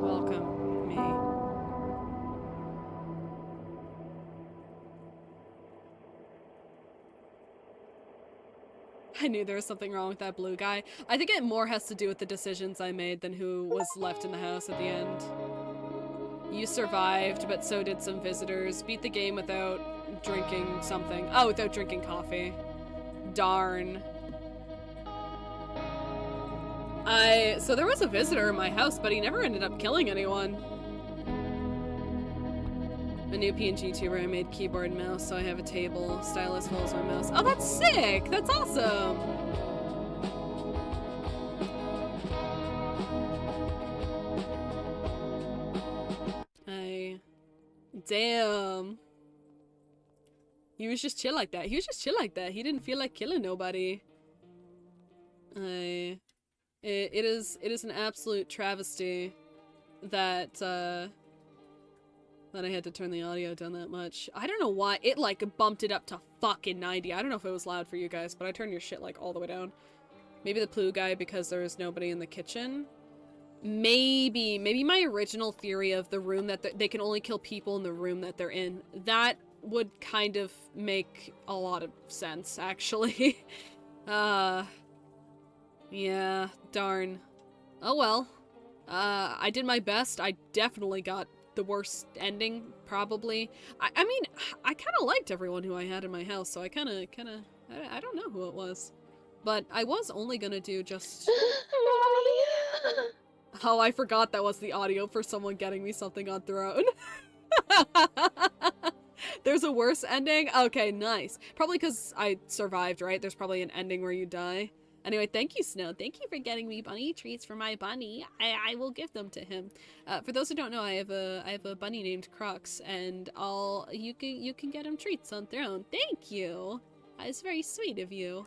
Welcome, me. I knew there was something wrong with that blue guy. I think it more has to do with the decisions I made than who was left in the house at the end. You survived, but so did some visitors. Beat the game without drinking something. Oh, without drinking coffee. Darn. So there was a visitor in my house, but he never ended up killing anyone. A new PNG tuber, I made keyboard and mouse, so I have a table. Stylus holds my mouse. Oh, that's sick! That's awesome! Damn. He was just chill like that. He was just chill like that. He didn't feel like killing nobody. It is an absolute travesty that that I had to turn the audio down that much. I don't know why. It like bumped it up to fucking 90. I don't know if it was loud for you guys, but I turned your shit like all the way down. Maybe the Plu guy because there was nobody in the kitchen. Maybe my original theory of the room that they can only kill people in the room that they're in. That would kind of make a lot of sense, actually. Yeah, darn. Oh well. I did my best. I definitely got the worst ending, probably. I mean, I kind of liked everyone who I had in my house, so I kind of, I don't know who it was. But I was only gonna do just... Oh, I forgot that was the audio for someone getting me something on Throne. There's a worse ending? Okay, nice. Probably because I survived, right? There's probably an ending where you die. Anyway, thank you, Snow. Thank you for getting me bunny treats for my bunny. I will give them to him. For those who don't know, I have a bunny named Crux, and you can get him treats on Throne. Thank you. It's very sweet of you.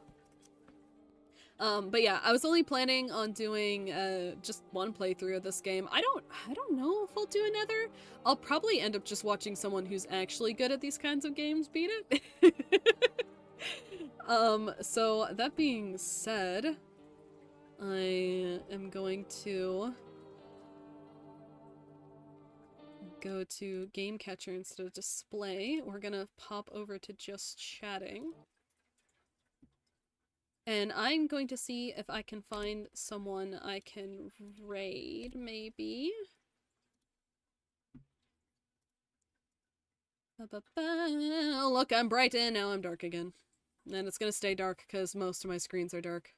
But yeah, I was only planning on doing just one playthrough of this game. I don't know if I'll do another. I'll probably end up just watching someone who's actually good at these kinds of games beat it. So that being said, I am going to go to Game Catcher instead of Display. We're gonna pop over to just chatting. And I'm going to see if I can find someone I can raid, maybe. Oh, look, I'm bright and now I'm dark again. And it's gonna stay dark because most of my screens are dark.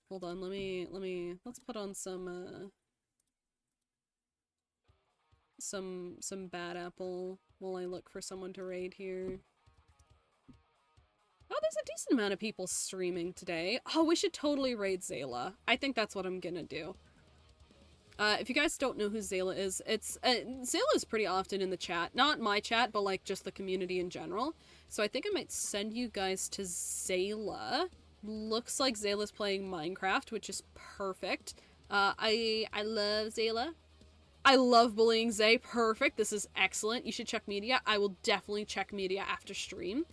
Hold on, let's put on some bad apple while I look for someone to raid here. Oh, there's a decent amount of people streaming today. Oh, we should totally raid Zayla. I think that's what I'm gonna do. If you guys don't know who Zayla is, Zayla is pretty often in the chat. Not my chat, but like just the community in general. So I think I might send you guys to Zayla. Looks like Zayla's playing Minecraft, which is perfect. I love Zayla. I love bullying Zay. Perfect. This is excellent. You should check media. I will definitely check media after stream.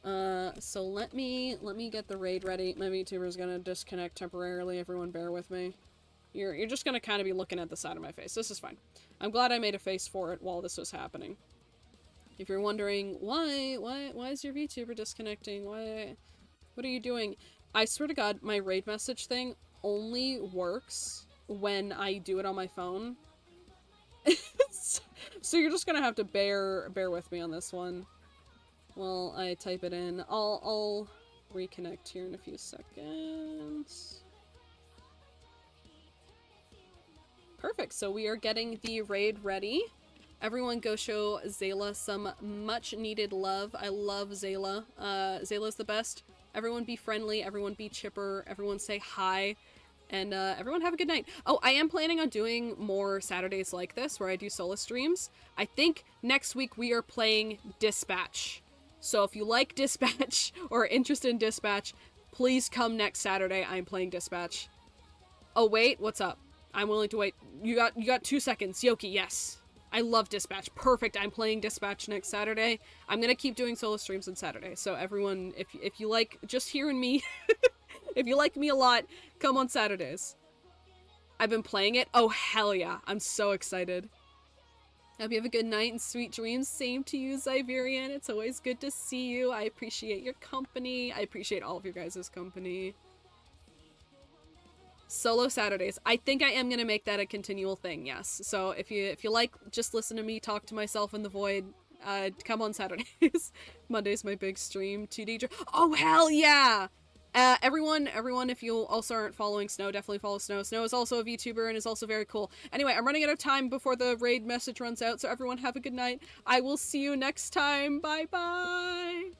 So let me get the raid ready. My VTuber's gonna disconnect temporarily. Everyone bear with me. You're just gonna kind of be looking at the side of my face. This is fine. I'm glad I made a face for it while this was happening. If you're wondering why is your VTuber disconnecting? What are you doing? I swear to God, my raid message thing only works when I do it on my phone. So you're just gonna have to bear with me on this one. Well, I type it in. I'll reconnect here in a few seconds. Perfect, so we are getting the raid ready. Everyone go show Zayla some much needed love. I love Zayla. Zayla's the best. Everyone be friendly, everyone be chipper, everyone say hi, and everyone have a good night. Oh, I am planning on doing more Saturdays like this where I do solo streams. I think next week we are playing Dispatch. So if you like Dispatch or are interested in Dispatch, please come next Saturday. I'm playing Dispatch. Oh wait, what's up? I'm willing to wait. You got 2 seconds. Yoki, yes. I love Dispatch. Perfect. I'm playing Dispatch next Saturday. I'm gonna keep doing solo streams on Saturday. So everyone, if you like just hearing me, if you like me a lot, come on Saturdays. I've been playing it. Oh, hell yeah. I'm so excited. Hope you have a good night and sweet dreams. Same to you, Zyberian. It's always good to see you. I appreciate your company. I appreciate all of your guys' company. Solo Saturdays. I think I am gonna make that a continual thing, yes. So if you like, just listen to me talk to myself in the void, come on Saturdays. Monday's my big stream. 2D. Oh, hell yeah! Everyone, if you also aren't following Snow, definitely follow Snow. Snow is also a VTuber and is also very cool. Anyway, I'm running out of time before the raid message runs out, so everyone have a good night. I will see you next time. Bye-bye!